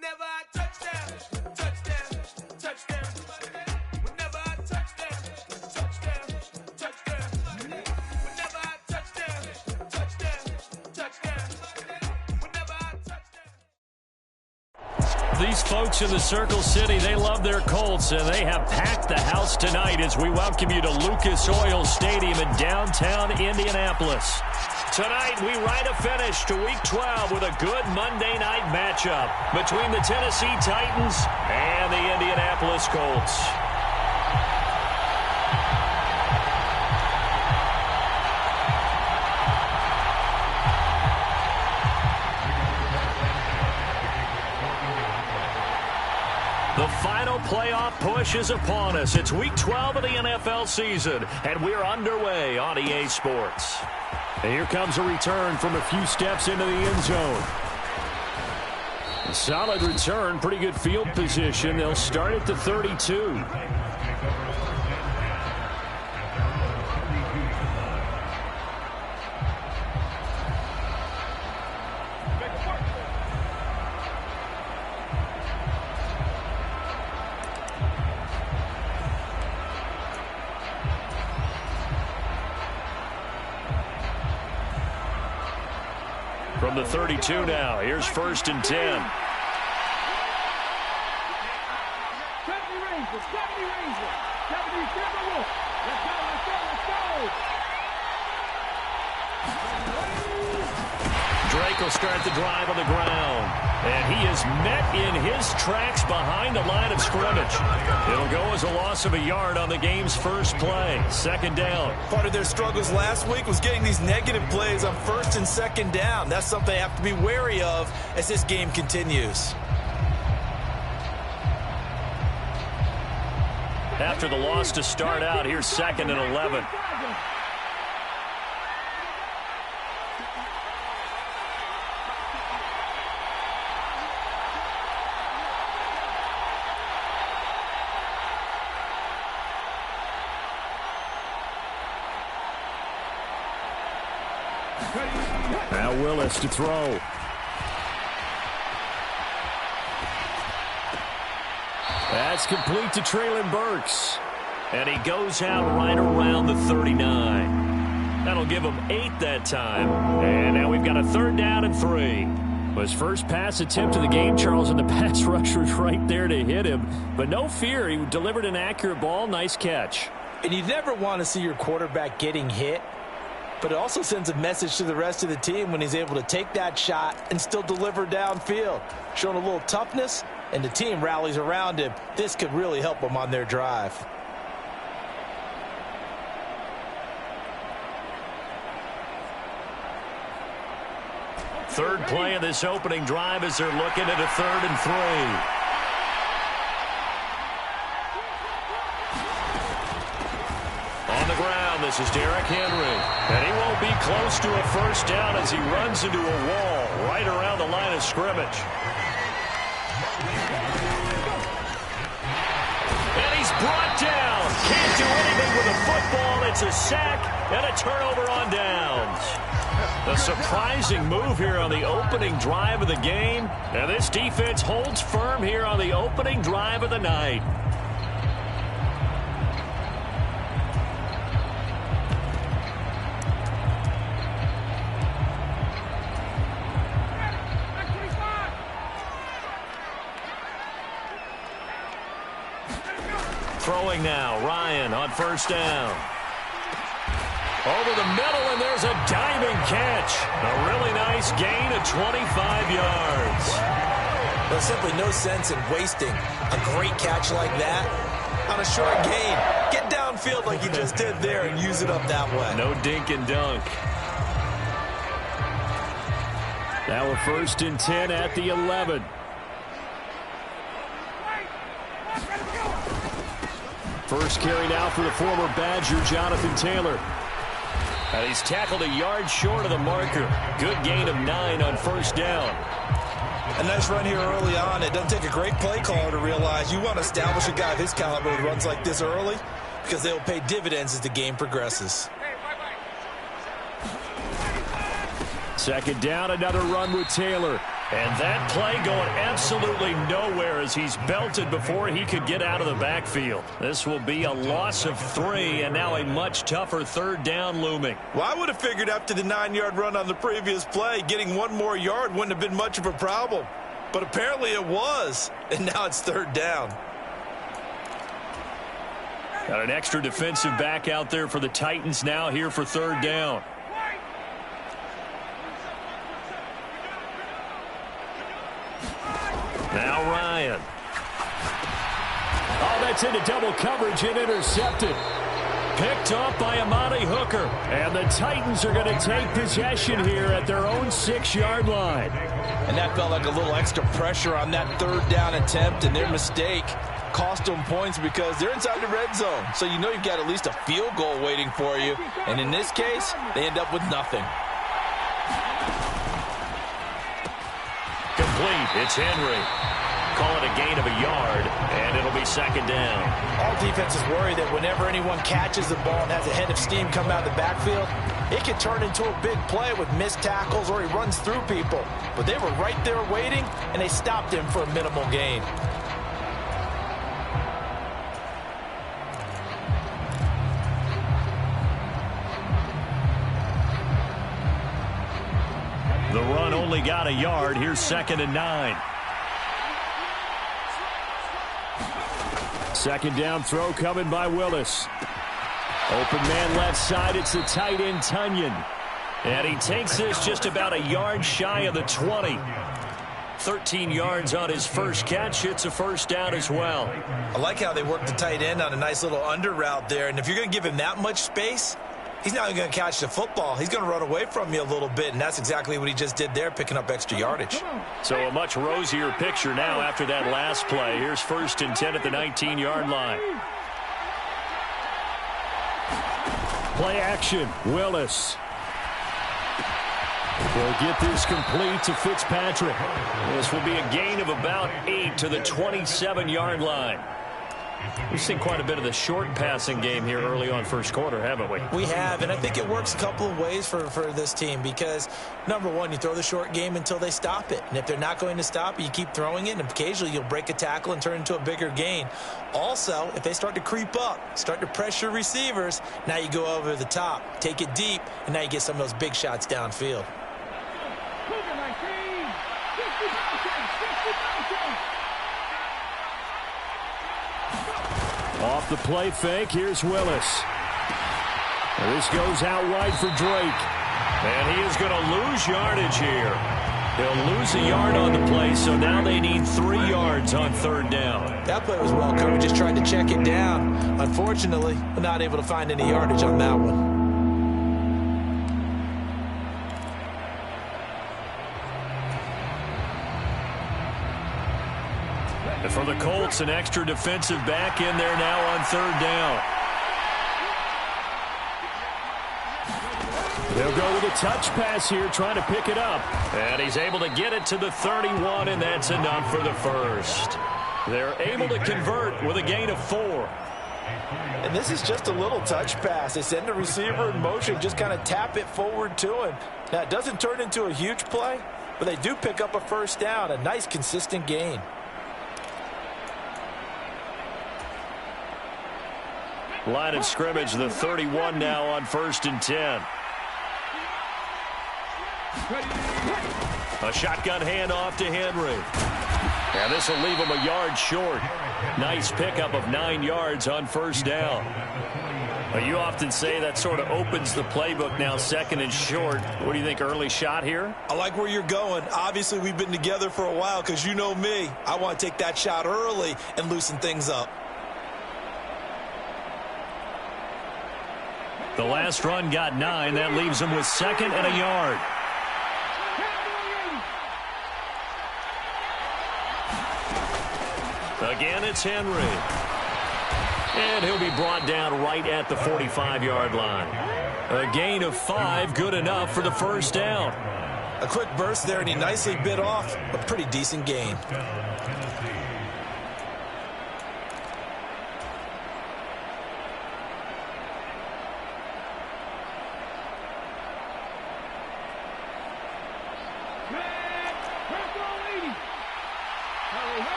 Whenever I touch down, touchdown, touchdown. Whenever I touch down, touchdown, touchdown. Whenever I touch down, touchdown, touchdown. Whenever I touch down. These folks in the Circle City, they love their Colts, and they have packed the house tonight as we welcome you to Lucas Oil Stadium in downtown Indianapolis. Tonight, we write a finish to Week 12 with a good Monday night matchup between the Tennessee Titans and the Indianapolis Colts. The final playoff push is upon us. It's Week 12 of the NFL season, and we're underway on EA Sports. And here comes a return from a few steps into the end zone. A solid return, pretty good field position. They'll start at the 32. From the 32 now, here's 1st and 10. Drake will start the drive on the ground. And he is met in his tracks behind the line of scrimmage. It'll go as a loss of a yard on the game's first play. 2nd down. Part of their struggles last week was getting these negative plays on 1st and 2nd down. That's something they have to be wary of as this game continues. After the loss to start out, here's 2nd and 11. Now Willis to throw. That's complete to Treylon Burks. And he goes out right around the 39. That'll give him 8 that time. And now we've got a 3rd down and 3. His first pass attempt of the game, Charles, and the pass rusher's right there to hit him. But no fear, he delivered an accurate ball. Nice catch. And you never want to see your quarterback getting hit. But it also sends a message to the rest of the team when he's able to take that shot and still deliver downfield. Showing a little toughness, and the team rallies around him. This could really help them on their drive. Third play of this opening drive as they're looking at a 3rd and 3. This is Derrick Henry, and he won't be close to a 1st down as he runs into a wall right around the line of scrimmage. And he's brought down. Can't do anything with a football. It's a sack and a turnover on downs. A surprising move here on the opening drive of the game, and this defense holds firm here on the opening drive of the night. Throwing now, Ryan on 1st down. Over the middle, and there's a diving catch. A really nice gain of 25 yards. There's simply no sense in wasting a great catch like that on a short gain. Get downfield like you just did there and use it up that way. No dink and dunk. Now a 1st and 10 at the 11. First carry now for the former Badger, Jonathan Taylor. And he's tackled a yard short of the marker. Good gain of 9 on 1st down. A nice run here early on. It doesn't take a great play caller to realize you want to establish a guy of his caliber who runs like this early because they will pay dividends as the game progresses. 2nd down, another run with Taylor. And that play going absolutely nowhere as he's belted before he could get out of the backfield. This will be a loss of 3, and now a much tougher third down looming. Well, I would have figured after the 9-yard run on the previous play, getting one more yard wouldn't have been much of a problem. But apparently it was, and now it's third down. Got an extra defensive back out there for the Titans now here for third down. Now Ryan. Oh, that's into double coverage and intercepted. Picked off by Amani Hooker. And the Titans are going to take possession here at their own 6-yard line. And that felt like a little extra pressure on that third down attempt, and their mistake cost them points because they're inside the red zone. So you know you've got at least a field goal waiting for you. And in this case, they end up with nothing. Complete. It's Henry. Call it a gain of a yard, and it'll be second down. All defenses worry that whenever anyone catches the ball and has a head of steam come out of the backfield, it can turn into a big play with missed tackles or he runs through people. But they were right there waiting, and they stopped him for a minimal gain. The run only got a yard. Here's 2nd and 9. Second down throw coming by Willis. Open man left side. It's the tight end, Tunyon. And he takes this just about a yard shy of the 20. 13 yards on his first catch. It's a first down as well. I like how they work the tight end on a nice little under route there. And if you're going to give him that much space, he's not even going to catch the football. He's going to run away from you a little bit, and that's exactly what he just did there, picking up extra yardage. So a much rosier picture now after that last play. Here's 1st and 10 at the 19-yard line. Play action. Willis. They'll get this complete to Fitzpatrick. This will be a gain of about 8 to the 27-yard line. We've seen quite a bit of the short passing game here early on first quarter, haven't we? We have, and I think it works a couple of ways for this team because, number one, you throw the short game until they stop it. And if they're not going to stop it, you keep throwing it, and occasionally you'll break a tackle and turn it into a bigger gain. Also, if they start to creep up, start to pressure receivers, now you go over the top, take it deep, and now you get some of those big shots downfield. Off the play fake, here's Willis. And this goes out wide for Drake. And he is going to lose yardage here. He'll lose a yard on the play, so now they need 3 yards on third down. That play was well covered, just trying to check it down. Unfortunately, we're not able to find any yardage on that one. And for the Colts, an extra defensive back in there now on third down. They'll go with a touch pass here, trying to pick it up. And he's able to get it to the 31, and that's enough for the first. They're able to convert with a gain of 4. And this is just a little touch pass. They send the receiver in motion, just kind of tap it forward to him. Now, it doesn't turn into a huge play, but they do pick up a first down, a nice, consistent gain. Line of scrimmage, the 31 now on 1st and 10. A shotgun handoff to Henry. And this will leave him a yard short. Nice pickup of 9 yards on first down. Well, you often say that sort of opens the playbook now, 2nd and short. What do you think, early shot here? I like where you're going. Obviously, we've been together for a while because you know me. I want to take that shot early and loosen things up. The last run got 9. That leaves him with 2nd and a yard. Again, it's Henry. And he'll be brought down right at the 45-yard line. A gain of 5, good enough for the first down. A quick burst there, and he nicely bit off a pretty decent gain.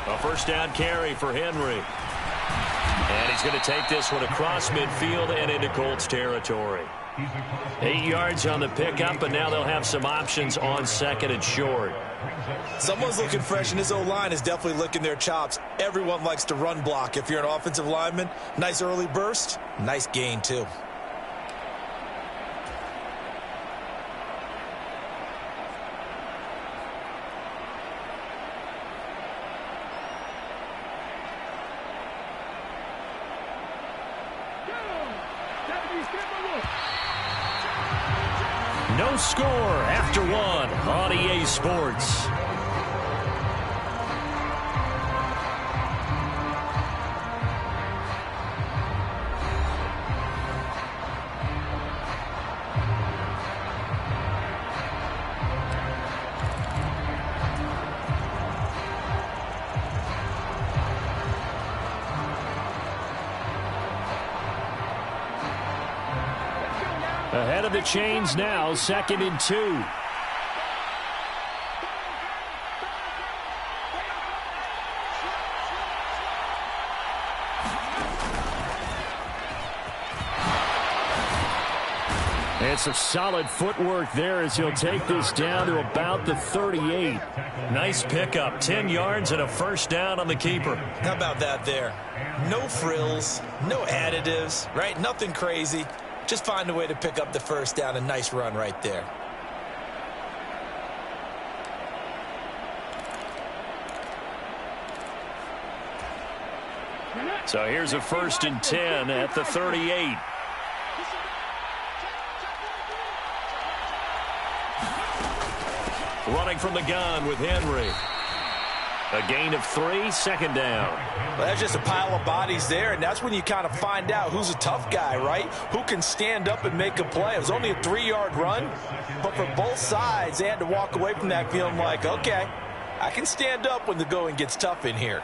A first down carry for Henry. And he's going to take this one across midfield and into Colts territory. 8 yards on the pickup, and now they'll have some options on second and short. Someone's looking fresh, and his O-line is definitely licking their chops. Everyone likes to run block. If you're an offensive lineman, nice early burst, nice gain too. No score after one on EA Sports. Ahead of the chains now, 2nd and 2. And some solid footwork there as he'll take this down to about the 38. Nice pickup, 10 yards and a first down on the keeper. How about that there? No frills, no additives, right? Nothing crazy. Just find a way to pick up the first down. A nice run right there. So here's a 1st and 10 at the 38. Running from the gun with Henry. A gain of 3, 2nd down. Well, that's just a pile of bodies there, and that's when you kind of find out who's a tough guy, right? Who can stand up and make a play. It was only a 3-yard run, but for both sides, they had to walk away from that feeling like, okay, I can stand up when the going gets tough in here.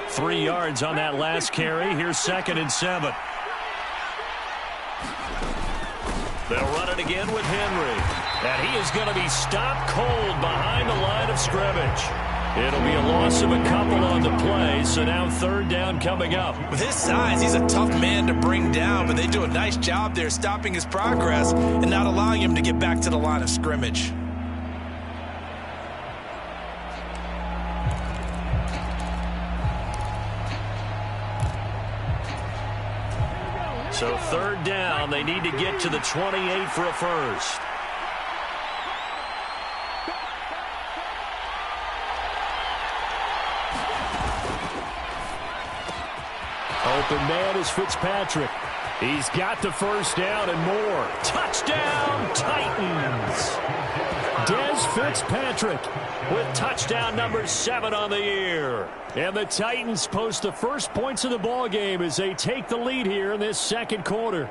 Three yards on that last carry. Here's 2nd and 7. They'll run it again with Henry. And he is going to be stopped cold behind the line of scrimmage. It'll be a loss of a couple on the play, so now 3rd down coming up. With his size, he's a tough man to bring down, but they do a nice job there stopping his progress and not allowing him to get back to the line of scrimmage. So 3rd down, they need to get to the 28 for a first. Open man is Fitzpatrick. He's got the first down and more. Touchdown, Titans. Des Fitzpatrick with touchdown number 7 on the year. And the Titans post the first points of the ball game as they take the lead here in this 2nd quarter.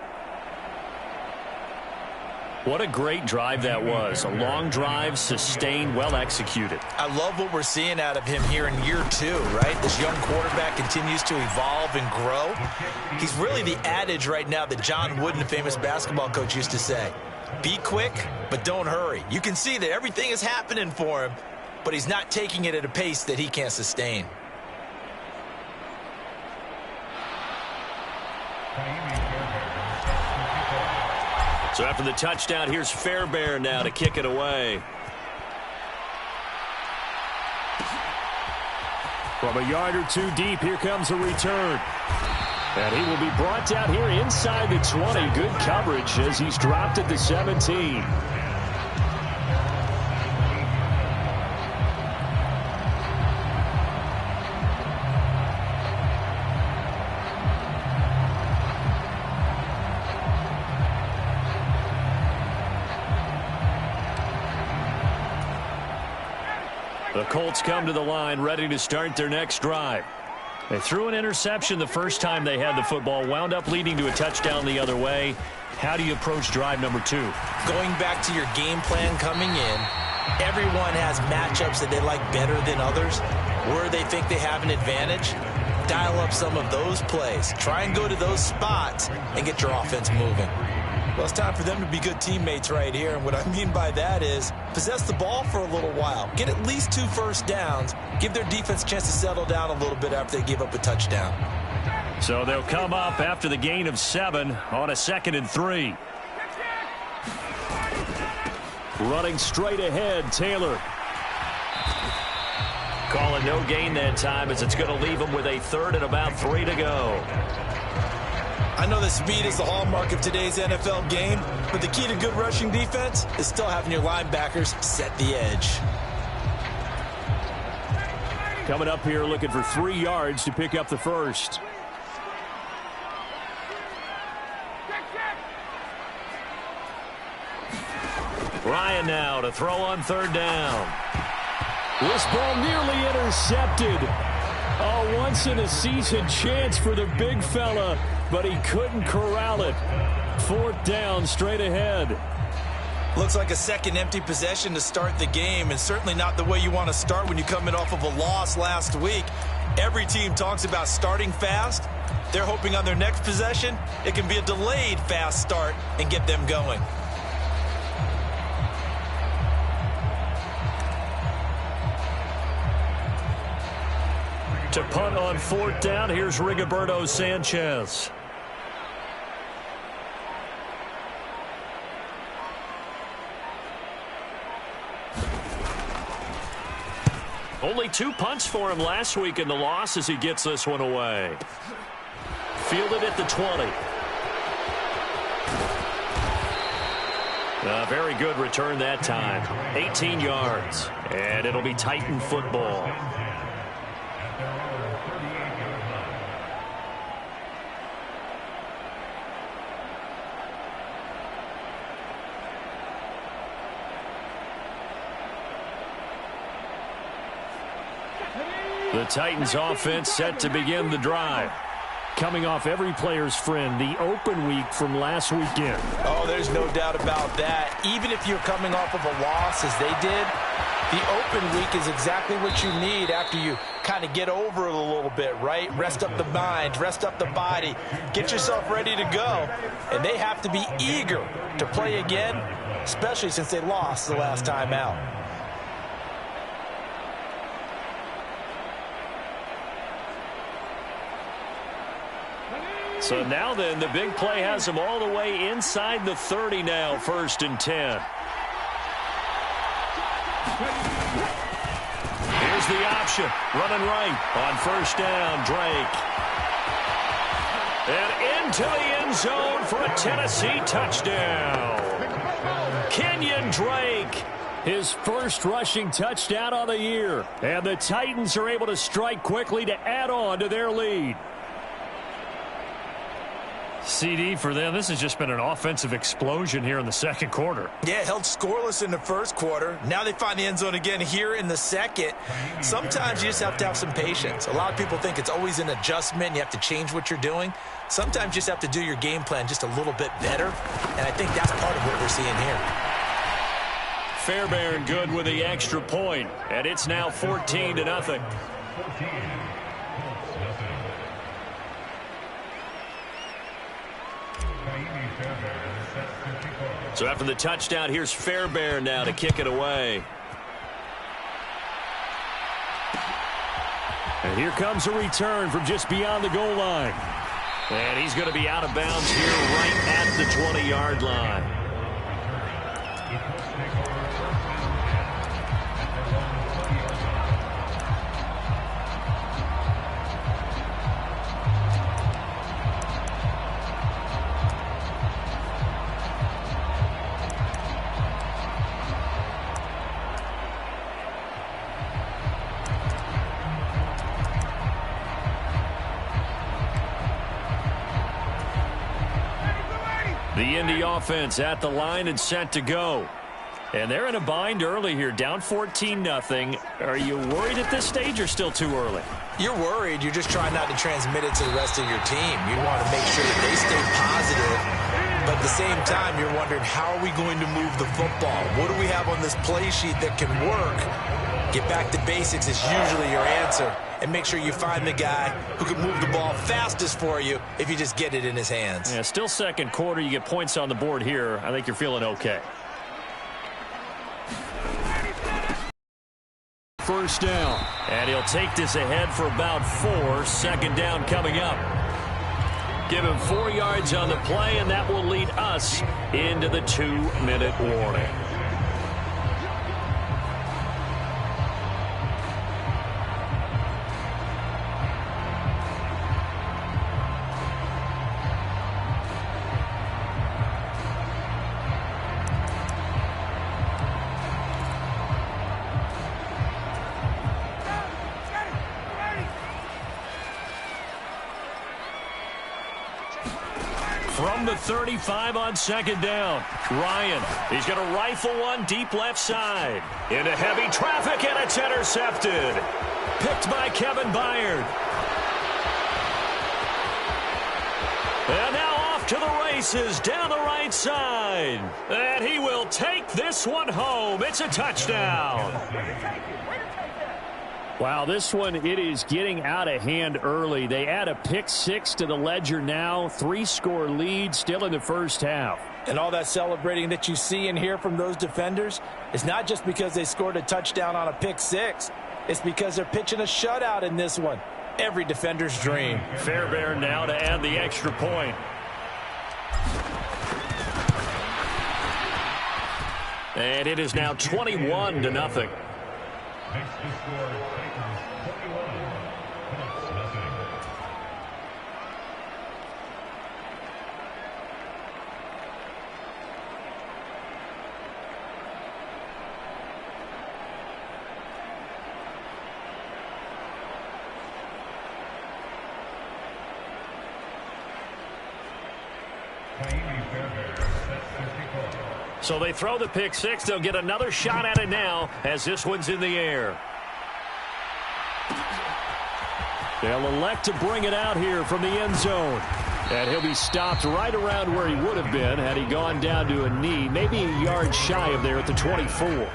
What a great drive that was. A long drive, sustained, well executed. I love what we're seeing out of him here in year 2, right? This young quarterback continues to evolve and grow. He's really the adage right now that John Wooden, the famous basketball coach, used to say. Be quick, but don't hurry. You can see that everything is happening for him, but he's not taking it at a pace that he can't sustain. So after the touchdown, here's Fairbairn now to kick it away. From a yard or 2 deep, here comes a return. And he will be brought down here inside the 20. Good coverage as he's dropped at the 17. The Colts come to the line ready to start their next drive. They threw an interception the first time they had the football, wound up leading to a touchdown the other way. How do you approach drive number 2? Going back to your game plan coming in, Everyone has matchups that they like better than others, where they think they have an advantage. Dial up some of those plays. Try and go to those spots and get your offense moving. Well, it's time for them to be good teammates right here, and what I mean by that is possess the ball for a little while. Get at least 2 first downs. Give their defense a chance to settle down a little bit after they give up a touchdown. So they'll come up after the gain of 7 on a 2nd and 3. Running straight ahead, Taylor. Calling no gain that time as it's going to leave him with a 3rd and about 3 to go. I know that speed is the hallmark of today's NFL game, but the key to good rushing defense is still having your linebackers set the edge. Coming up here looking for 3 yards to pick up the first. Ryan now to throw on 3rd down. This ball nearly intercepted. A once-in-a-season chance for the big fella, but he couldn't corral it. 4th down straight ahead. Looks like a second empty possession to start the game, and certainly not the way you want to start when you're coming off of a loss last week. Every team talks about starting fast. They're hoping on their next possession, it can be a delayed fast start and get them going. To punt on 4th down, here's Rigoberto Sanchez. Only 2 punts for him last week in the loss as he gets this one away. Fielded at the 20. A very good return that time. 18 yards. And it'll be Titan football. The Titans offense set to begin the drive. Coming off every player's friend, the open week from last weekend. Oh, there's no doubt about that. Even if you're coming off of a loss as they did, the open week is exactly what you need after you kind of get over it a little bit, right? Rest up the mind, rest up the body, get yourself ready to go. And they have to be eager to play again, especially since they lost the last time out. So now then, the big play has him all the way inside the 30 now, 1st and 10. Here's the option, running right on 1st down, Drake. And into the end zone for a Tennessee touchdown. Kenyon Drake. His first rushing touchdown on the year. And the Titans are able to strike quickly to add on to their lead. CD for them. This has just been an offensive explosion here in the 2nd quarter. Yeah, held scoreless in the 1st quarter. Now they find the end zone again here in the 2nd. Sometimes you just have to have some patience. A lot of people think it's always an adjustment. You have to change what you're doing. Sometimes you just have to do your game plan just a little bit better. And I think that's part of what we're seeing here. Fairbairn good with the extra point. And it's now 14-0. So after the touchdown, here's Fairbairn now to kick it away. And here comes a return from just beyond the goal line. And he's going to be out of bounds here right at the 20-yard line. The Indy offense at the line and set to go. And they're in a bind early here, down 14-0. Are you worried at this stage or still too early? You're worried. You're just trying not to transmit it to the rest of your team. You want to make sure that they stay positive. But the same time, you're wondering, how are we going to move the football? What do we have on this play sheet that can work? Get back to basics is usually your answer. And make sure you find the guy who can move the ball fastest for you if you just get it in his hands. Yeah, still second quarter. You get points on the board here. I think you're feeling okay. First down. And he'll take this ahead for about 4. Second down coming up. Give him 4 yards on the play, and that will lead us into the 2-minute warning. From the 35 on second down, Ryan, he's going to rifle one deep left side. Into heavy traffic, and it's intercepted. Picked by Kevin Byard. And now off to the races down the right side. And he will take this one home. It's a touchdown. Wow, this one, it is getting out of hand early. They add a pick 6 to the ledger now. 3-score lead still in the first half. And all that celebrating that you see and hear from those defenders is not just because they scored a touchdown on a pick 6. It's because they're pitching a shutout in this one. Every defender's dream. Fairbairn now to add the extra point. And it is now 21-0. Next to score, Titans 21, Colts nothing. So they throw the pick 6. They'll get another shot at it now as this one's in the air. They'll elect to bring it out here from the end zone. And he'll be stopped right around where he would have been had he gone down to a knee, maybe a yard shy of there at the 24.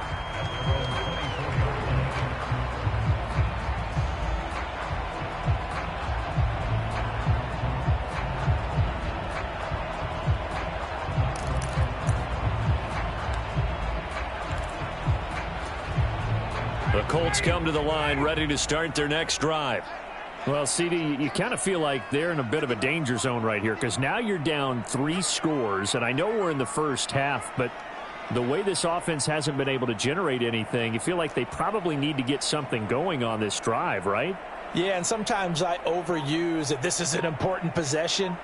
The Colts come to the line ready to start their next drive. Well, CD, you kind of feel like they're in a bit of a danger zone right here because now you're down 3 scores, and I know we're in the first half, but the way this offense hasn't been able to generate anything, you feel like they probably need to get something going on this drive, right? Yeah, and sometimes I overuse that this is an important possession.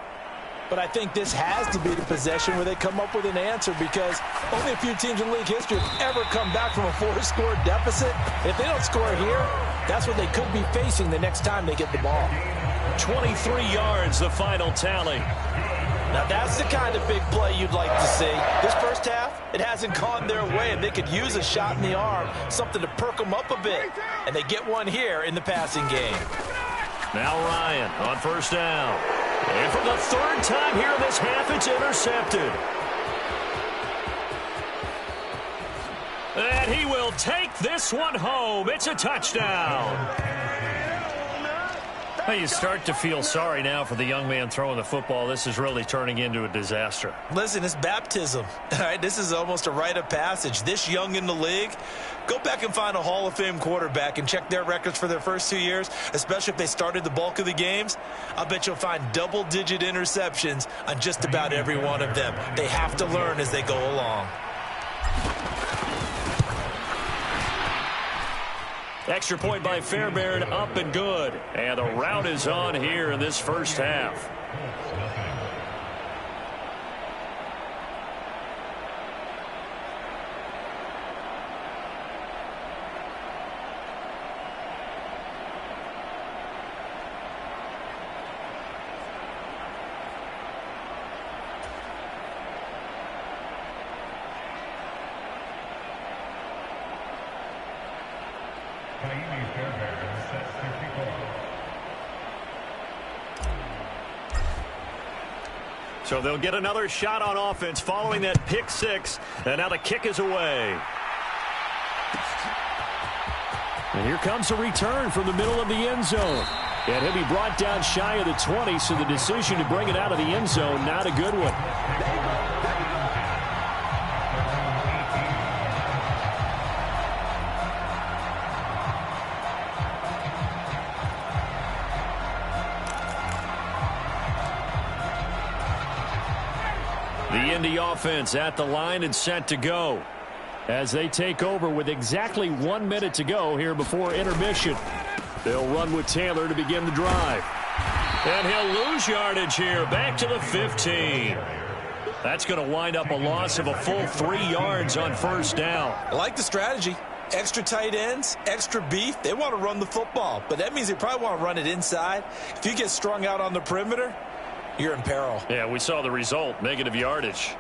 But I think this has to be the possession where they come up with an answer because only a few teams in league history have ever come back from a 4-score deficit. If they don't score here, that's what they could be facing the next time they get the ball. 23 yards, the final tally. Now that's the kind of big play you'd like to see. This first half, it hasn't gone their way, and they could use a shot in the arm, something to perk them up a bit. And they get one here in the passing game. Now Ryan on first down. And for the 3rd time here in this half, it's intercepted. And he will take this one home. It's a touchdown. Well, you start to feel sorry now for the young man throwing the football. This is really turning into a disaster. Listen, it's baptism. All right, this is almost a rite of passage. This young in the league, go back and find a Hall of Fame quarterback and check their records for their first 2 years, especially if they started the bulk of the games. I bet you'll find double-digit interceptions on just about every one of them. They have to learn as they go along. Extra point by Fairbairn, up and good. And the route is on here in this first half. So they'll get another shot on offense following that pick six. And now the kick is away. And here comes a return from the middle of the end zone. And he'll be brought down shy of the 20, so the decision to bring it out of the end zone, not a good one. The Indy offense at the line and set to go. As they take over with exactly 1 minute to go here before intermission. They'll run with Taylor to begin the drive. And he'll lose yardage here, back to the 15. That's going to wind up a loss of a full 3 yards on first down. I like the strategy. Extra tight ends, extra beef. They want to run the football, but that means they probably want to run it inside. If you get strung out on the perimeter, you're in peril. Yeah, we saw the result, negative yardage.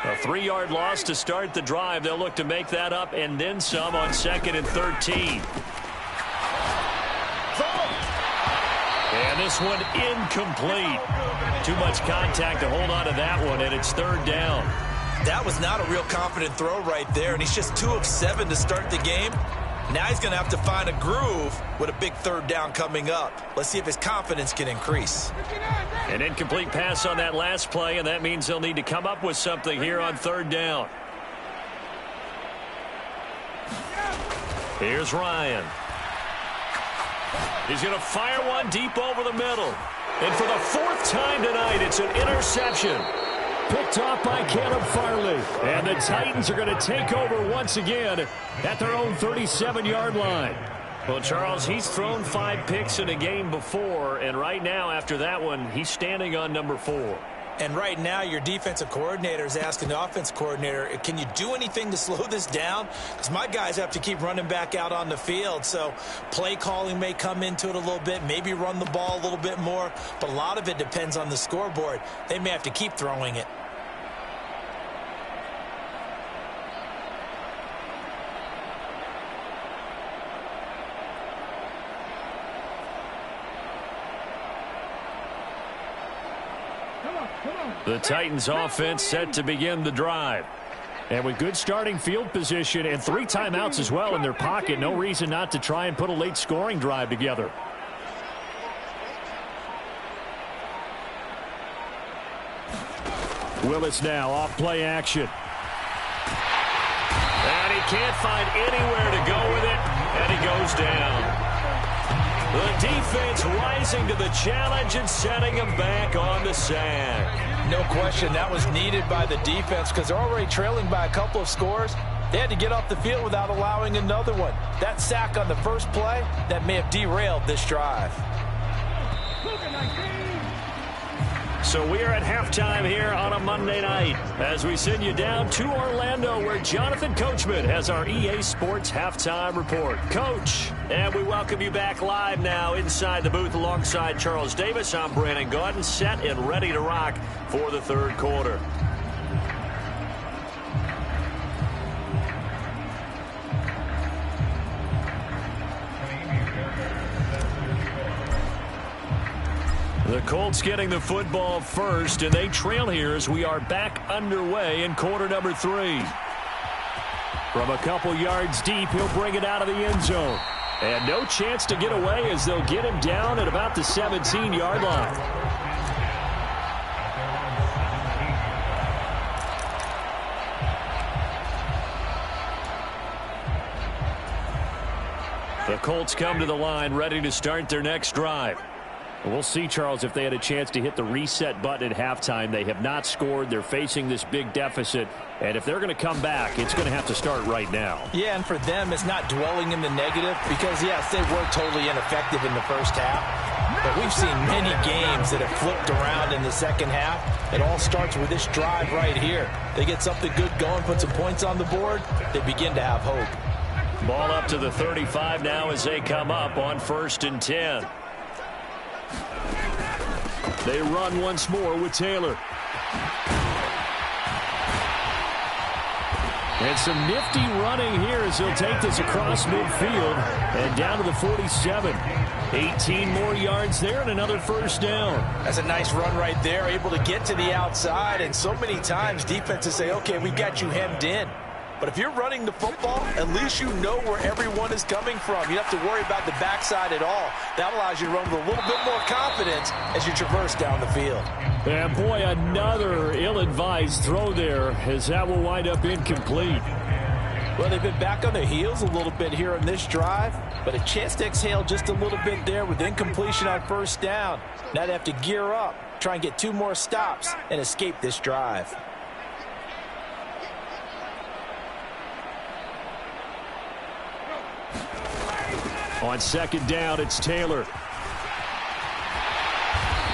A 3-yard loss to start the drive. They'll look to make that up and then some on 2nd and 13. And this one incomplete. Too much contact to hold on to that one, and it's 3rd down. That was not a real confident throw right there, and he's just 2 of 7 to start the game. Now he's going to have to find a groove with a big 3rd down coming up. Let's see if his confidence can increase. An incomplete pass on that last play, and that means they'll need to come up with something here on 3rd down. Here's Ryan. He's going to fire one deep over the middle. And for the 4th time tonight, it's an interception. Picked off by Caleb Farley. And the Titans are going to take over once again at their own 37-yard line. Well, Charles, he's thrown 5 picks in a game before, and right now, after that one, he's standing on number 4. And right now, your defensive coordinator is asking the offense coordinator, can you do anything to slow this down? Because my guys have to keep running back out on the field. So play calling may come into it a little bit, maybe run the ball a little bit more. But a lot of it depends on the scoreboard. They may have to keep throwing it. The Titans offense set to begin the drive. And with good starting field position and 3 timeouts as well in their pocket, no reason not to try and put a late scoring drive together. Willis now off play action. And he can't find anywhere to go with it, and he goes down. The defense rising to the challenge and setting him back on the sack. No question, that was needed by the defense because they're already trailing by a couple of scores. They had to get off the field without allowing another one. That sack on the first play, that may have derailed this drive. So we are at halftime here on a Monday night as we send you down to Orlando where Jonathan Coachman has our EA Sports Halftime Report. Coach, and we welcome you back live now inside the booth alongside Charles Davis. I'm Brandon Gaudin, set and ready to rock for the 3rd quarter. The Colts getting the football first, and they trail here as we are back underway in quarter number 3. From a couple yards deep, he'll bring it out of the end zone. And no chance to get away as they'll get him down at about the 17-yard line. The Colts come to the line ready to start their next drive. We'll see, Charles, if they had a chance to hit the reset button at halftime. They have not scored. They're facing this big deficit. And if they're going to come back, it's going to have to start right now. Yeah, and for them, it's not dwelling in the negative because, yes, they were totally ineffective in the first half. But we've seen many games that have flipped around in the second half. It all starts with this drive right here. They get something good going, put some points on the board, they begin to have hope. Ball up to the 35 now as they come up on 1st and 10. They run once more with Taylor. And some nifty running here as he'll take this across midfield and down to the 47. 18 more yards there and another first down. That's a nice run right there, able to get to the outside. And so many times defenses say, okay, we got you hemmed in. But if you're running the football, at least you know where everyone is coming from. You don't have to worry about the backside at all. That allows you to run with a little bit more confidence as you traverse down the field. And boy, another ill-advised throw there as that will wind up incomplete. Well, they've been back on their heels a little bit here on this drive, but a chance to exhale just a little bit there with incompletion on first down. Now they have to gear up, try and get 2 more stops and escape this drive. On second down, it's Taylor.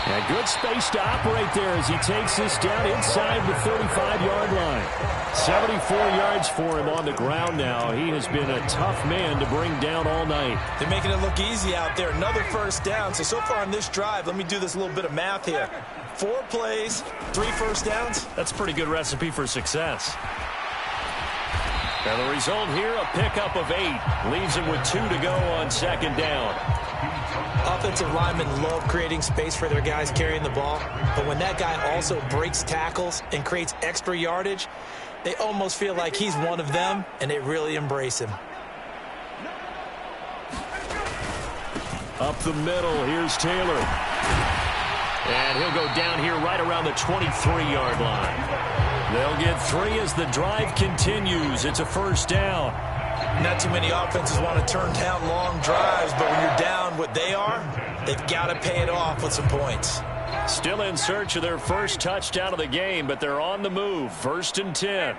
And good space to operate there as he takes this down inside the 35-yard line. 74 yards for him on the ground now. He has been a tough man to bring down all night. They're making it look easy out there. Another first down. So far on this drive, let me do this little bit of math here. 4 plays, 3 first downs. That's a pretty good recipe for success. And the result here, a pickup of 8. Leaves him with 2 to go on second down. Offensive linemen love creating space for their guys carrying the ball. But when that guy also breaks tackles and creates extra yardage, they almost feel like he's one of them, and they really embrace him. Up the middle, here's Taylor. And he'll go down here right around the 23-yard line. They'll get 3 as the drive continues. It's a first down. Not too many offenses want to turn down long drives, but when you're down what they are, they've got to pay it off with some points. Still in search of their first touchdown of the game, but they're on the move. 1st and 10.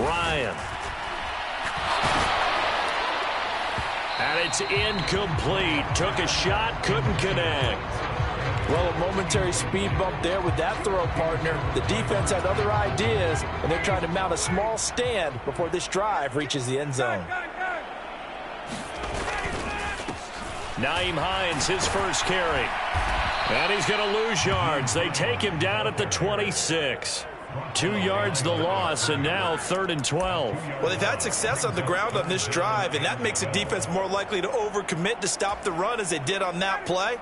Ryan. And it's incomplete. Took a shot, couldn't connect. Well, a momentary speed bump there with that throw, partner. The defense had other ideas, and they're trying to mount a small stand before this drive reaches the end zone. Nyheim Hines, his first carry. And he's going to lose yards. They take him down at the 26. 2 yards the loss, and now 3rd and 12. Well, they've had success on the ground on this drive, and that makes the defense more likely to overcommit to stop the run as they did on that play.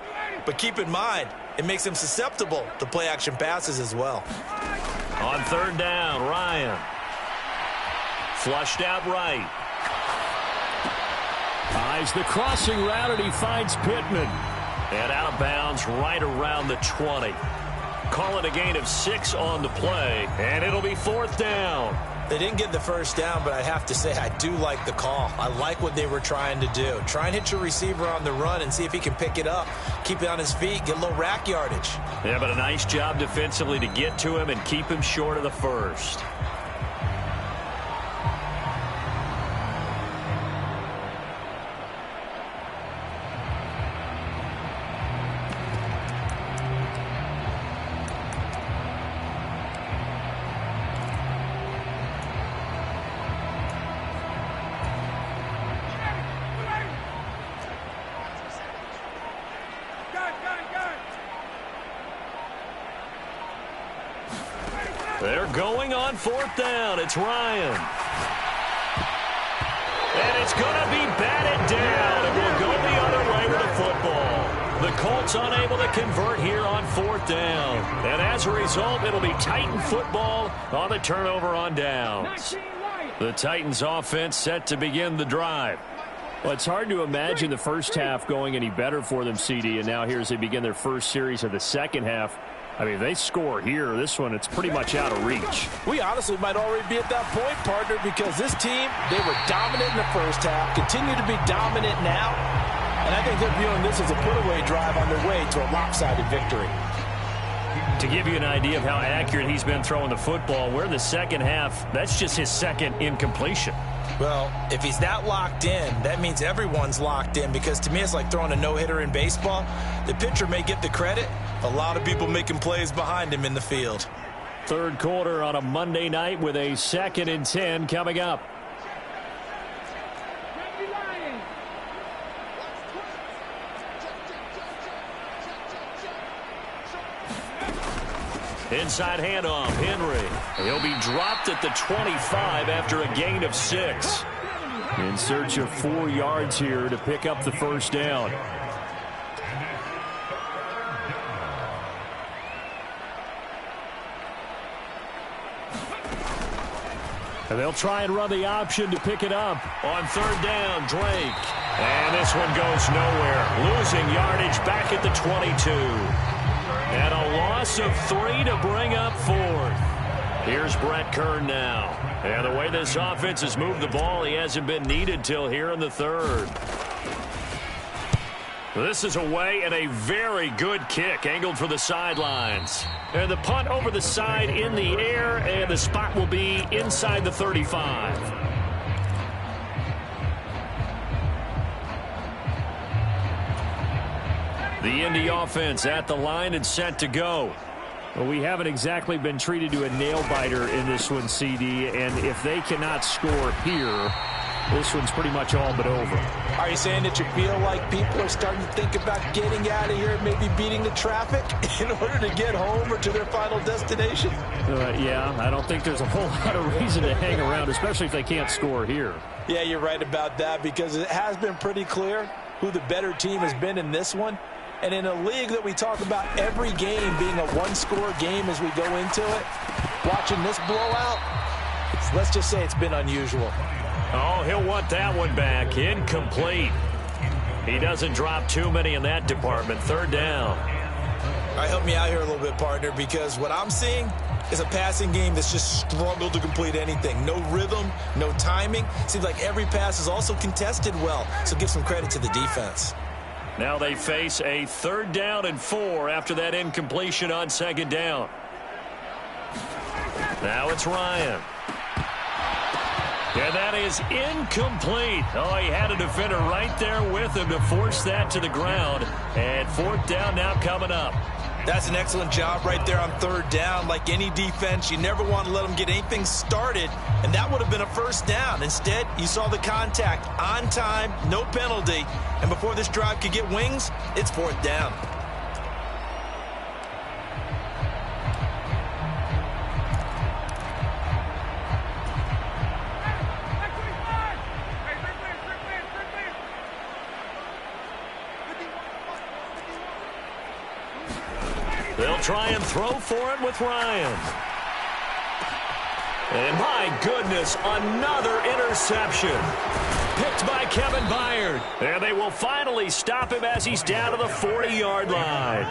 But keep in mind, it makes them susceptible to play-action passes as well. On 3rd down, Ryan. Flushed out right. Eyes the crossing route, and he finds Pittman. And out of bounds right around the 20. Call it a gain of 6 on the play, and it'll be 4th down. They didn't get the first down, but I have to say I do like the call. I like what they were trying to do. Try and hit your receiver on the run and see if he can pick it up, keep it on his feet, get a little rack yardage. Yeah, but a nice job defensively to get to him and keep him short of the first. They're going on 4th down. It's Ryan. And it's going to be batted down. And we'll go the other way with the football. The Colts unable to convert here on 4th down. And as a result, it'll be Titan football on the turnover on downs. The Titans offense set to begin the drive. Well, it's hard to imagine the first half going any better for them, CD, and now here as they begin their first series of the second half. I mean, if they score here, this one, it's pretty much out of reach. We honestly might already be at that point, partner, because this team, they were dominant in the first half, continue to be dominant now, and I think they're viewing this as a put-away drive on their way to a lopsided victory. To give you an idea of how accurate he's been throwing the football, we're in the second half. That's just his second incompletion. Well, if he's that locked in, that means everyone's locked in, because to me it's like throwing a no-hitter in baseball. The pitcher may get the credit. A lot of people making plays behind him in the field. Third quarter on a Monday night with a 2nd and 10 coming up. Inside handoff, Henry. He'll be dropped at the 25 after a gain of 6. In search of 4 yards here to pick up the first down. And they'll try and run the option to pick it up. On third down, Drake. And this one goes nowhere. Losing yardage back at the 22. And a loss of 3 to bring up 4th. Here's Brett Kern now. And the way this offense has moved the ball, he hasn't been needed till here in the 3rd. This is away and a very good kick angled for the sidelines. And the punt over the side in the air, and the spot will be inside the 35. The Indy offense at the line and set to go. Well, we haven't exactly been treated to a nail-biter in this one, CD, and if they cannot score here, this one's pretty much all but over. Are you saying that you feel like people are starting to think about getting out of here, maybe beating the traffic in order to get home or to their final destination? Yeah, I don't think there's a whole lot of reason to hang around, especially if they can't score here. Yeah, you're right about that, because it has been pretty clear who the better team has been in this one. And in a league that we talk about every game being a one-score game as we go into it, watching this blowout, let's just say it's been unusual. Oh, he'll want that one back. Incomplete. He doesn't drop too many in that department. Third down. All right, help me out here a little bit, partner, because what I'm seeing is a passing game that's just struggled to complete anything. No rhythm, no timing. Seems like every pass is also contested well, so give some credit to the defense. Now they face a 3rd down and 4 after that incompletion on 2nd down. Now it's Ryan. And that is incomplete. Oh, he had a defender right there with him to force that to the ground. And 4th down now coming up. That's an excellent job right there on 3rd down. Like any defense, you never want to let them get anything started, and that would have been a 1st down. Instead, you saw the contact on time, no penalty, and before this drive could get wings, it's 4th down. They'll try and throw for it with Ryan. And my goodness, another interception. Picked by Kevin Byard. And they will finally stop him as he's down to the 40-yard line.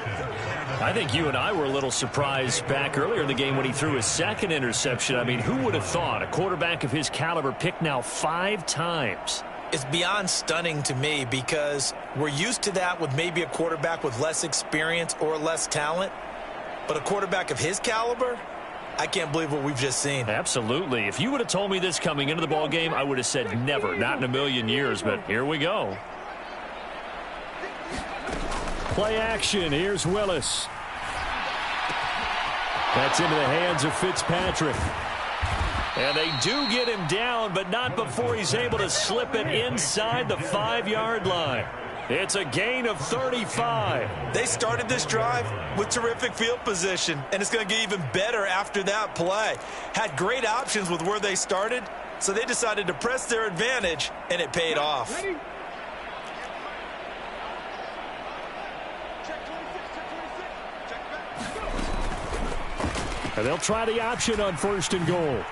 I think you and I were a little surprised back earlier in the game when he threw his 2nd interception. I mean, who would have thought a quarterback of his caliber picked now 5 times? It's beyond stunning to me, because we're used to that with maybe a quarterback with less experience or less talent. But a quarterback of his caliber, I can't believe what we've just seen. Absolutely. If you would have told me this coming into the ball game, I would have said never, not in a million years. But here we go. Play action. Here's Willis. That's into the hands of Fitzpatrick. And they do get him down, but not before he's able to slip it inside the 5-yard line. It's a gain of 35. They started this drive with terrific field position, and it's going to get even better after that play. Had great options with where they started, so they decided to press their advantage, and it paid off. And they'll try the option on 1st and goal.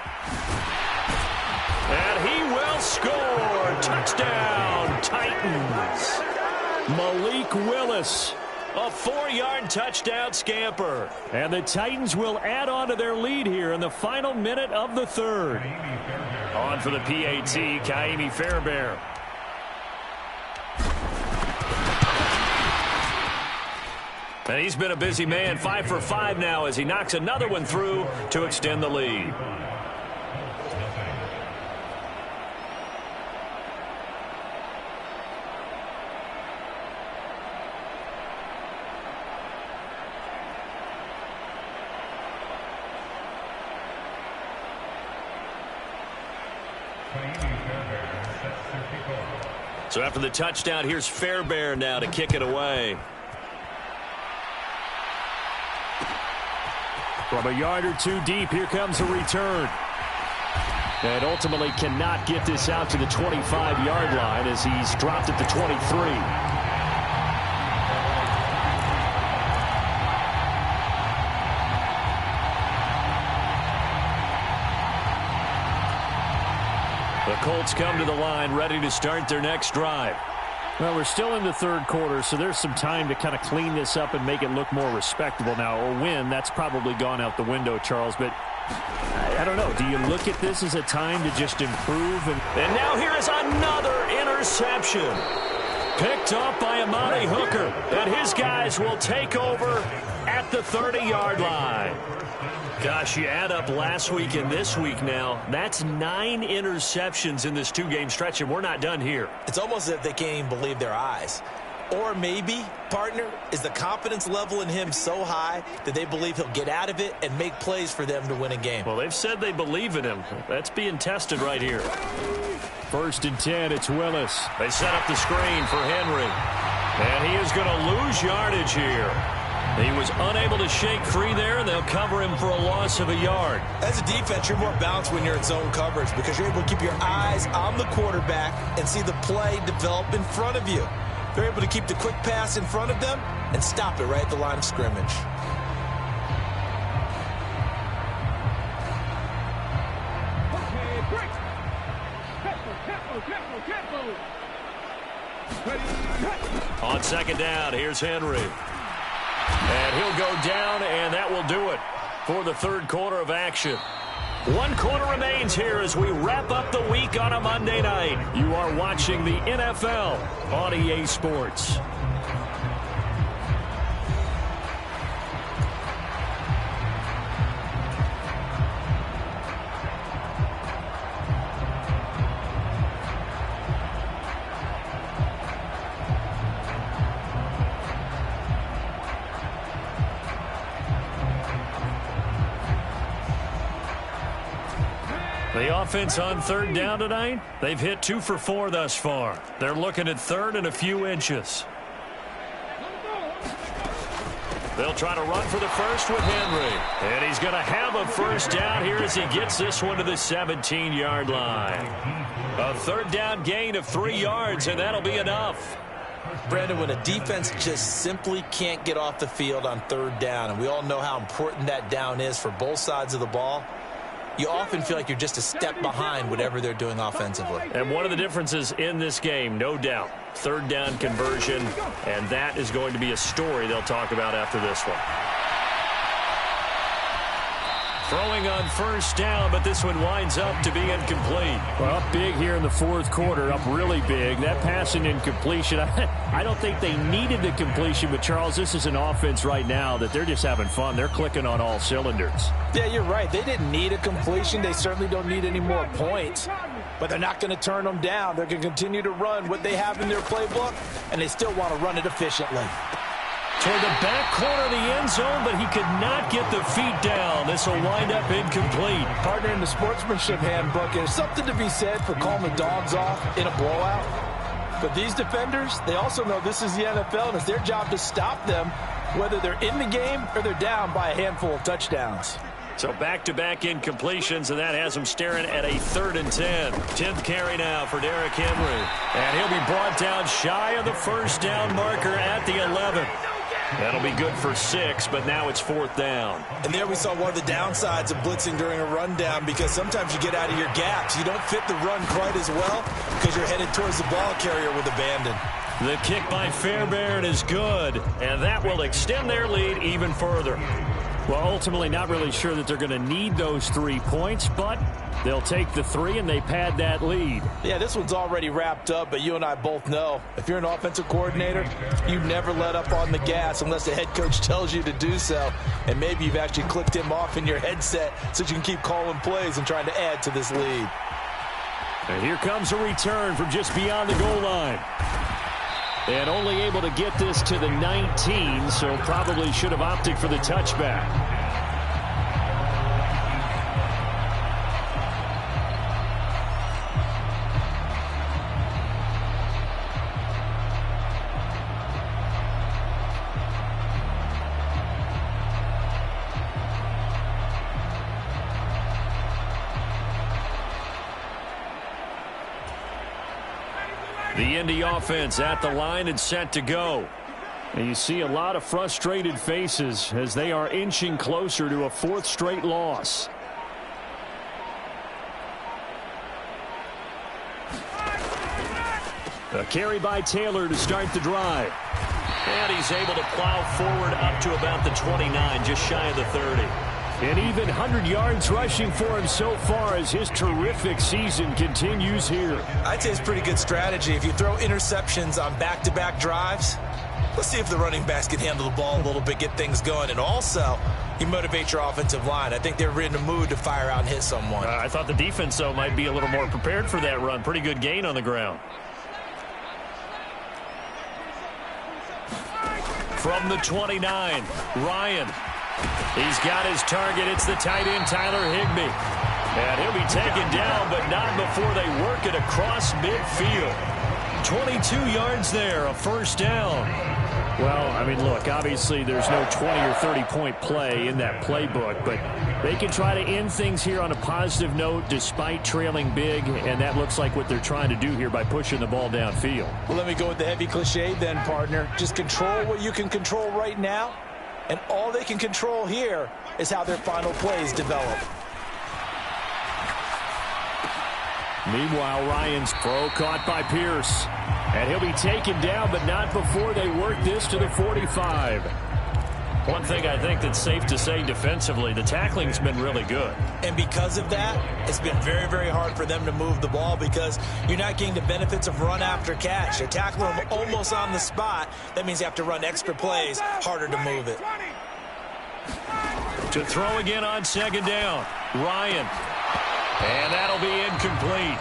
And he will score. Touchdown, Titans. Malik Willis. A 4-yard touchdown scamper. And the Titans will add on to their lead here in the final minute of the 3rd. On for the PAT, Kaimi Fairbairn. And he's been a busy man, 5 for 5 now as he knocks another one through to extend the lead. So after the touchdown, here's Fairbairn now to kick it away. From a yard or two deep, here comes a return. And ultimately cannot get this out to the 25-yard line as he's dropped at the 23. The Colts come to the line ready to start their next drive. Well, we're still in the third quarter, so there's some time to kind of clean this up and make it look more respectable now. A win, that's probably gone out the window, Charles, but I don't know. Do you look at this as a time to just improve? And now here is another interception. Picked up by Amani Hooker, and his guys will take over at the 30-yard line. Gosh, you add up last week and this week now, that's 9 interceptions in this two-game stretch, and we're not done here. It's almost as if they can't even believe their eyes. Or maybe, partner, is the confidence level in him so high that they believe he'll get out of it and make plays for them to win a game. Well, they've said they believe in him. That's being tested right here. 1st and 10, it's Willis. They set up the screen for Henry. And he is going to lose yardage here. He was unable to shake free there, and they'll cover him for a loss of a yard. As a defense, you're more balanced when you're in zone coverage because you're able to keep your eyes on the quarterback and see the play develop in front of you. They're able to keep the quick pass in front of them and stop it right at the line of scrimmage. On 2nd down, here's Henry. And he'll go down, and that will do it for the 3rd quarter of action. 1 quarter remains here as we wrap up the week on a Monday night. You are watching the NFL on EA Sports. The offense on 3rd down tonight, they've hit 2 for 4 thus far. They're looking at 3rd and a few inches. They'll try to run for the first with Henry. And he's going to have a 1st down here as he gets this one to the 17-yard line. A 3rd down gain of 3 yards, and that'll be enough. Brandon, when a defense just simply can't get off the field on 3rd down, and we all know how important that down is for both sides of the ball, you often feel like you're just a step behind whatever they're doing offensively. And one of the differences in this game, no doubt, 3rd down conversion, and that is going to be a story they'll talk about after this one. Throwing on 1st down, but this one winds up to be incomplete. Well, up big here in the 4th quarter, up really big. That passing incompletion, I don't think they needed the completion, but Charles, this is an offense right now that they're just having fun. They're clicking on all cylinders. Yeah, you're right. They didn't need a completion. They certainly don't need any more points, but they're not going to turn them down. They're going to continue to run what they have in their playbook, and they still want to run it efficiently. Toward the back corner of the end zone, but he could not get the feet down. This will wind up incomplete. Partner, in the sportsmanship handbook, there's something to be said for calling the dogs off in a blowout. But these defenders, they also know this is the NFL, and it's their job to stop them, whether they're in the game or they're down by a handful of touchdowns. So back-to-back incompletions, and that has them staring at a 3rd and 10. 10th carry now for Derrick Henry. And he'll be brought down shy of the 1st down marker at the 11. That'll be good for 6, but now it's 4th down. And there we saw one of the downsides of blitzing during a rundown, because sometimes you get out of your gaps. You don't fit the run quite as well because you're headed towards the ball carrier with abandon. The kick by Fairbairn is good, and that will extend their lead even further. Well, ultimately not really sure that they're going to need those 3 points, but they'll take the 3 and they pad that lead. Yeah, this one's already wrapped up, but you and I both know if you're an offensive coordinator, you never let up on the gas unless the head coach tells you to do so. And maybe you've actually clicked him off in your headset so you can keep calling plays and trying to add to this lead. And here comes a return from just beyond the goal line. And only able to get this to the 19, so probably should have opted for the touchback. The Indy offense at the line and set to go. And you see a lot of frustrated faces as they are inching closer to a fourth straight loss. A carry by Taylor to start the drive. And he's able to plow forward up to about the 29, just shy of the 30. And even 100 yards rushing for him so far as his terrific season continues here. I'd say it's pretty good strategy. If you throw interceptions on back-to-back drives, let's see if the running backs can handle the ball a little bit, get things going. And also, you motivate your offensive line. I think they're in the mood to fire out and hit someone. I thought the defense, though, might be a little more prepared for that run. Pretty good gain on the ground. From the 29, Ryan. He's got his target. It's the tight end, Tyler Higbee. And he'll be taken down, but not before they work it across midfield. 22 yards there, a first down. Well, I mean, look, obviously there's no 20 or 30-point play in that playbook, but they can try to end things here on a positive note despite trailing big, and that looks like what they're trying to do here by pushing the ball downfield. Well, let me go with the heavy cliche then, partner. Just control what you can control right now, and all they can control here is how their final plays develop. Meanwhile, Ryan's throw caught by Pierce. And he'll be taken down, but not before they work this to the 45. One thing I think that's safe to say defensively, the tackling's been really good. And because of that, it's been very, very hard for them to move the ball because you're not getting the benefits of run after catch. They're tackling them almost on the spot. That means you have to run extra plays, harder to move it. To throw again on second down, Ryan. And that'll be incomplete.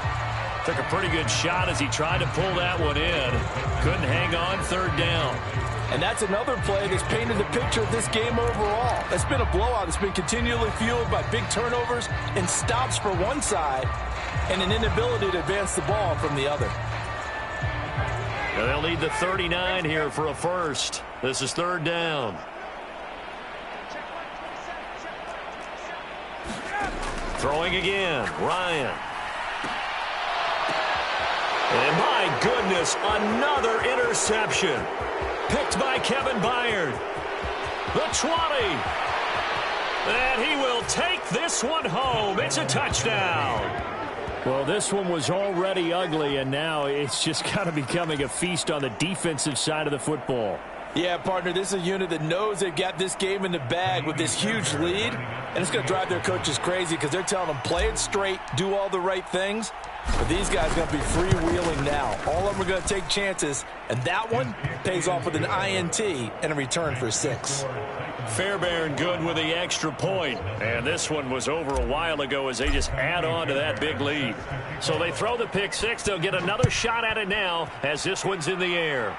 Took a pretty good shot as he tried to pull that one in. Couldn't hang on, third down. And that's another play that's painted the picture of this game overall. It's been a blowout. It's been continually fueled by big turnovers and stops for one side and an inability to advance the ball from the other. Now they'll need the 39 here for a first. This is third down. Throwing again, Ryan. And my goodness, another interception. Picked by Kevin Byard. The 20. And he will take this one home. It's a touchdown. Well, this one was already ugly, and now it's just kind of becoming a feast on the defensive side of the football. Yeah, partner, this is a unit that knows they've got this game in the bag with this huge lead, and it's going to drive their coaches crazy because they're telling them play it straight, do all the right things. But these guys are going to be freewheeling now. All of them are going to take chances, and that one pays off with an INT and a return for 6. Fairbairn good with the extra point. And this one was over a while ago as they just add on to that big lead. So they throw the pick six. They'll get another shot at it now as this one's in the air.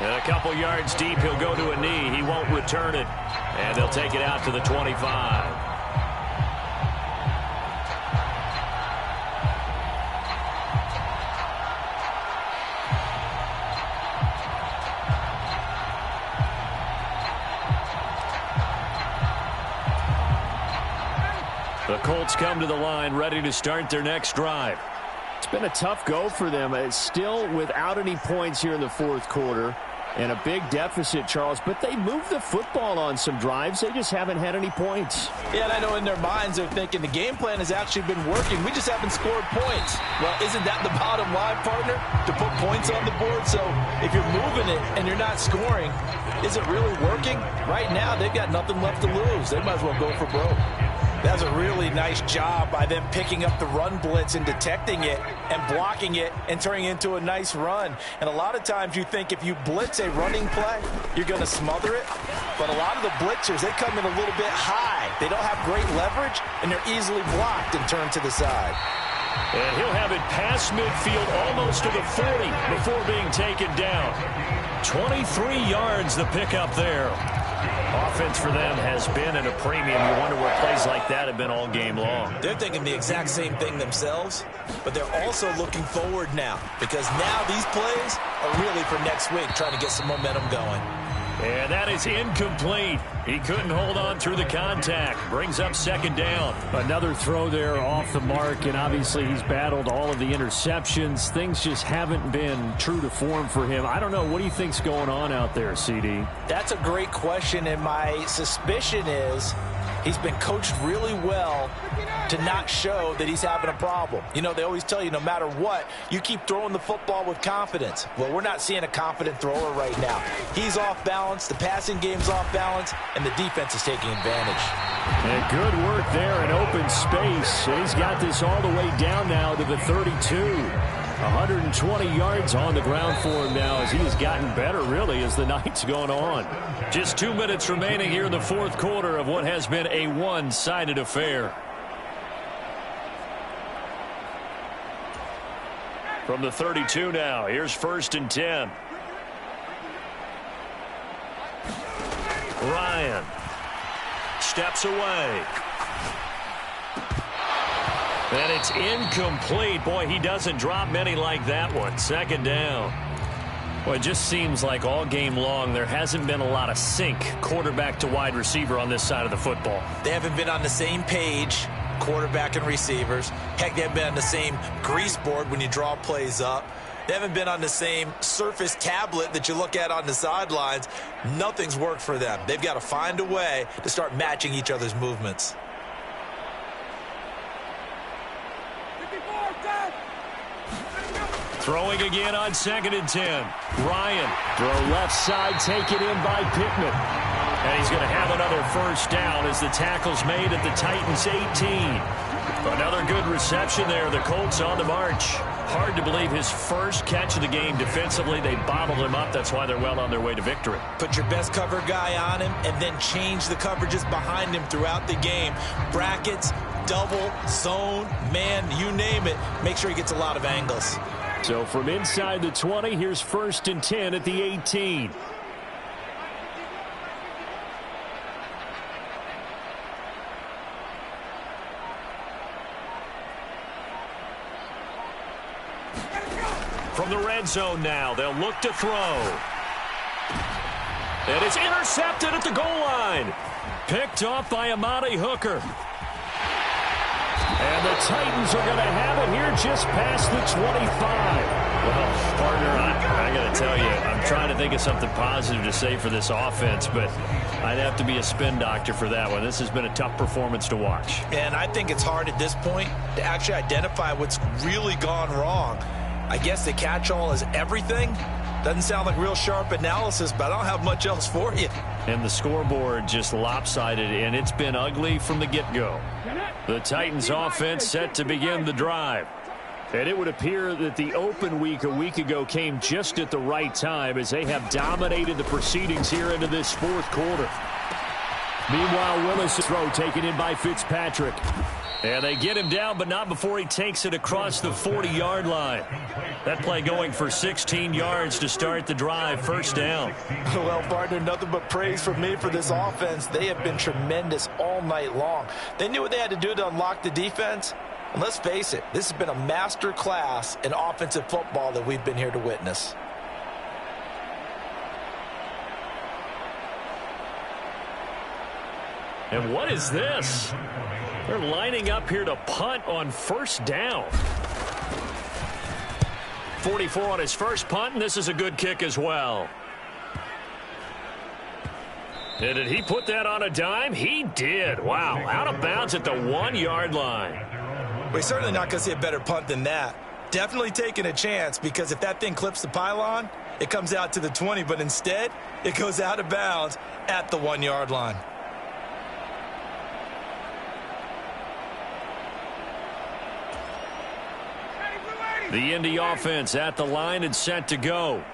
And a couple yards deep, he'll go to a knee. He won't return it. And they'll take it out to the 25. The Colts come to the line, ready to start their next drive. It's been a tough go for them. It's still without any points here in the fourth quarter and a big deficit, Charles, but they moved the football on some drives. They just haven't had any points. Yeah, and I know in their minds they're thinking the game plan has actually been working. We just haven't scored points. Well, isn't that the bottom line, partner? To put points on the board? So if you're moving it and you're not scoring, is it really working? Right now, they've got nothing left to lose. They might as well go for broke. That's a really nice job by them picking up the run blitz and detecting it and blocking it and turning it into a nice run. And a lot of times you think if you blitz a running play, you're going to smother it. But a lot of the blitzers, they come in a little bit high. They don't have great leverage, and they're easily blocked and turned to the side. And he'll have it past midfield almost to the 40 before being taken down. 23 yards the pickup there. Offense for them has been at a premium. You wonder where plays like that have been all game long. They're thinking the exact same thing themselves, but they're also looking forward now because now these plays are really for next week, trying to get some momentum going. And that is incomplete. He couldn't hold on through the contact. Brings up second down. Another throw there off the mark, and obviously he's battled all of the interceptions. Things just haven't been true to form for him. I don't know. What do you think's going on out there, CD? That's a great question, and my suspicion is he's been coached really well to not show that he's having a problem. You know, they always tell you no matter what, you keep throwing the football with confidence. Well, we're not seeing a confident thrower right now. He's off balance, the passing game's off balance, and the defense is taking advantage. And good work there in open space. And he's got this all the way down now to the 32. 120 yards on the ground for him now as he has gotten better, really, as the night's gone on. Just 2 minutes remaining here in the fourth quarter of what has been a one-sided affair. From the 32 now, here's 1st and 10. Ryan steps away. And it's incomplete. Boy, he doesn't drop many like that one. 2nd down. Well, it just seems like all game long there hasn't been a lot of sync quarterback to wide receiver on this side of the football. They haven't been on the same page, quarterback and receivers. Heck, they haven't been on the same grease board when you draw plays up. They haven't been on the same surface tablet that you look at on the sidelines. Nothing's worked for them. They've got to find a way to start matching each other's movements. Throwing again on 2nd and 10. Ryan. Throw left side, taken in by Pittman. And he's going to have another 1st down as the tackle's made at the Titans' 18. Another good reception there. The Colts on the march. Hard to believe his first catch of the game defensively. They bottled him up. That's why they're well on their way to victory. Put your best cover guy on him and then change the coverages behind him throughout the game. Brackets, double, zone, man, you name it. Make sure he gets a lot of angles. So from inside the 20, here's 1st and 10 at the 18. From the red zone now, they'll look to throw. And it's intercepted at the goal line. Picked off by Amani Hooker. And the Titans are going to have it here just past the 25. Well, partner, I got to tell you, I'm trying to think of something positive to say for this offense, but I'd have to be a spin doctor for that one. This has been a tough performance to watch. And I think it's hard at this point to actually identify what's really gone wrong. I guess the catch-all is everything. Doesn't sound like real sharp analysis, but I don't have much else for you. And the scoreboard just lopsided, and it's been ugly from the get-go. The Titans offense set to begin the drive. And it would appear that the open week a week ago came just at the right time as they have dominated the proceedings here into this fourth quarter. Meanwhile, Willis' throw taken in by Fitzpatrick. And they get him down, but not before he takes it across the 40-yard line. That play going for 16 yards to start the drive. 1st down. Well, partner, nothing but praise from me for this offense. They have been tremendous all night long. They knew what they had to do to unlock the defense. And let's face it, this has been a master class in offensive football that we've been here to witness. And what is this? They're lining up here to punt on 1st down. 44 on his first punt, and this is a good kick as well. And did he put that on a dime? He did. Wow, out of bounds at the 1-yard line. We're certainly not going to see a better punt than that. Definitely taking a chance, because if that thing clips the pylon, it comes out to the 20, but instead, it goes out of bounds at the 1-yard line. The Indy offense at the line and set to go.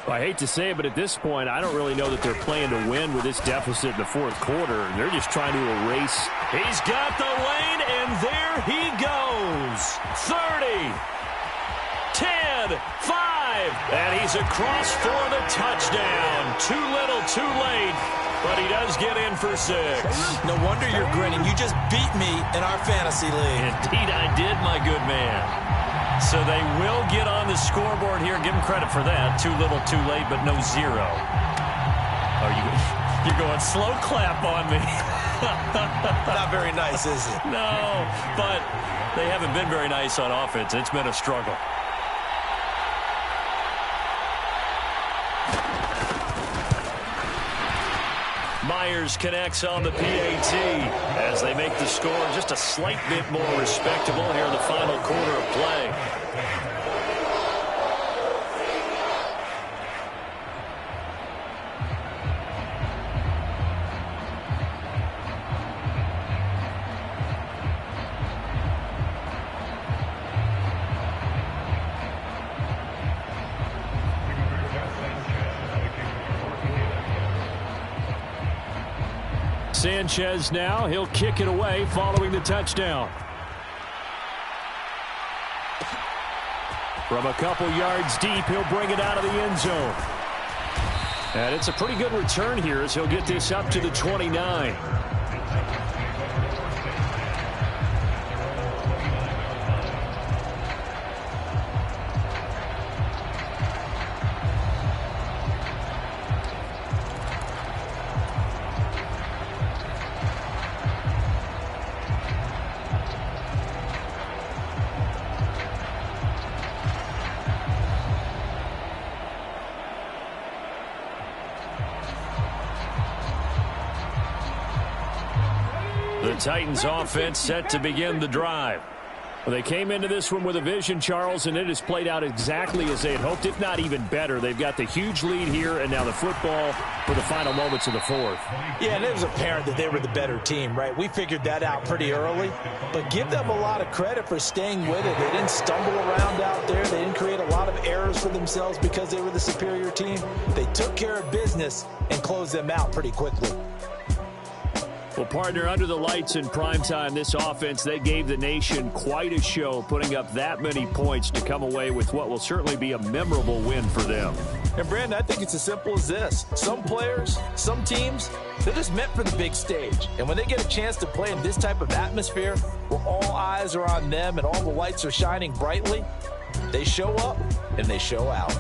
I hate to say it, but at this point, I don't really know that they're playing to win with this deficit in the fourth quarter. They're just trying to erase. He's got the lane, and there he goes. 30, 10, 5, and he's across for the touchdown. Too little, too late, but he does get in for 6. No wonder you're grinning. You just beat me in our fantasy league. Indeed I did, my good man. So they will get on the scoreboard here. Give them credit for that. Too little, too late, but no 0. You're going slow clap on me. Not very nice, is it? No, but they haven't been very nice on offense. It's been a struggle. Myers connects on the PAT as they make the score just a slight bit more respectable here in the final quarter of play. Sanchez now, he'll kick it away following the touchdown. From a couple yards deep, he'll bring it out of the end zone. And it's a pretty good return here as he'll get this up to the 29. The Titans offense set to begin the drive. Well, they came into this one with a vision, Charles, and it has played out exactly as they had hoped, if not even better. They've got the huge lead here, and now the football for the final moments of the fourth. Yeah, and it was apparent that they were the better team, right? We figured that out pretty early, but give them a lot of credit for staying with it. They didn't stumble around out there. They didn't create a lot of errors for themselves because they were the superior team. They took care of business and closed them out pretty quickly. Well, partner, under the lights in primetime, this offense, they gave the nation quite a show, putting up that many points to come away with what will certainly be a memorable win for them. And, Brandon, I think it's as simple as this. Some players, some teams, they're just meant for the big stage. And when they get a chance to play in this type of atmosphere where all eyes are on them and all the lights are shining brightly, they show up and they show out.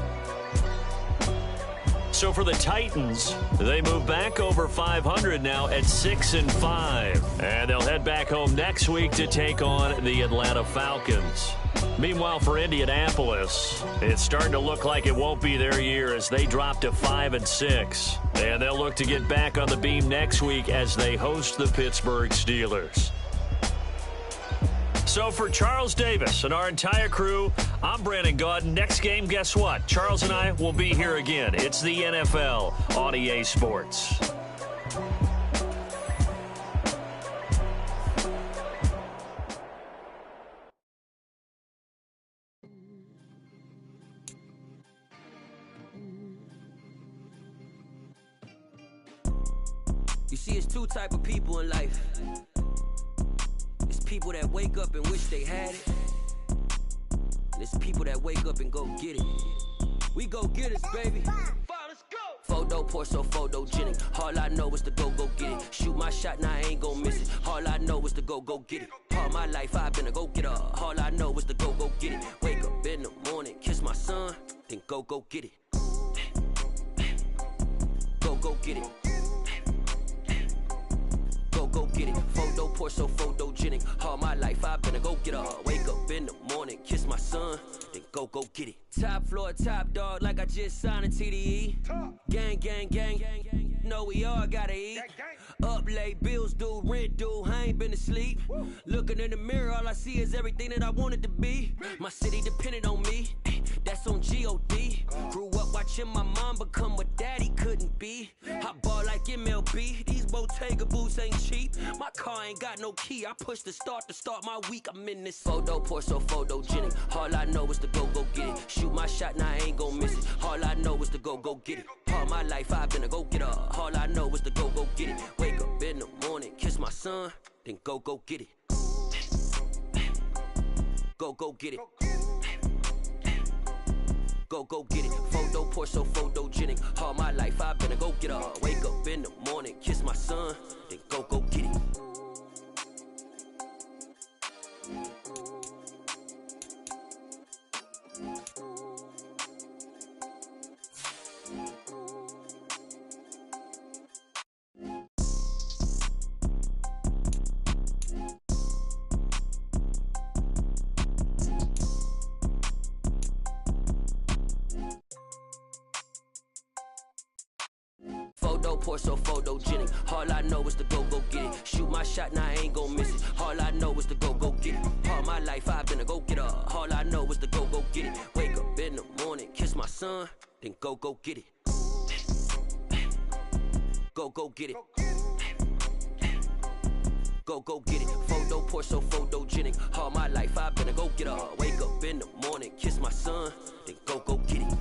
So for the Titans, they move back over 500 now at 6-5. And they'll head back home next week to take on the Atlanta Falcons. Meanwhile, for Indianapolis, it's starting to look like it won't be their year as they drop to 5-6. And they'll look to get back on the beam next week as they host the Pittsburgh Steelers. So for Charles Davis and our entire crew, I'm Brandon Gaudin. Next game, guess what? Charles and I will be here again. It's the NFL on EA Sports. You see, it's two type of people in life. It's people that wake up and wish they had it. And it's people that wake up and go get it. We go get it, baby. Let's go. Photo poor, so photogenic. All I know is to go get it. Shoot my shot, now I ain't gon' miss it. All I know is to go get it. All my life I've been a go-getter. All I know is to go get it. Wake up in the morning, kiss my son, then go get it. Go get it. Go get it. Photo poor, so photogenic. All my life I've been a go-getter. Wake up in the morning, kiss my son, then go get it. Top floor, top dog, like I just signed a TDE. Gang, gang, gang, gang, gang. No, we all gotta eat. Up late, bills due, rent due, I ain't been asleep. Looking in the mirror, all I see is everything that I wanted to be. My city depended on me, that's on G.O.D. Grew up watching my mom become what daddy couldn't be. I ball like MLB, these Bottega boots ain't cheap. My car ain't got no key, I push the start to start my week. I'm in this photo poor, so photogenic. All I know is to go get it. Shoot my shot, now I ain't gon' miss it. All I know is to go get it. All my life I've been a go-getter. All I know is to go get it. Wake up in the morning, kiss my son, then go get it. Go get it. Go get it. Photo poor, so photogenic. All my life I've been a go-getter. Wake up in the morning, kiss my son, then go get it. Photo, pour so photogenic. All I know is to go get it. Shoot my shot, now I ain't gon' miss it. All I know is to go get it. All my life I've been a go-getter. All I know is to go get it. Wake up in the morning, kiss my son, then go get it. Go get it. Go get it. Photo, pour so photogenic. All my life I've been a go-getter. Wake up in the morning, kiss my son, then go get it.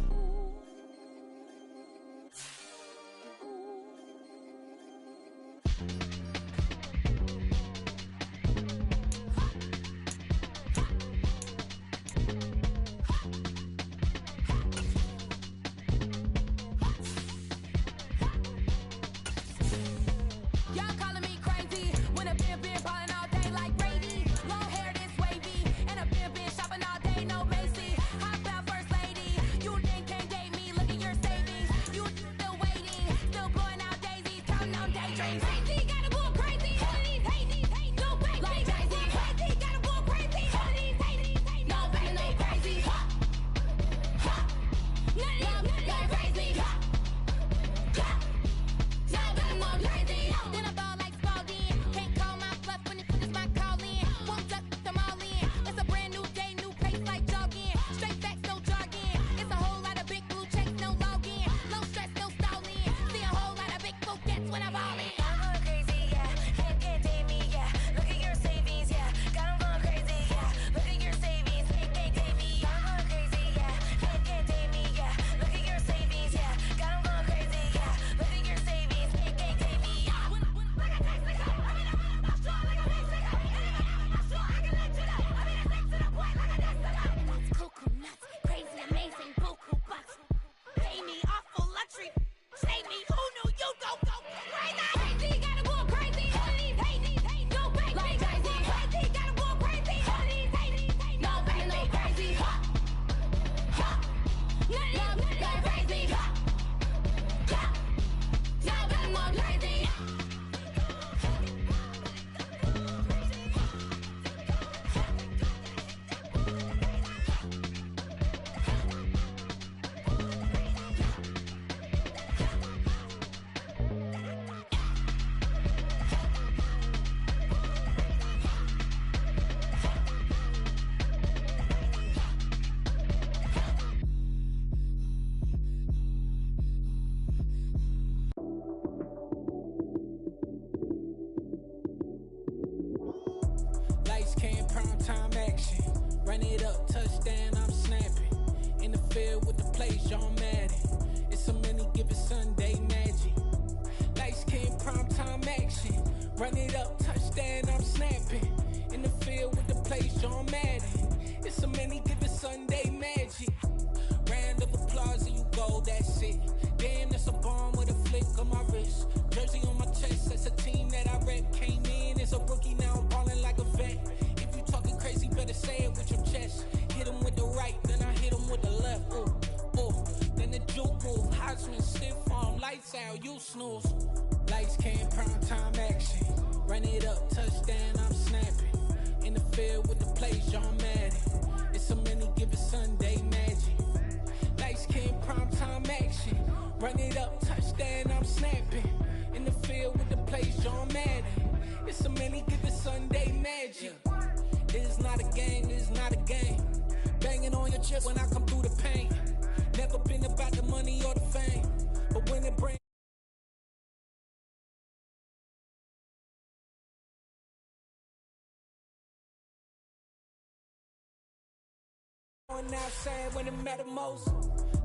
Outside when it matter most.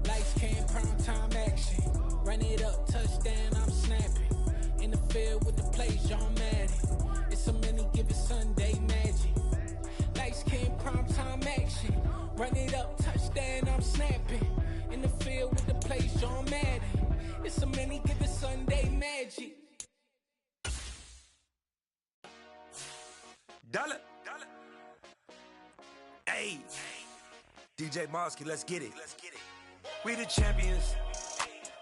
Lights, cam, prime time action. Run it up, touchdown, I'm snapping. In the field with the plays, John Madden. It's so many, give it Sunday magic. Lights, cam, prime time action. Run it up, touchdown, I'm snapping. In the field with the plays, John Madden. It's so many, give it Sunday magic. Dollar. Hey. DJ Mosky, let's get it. We the champions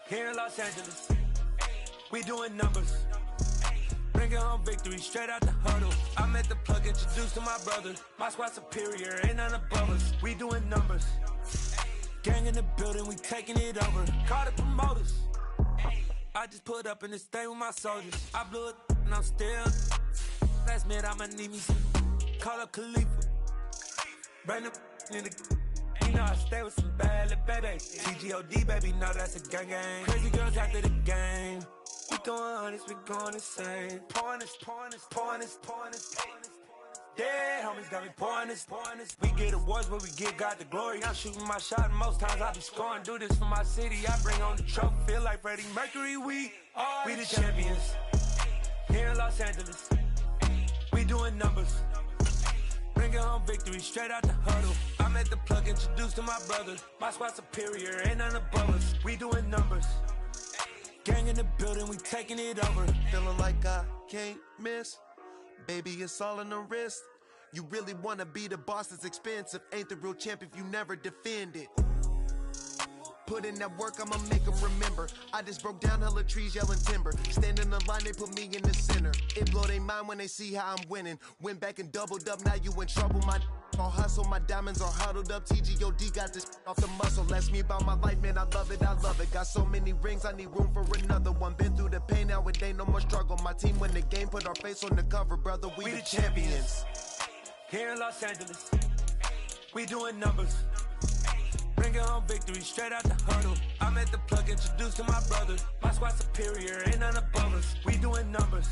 here in Los Angeles. We doing numbers. Bringing home victory straight out the huddle. I'm at the plug, introduced to my brother. My squad superior, ain't none above us. We doing numbers. Gang in the building, we taking it over. Call the promoters. I just put up in this thing with my soldiers. I blew it and I'm still. Last minute I'ma need me some. Call up Khalifa. Bring the in the. You know I stay with some bad little baby. TGOD baby, know that's a gang gang. Crazy girls after the game. We throwing hundreds, we going insane. Pouring this. Dead homies got me pouring this. We get awards, but we give God the glory. I'm shooting my shot, and most times I be scoring. Do this for my city, I bring on the trophy. Feel like Freddie Mercury, we the champions. Here in Los Angeles, we doing numbers. Bringing home victory, straight out the huddle. I'm at the plug, introduced to my brothers. My squad superior, ain't none above us. We doing numbers. Gang in the building, we taking it over. Feeling like I can't miss. Baby, it's all in the wrist. You really wanna be the boss, it's expensive. Ain't the real champ if you never defend it. Put in that work, I'ma make them remember. I just broke down hella trees, yelling timber. Stand in the line, they put me in the center. It blow their mind when they see how I'm winning. Went back and doubled up, now you in trouble. My all hustle, my diamonds are huddled up. TGOD got this off the muscle. Ask me about my life, man, I love it. Got so many rings, I need room for another one. Been through the pain, now it ain't no more struggle. My team win the game, put our face on the cover, brother. We the champions. Here in Los Angeles, we doing numbers. Bringing home victory, straight out the huddle. I'm at the plug, introduced to my brothers. My squad superior, ain't none above us. We doing numbers.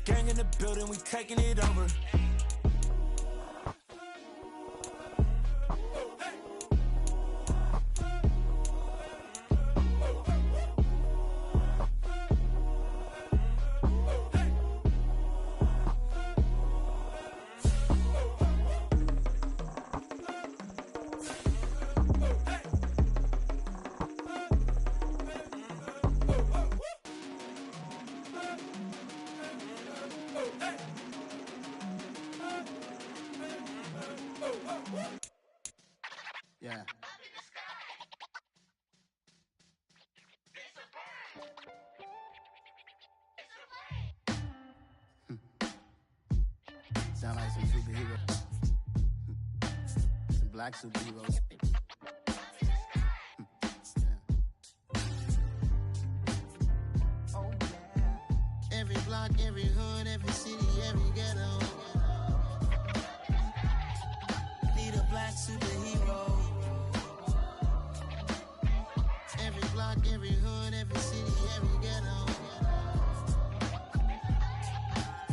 Gang in the building, we taking it over. Yeah. Sound like some superheroes. Some black superheroes. Oh, yeah. Every block, every hood, every city, every ghetto. Need a black superhero. Every block, every hood, every city, every ghetto.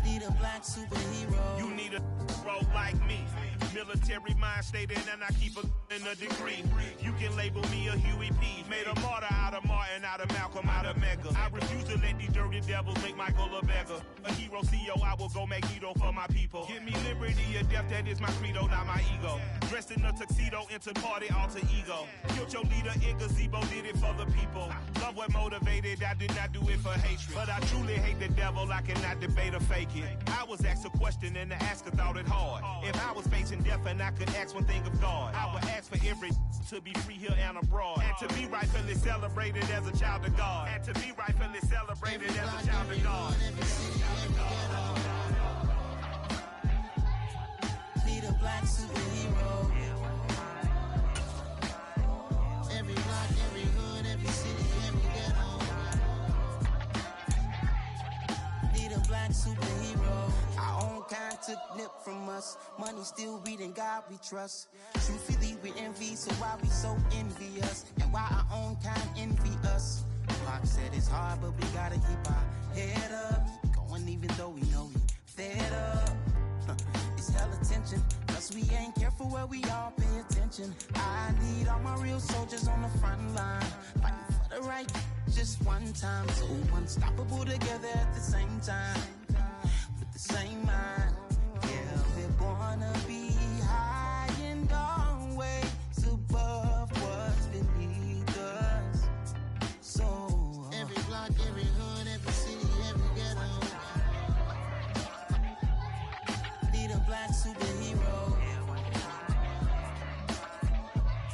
Need a black superhero. You need a role like me. Military mind stated, and I keep in a degree. You can label me a Huey P. Made a martyr out of Martin, out of Malcolm, out of Mega. I refuse to let these dirty devils make Michael a beggar. A hero CEO, I will go Magneto for my people. Give me liberty or death, that is my credo, not my ego. Dressed in a tuxedo, into party, alter ego. Killed your leader in gazebo, did it for the people. Love what motivated, I did not do it for hatred. But I truly hate the devil, I cannot debate or fake it. I was asked a question and the asker thought it hard. If I was facing death and I could ask one thing of God, I would ask for every to be free here and abroad. And to be rightfully celebrated as a child of God. And to be rightfully celebrated as a child of God. Need a black superhero. Every block, every hood, every city, every ghetto. Need a black superhero. Our own kind took nip from us. Money still reading, God we trust. Truthfully we envy, so why we so envious? And why our own kind envy us? Pac said it's hard, but we gotta keep our head up. Going even though we know we fed up. It's hella tension, cause we ain't careful where we all pay attention. I need all my real soldiers on the front line, fighting for the right just one time. So unstoppable together at the same time, with the same mind. Yeah, we're gonna be high and always above what's beneath us. So every block, every hood, every city, every ghetto. Need a black superhero.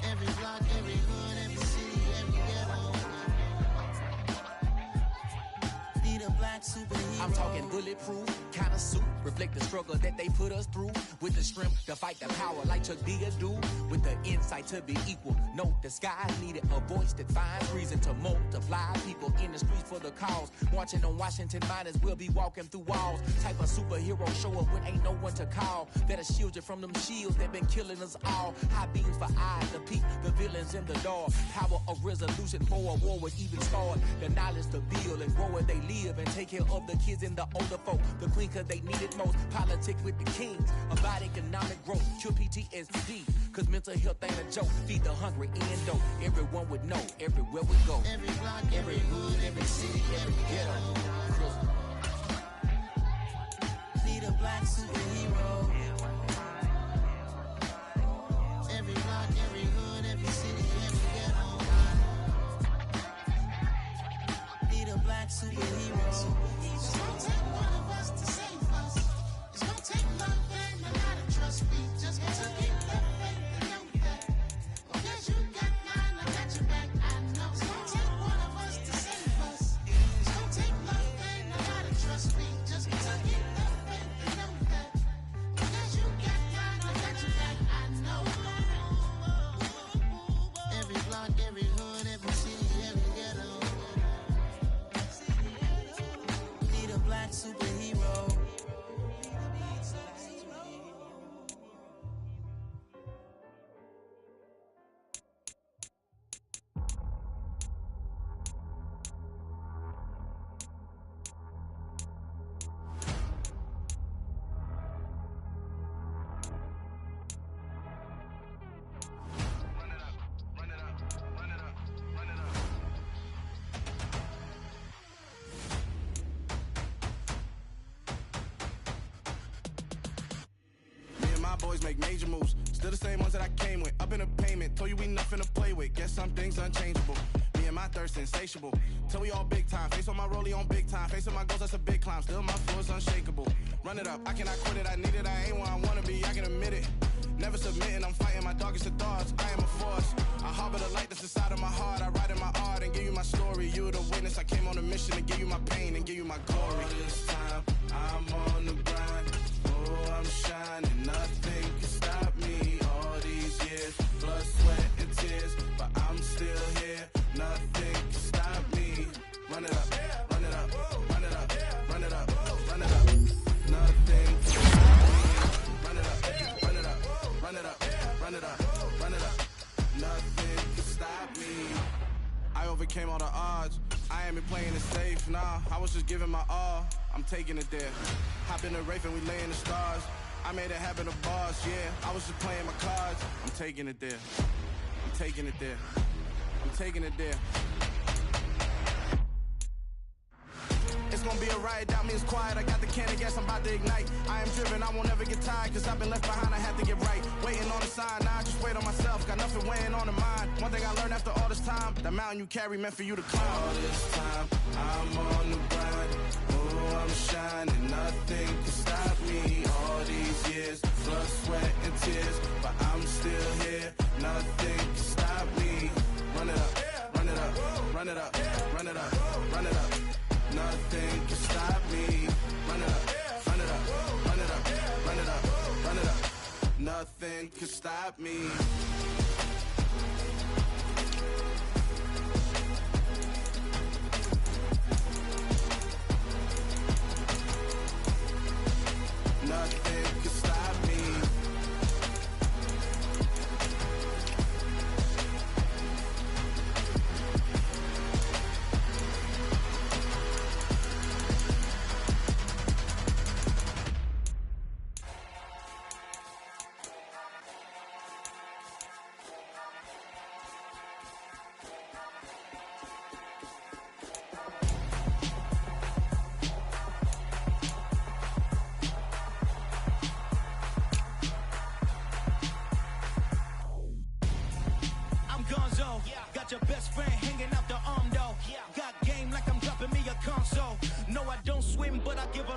Every block, every hood, every city, every ghetto. Need a black superhero. I'm talking bulletproof, kind of suit, reflect the struggle that they put us through. With the strength to fight the power like Chuck D do. With the insight sight to be equal. Note the sky needed a voice that finds reason to multiply. People in the streets for the cause. Marching on Washington miners will be walking through walls. Type of superhero show up when ain't no one to call. That'll shield you from them shields that been killing us all. High beams for eyes to peek the villains in the dark. Power of resolution for a war would even start. The knowledge to build and grow where they live and take care of the kids and the older folk. The queen cause they need it most. Politics with the kings. About economic growth. Cure PTSD. Cause mental health ain't a joke. Feed the hungry and dope. Everyone would know. Everywhere we go. Every block, every hood, every city, every ghetto. Need a black superhero. Every block, every hood, every city, every ghetto. Need a black superhero. It's gonna take one of us to save us. It's gonna take love and a lot of trust. We just gotta keep that faith and know that. Because you got mine, I got your back. I know it's gonna take one of us to save us. It's gonna take love and a lot of trust. We just gotta keep that faith and know that. Because you got mine, I got your back. I know. Every block, every hood, every city, every ghetto. Need a black superhero. Me and my boys make major moves. Still the same ones that I came with. Up in the payment. Told you we nothing to play with. Guess some things unchangeable. Me and my thirst insatiable. Till we all big time. Face on my rollie on big time. Face on my goals, that's a big climb. Still my flow is unshakable. Run it up. I cannot quit it. I need it. I ain't where I wanna be. I can admit it. Never submitting. I'm fighting my darkest of thoughts. I am a force. I harbor the light that's inside of my heart. I write in my art and give you my story. You the witness. I came on a mission to give you my pain and give you my glory. All this time, I'm on the grind. Oh, I'm shining. Nothing can stop me. All these years, blood, sweat, and tears. But I'm still here. Nothing can stop me. Run it up, run it up, run it up, run it up, run it up. Nothing can stop me. Run it up, run it up, run it up, run it up, run it up. Nothing can stop me. I overcame all the odds. I ain't been playing it safe, nah. I was just giving my all. I'm taking it there. Hop in the Wraith and we lay in the stars. I made it happen, the boss, yeah. I was just playing my cards. I'm taking it there. I'm taking it there. I'm taking it there. It's gonna be a riot, doubt me it's quiet. I got the can of gas, I'm about to ignite. I am driven, I won't ever get tired. Cause I've been left behind, I had to get right. Waiting on the sign, now I just wait on myself. Got nothing weighing on the mind. One thing I learned after all this time, the mountain you carry meant for you to climb. All this time, I'm on the grind. Oh, I'm shining, nothing can stop me. All these years, blood, sweat, and tears. But I'm still here, nothing can stop me. Run it up, run it up, run it up, run it up, run it up. Nothing can stop me. Run it up, run it up, run it up, run it up, run it up. Nothing can stop me. Nothing can stop me. Got your best friend hanging out the arm though. Got game like I'm dropping me a console. No, I don't swim, but I give a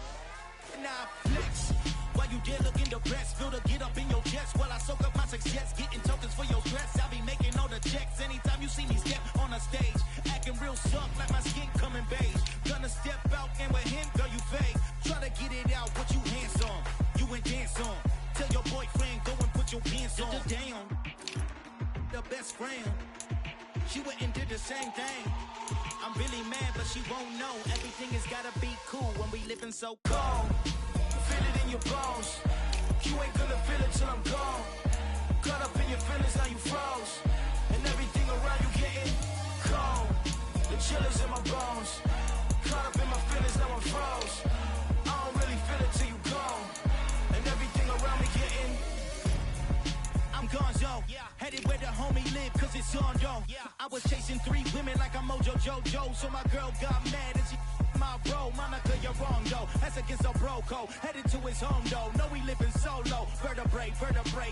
now flex. While you there looking the best, feel the get up in your chest while I soak up my success, getting tokens for your stress. I be making all the checks anytime you see me step on a stage, acting real soft like my skin coming beige. Gonna step out and with him, girl, you fake. Try to get it out, what you hands on, you and dance on. Tell your boyfriend go and put your pants on. Down. her best friend. She went and did the same thing. I'm really mad, but she won't know. Everything has gotta be cool when we living so cold. Feel it in your bones. You ain't gonna feel it till I'm gone. Caught up in your feelings, now you froze. And everything around you getting cold. The chill is in my bones. Caught up in my feelings, now I'm froze. I don't really feel it till you gone. And everything around me getting I'm gonzo, headed where the homie live, cause it's on, yo. I was chasing 3 women like I'm Mojo Jojo, so my girl got mad and she my bro. Monica, you're wrong, though. That's against a bro code. Headed to his home, though. No, we living solo. Vertebrae,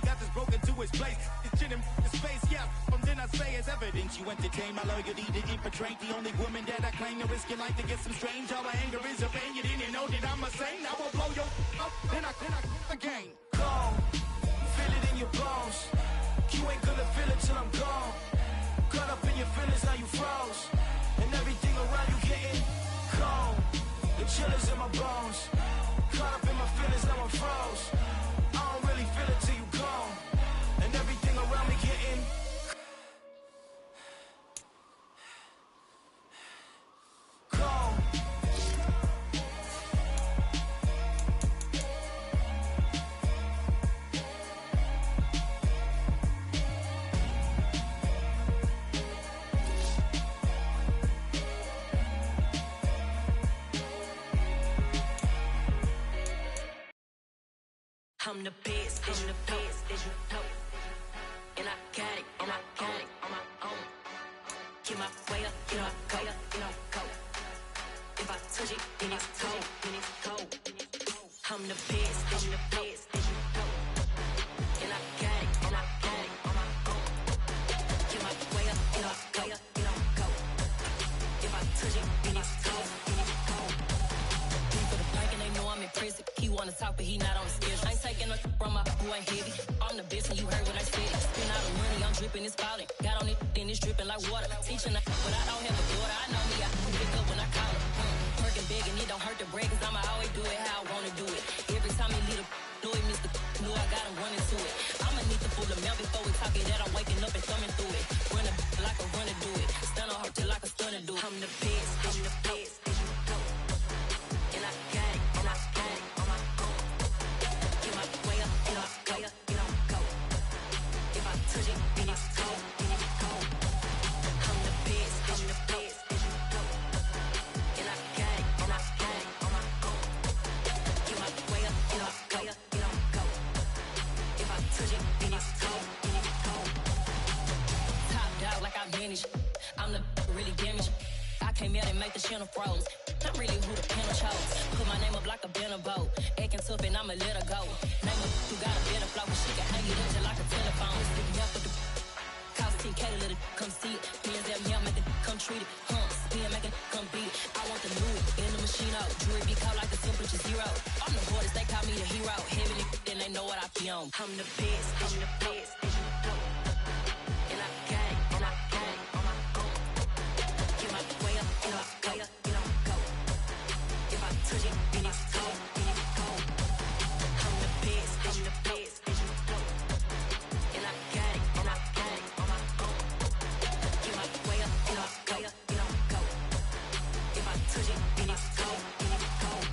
got this broken to his place. It's chin in his face, yeah. From then I say it's evidence. You entertain my loyalty to infiltrate. The only woman that I claim to risk your life to get some strange. All my anger is a pain. You didn't know that I'm a saint. I will blow your up, then I again. Cold. Feel it in your bones. You ain't gonna feel it till I'm gone. Caught up in your feelings, now you froze. And everything around you getting cold. The chill is in my bones. Caught up in my feelings, now I'm froze. I don't really feel it till you gone. And everything around me getting cold. I'm the best, I'm the best, as you know. And I got it, and I got it on my own. Get my way up, get my go, you know, go. If I touch it, then it's cold, then it's cold. I'm the best, I'm the best, as you know. And I got it, and I got it on my own. Get my way up, get my go, you know, go. If I touch it, then it's cold, then it's cold. He for the blank and they know I'm in prison. He wanna talk, but he not on the schedule. I ain't taking a from my boy heavy. I'm the best and you heard what I said. Spend all the money, I'm dripping, it's falling. Got on it, then it's dripping like water. Teaching but I don't have a daughter. I know me, I can pick up when I call her. Working big and it don't hurt the break, cause I'ma always do it how I wanna do it. Every time he lead a know it, Mr. Know I got him running to it. I'ma need to full of milk before we talk it that I'm waking up and thumbing through it. Run a like a runner do it. Stun on her till like a stunner do it. I'm the best, I'm the best, as you know. And I got it, and I got it on my own. Get my way up, get my go, you know, go. If I touch it, then it's cold, then it's cold. I'm the best, as you know. And I got it, and I got it on my own. Get my way up, get my go, you know, go. If I touch it, then it's cold, then it's cold. Top dog like I manage. I'm the really damaged. I came out and make the channel froze. I'm really who the panel chose. Put my name up like a banner boat. Acting tough and I'ma let her go. Name her who got a better flow, but she can hang it up just like a telephone. Sticking up with the cost 10K to let it come see it. Bands that me, I make it come treat it. Spin, make it come beat it. I want the new in the machine out. Jewelry be caught like the temperature 0. I'm the hardest, they call me the hero. Heavily, then they know what I be on. I'm the best, as you know. And I got it, and I got it on my own. Get my way up, get my go, you know, go. If I touch it, then it's cold, then it's cold. I'm the best, as you know. And I got it, and I got it on my own. Get my way up, get my go, you know, go. If I touch it, then it's cold, then it's cold.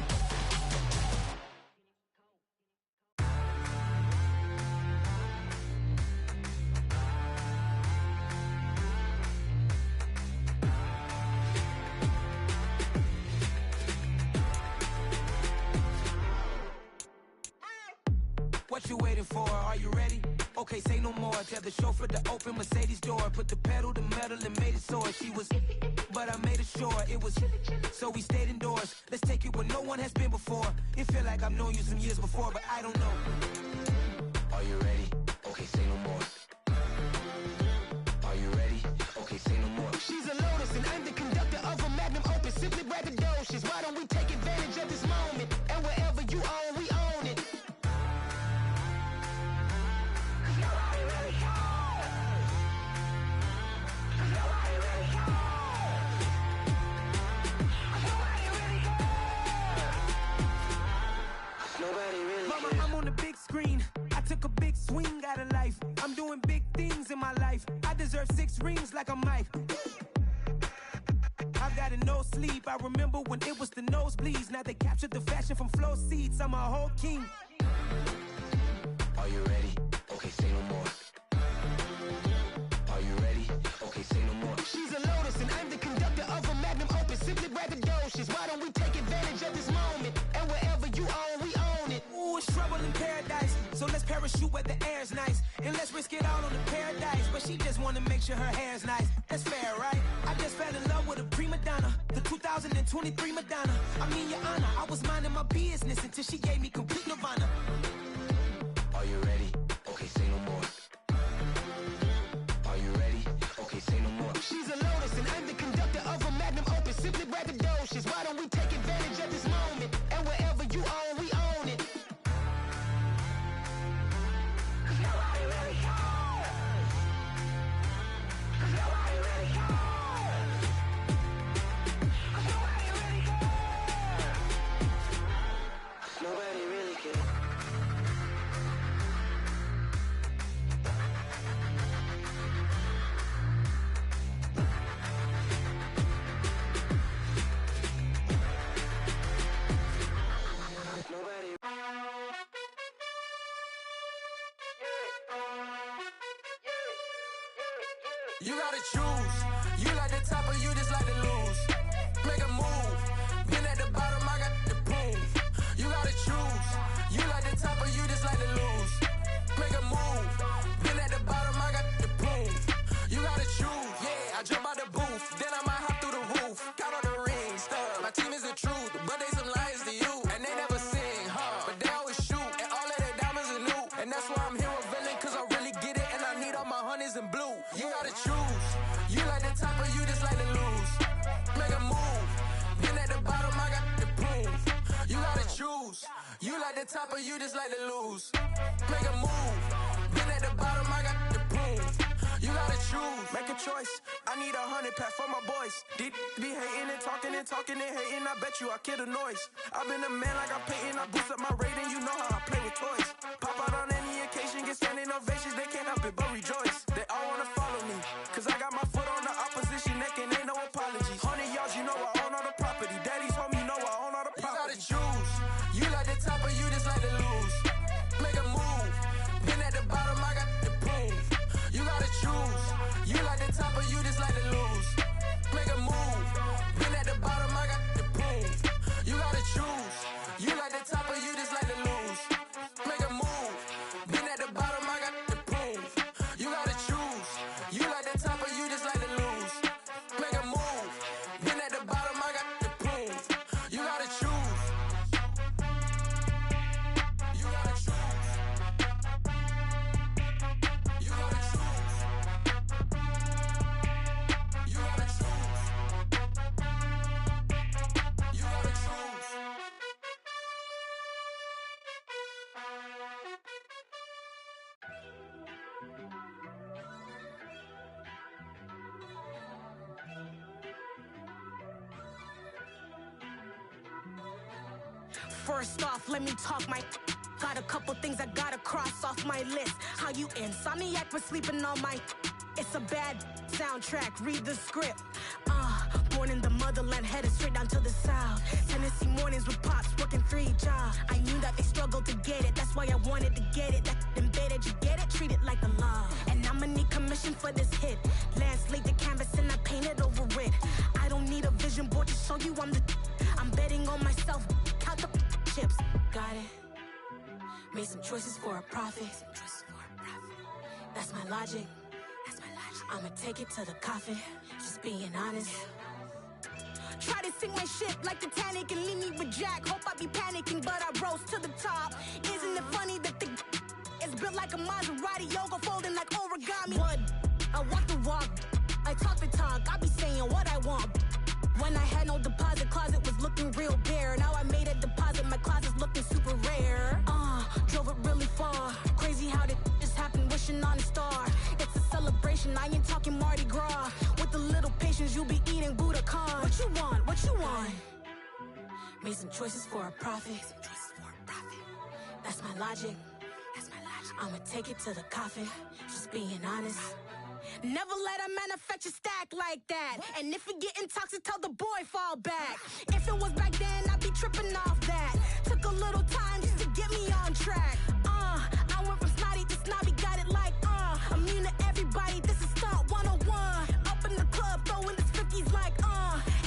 What you waiting for? Are you ready? Okay, say no more. Tell the chauffeur to open Mercedes door. Put the pedal to metal and made it soar. She was, but I made it sure it was. So we stayed indoors. Let's take it where no one has been before. It feel like I've known you some years before, but I don't know. Are you ready? Okay, say no more. Are you ready? Okay, say no more. She's a Lotus and I'm the conductor of a magnum opus. Simply braggadocious. Why don't we take advantage of this moment? And wherever you own, we own it. Mama, I'm on the big screen. I took a big swing. life. I deserve 6 rings like a Mike. I've got a no sleep. I remember when it was the nosebleeds. Now they captured the fashion from flow seats. I'm a whole king. Are you ready? Okay, say no more. Are you ready? Okay, say no more. She's a lotus and I'm the conductor of a magnum opus. Simply braggadocious. Why don't we take advantage of this moment? And wherever you own, we own it. Ooh, it's trouble in paradise. So let's parachute where the air's nice. And let's risk it all on the paradise. But she just wanna make sure her hair's nice. That's fair, right? I just fell in love with a prima donna. The 2023 Madonna. I mean, your honor, I was minding my business until she gave me complete nirvana. Are you ready? Okay, say no more. Are you ready? Okay, say no more. She's a lotus and I'm the conductor of a magnum opus. Simply braggadocious. Why don't we take advantage of this moment? And wherever you own, we own it. 'Cause nobody really cares. 'Cause nobody really cares. 'Cause nobody really cares. Nobody really cares. You gotta choose. You like the top or you just like to lose. Make a move. Been at the bottom, I got the proof. You gotta choose. You like the top or you just like to lose. Make a move. Been at the bottom, I got the proof. You gotta choose. Yeah, I jump out the booth. Then I might hop through the roof. Count on the rings, stuff. My team is the truth, but they some liars to you. And they never sing, but they always shoot. And all of their diamonds are new. And that's why I'm here with villain, cause I really get it. And I need all my honeys in blue. You gotta choose. You like the top or you just like to lose. Make a move. Been at the bottom, I got the proof. You gotta choose. You like the top or you just like to lose. Make a move. Been at the bottom, I got the proof. You gotta choose. Make a choice. I need 100 pack for my boys. Did be hating and talking and talking and hating. I bet you I kill the noise. I've been a man like I'm Peyton. I boost up my rating. You know how I play with toys. Pop out on any occasion, get standing ovations. They can't help it but rejoice. They all wanna follow me, cause I got my foot on the opposition neck and ain't no apologies. 100 yards, you know I own all the property. Daddy's home, you know I own all the property. You gotta choose. You like the top or you just like to lose. Make a move. Been at the bottom, I got the proof. You gotta choose. You like the top or you just like to lose. Make a move. Been at the bottom, I got the proof. You gotta choose. You like the top or you just like to lose. Make a move. Been at the bottom, I got the proof. You gotta choose. You like the top or you just like to lose. Make a move. Been at the bottom, I got the proof. You gotta choose. You gotta choose. You gotta choose. You gotta choose. You gotta choose. First off, let me talk my. Got a couple things I gotta cross off my list. How you insomniac for sleeping on my. It's a bad soundtrack, read the script. Born in the motherland, headed straight down to the south. Tennessee mornings with pops, working 3 jobs. I knew that they struggled to get it, that's why I wanted to get it. That embedded, you get it, treat it like the law. And I'ma need commission for this hit. Lance laid the canvas and I painted over it. I don't need a vision board to show you I'm the. I'm betting on myself, count the chips. Got it. Made some choices for a profit. That's my logic. I'ma take it to the coffin. Just being honest. Try to sink my ship like Titanic and leave me with Jack. Hope I be panicking, but I rose to the top. Isn't it funny that the is built like a Maserati, yoga folding like origami? What? I walk the walk, I talk the talk. I be saying what I want. When I had no deposit, closet was looking real bare. Now I made a deposit, my closet's looking super rare. Drove it really far. Crazy how did just happen, wishing on a star. It's a celebration, I ain't talking Mardi Gras. With a little patience, you'll be eating Budokan. What you want? What you want? Made some choices for a profit. That's my logic. I'ma take it to the coffin. Just being honest. Never let a manufacture stack like that. And if it getting toxic, tell the boy fall back. If it was back then, I'd be tripping off that. Took a little time just to get me on track. I went from snotty to snobby, got it like, immune to everybody, this is stunt 101. Up in the club, throwing this 50s like,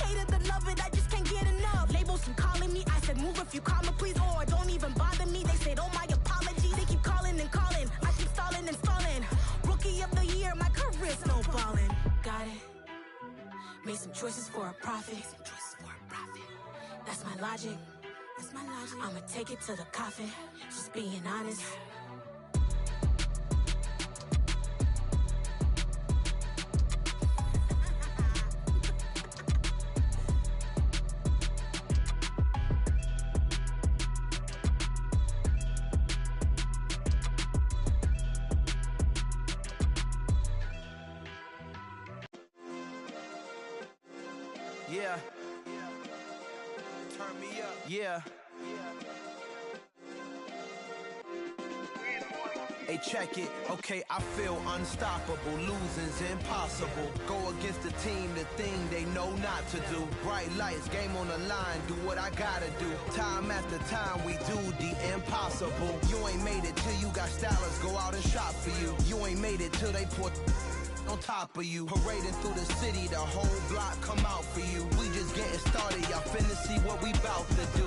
hate it, love it, I just can't get enough. Labels keep calling me, I said move if you call me please, or don't even bother me. They said, oh my apologies, they keep calling and calling. I keep stalling and stalling. Rookie of the year, my career snowballing. Got it. Made some choices for a profit. That's my logic. I'ma take it to the coffin. Just being honest. Yeah. Turn me up. Yeah. Hey, check it. Okay, I feel unstoppable. Losing's impossible. Go against the team, the thing they know not to do. Bright lights, game on the line. Do what I gotta do. Time after time, we do the impossible. You ain't made it till you got stylists go out and shop for you. You ain't made it till they put on top of you. Parading through the city, the whole block come out for you. We just getting started, y'all finna see what we bout to do.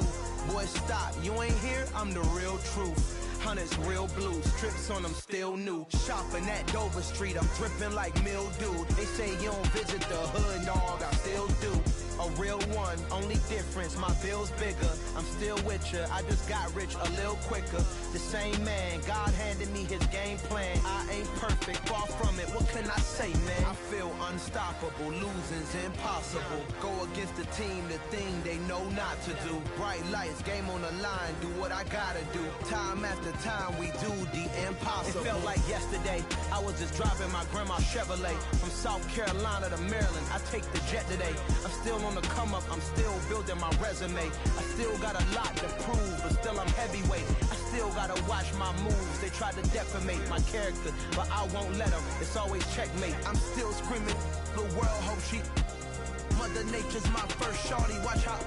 Boy, stop, you ain't here, I'm the real truth. Hunters, real blue, strips on them still new. Shopping at Dover Street, I'm dripping like mildew. They say you don't visit the hood, dog, I still do. A real one, only difference, my bill's bigger. I'm still with ya, I just got rich a little quicker. The same man, God handed me his game plan. I ain't perfect, far from it, what can I say, man? I feel unstoppable, losing's impossible. Go against the team, the thing they know not to do. Bright lights, game on the line, do what I gotta do. Time after time, we do the impossible. It felt like yesterday, I was just driving my grandma's Chevrolet. From South Carolina to Maryland, I take the jet today. I'm still on the come up, I'm still building my resume. I still got a lot to prove, but still I'm heavyweight. I still gotta watch my moves. They try to defamate my character, but I won't let them. It's always checkmate. I'm still screaming, the world hope she. Mother Nature's my first shorty, watch how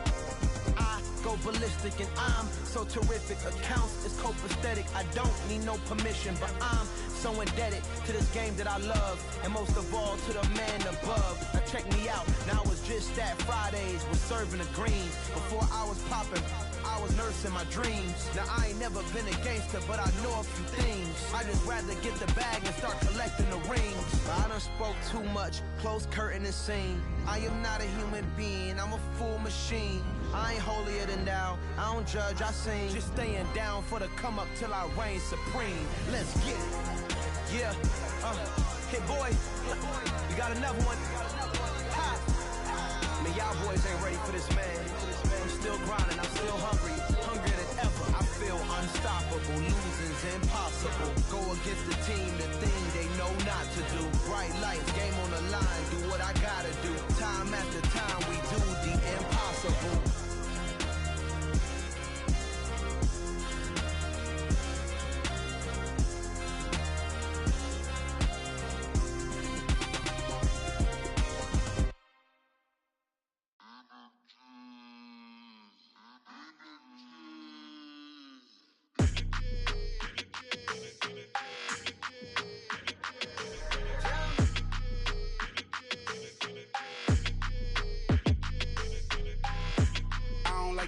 I go ballistic and I'm so terrific. Accounts is copacetic, I don't need no permission, but I'm so indebted to this game that I love, and most of all to the man above. Now check me out, now it's just that Fridays was serving the greens. Before I was popping, I was nursing my dreams. Now I ain't never been a gangster, but I know a few things. I just rather get the bag and start collecting the rings. I done spoke too much, close curtain and scene. I am not a human being, I'm a full machine. I ain't holier than thou, I don't judge, I sing. Just staying down for the come up till I reign supreme. Let's get it. Yeah, hit boy, we got another one. Ha! Man, y'all boys ain't ready for this, man. I'm still grinding, I'm still hungry, hungrier than ever. I feel unstoppable, losing's impossible. Go against the team, the thing they know not to do. Bright lights, game on the line, do what I gotta do. Time after time, we do the impossible.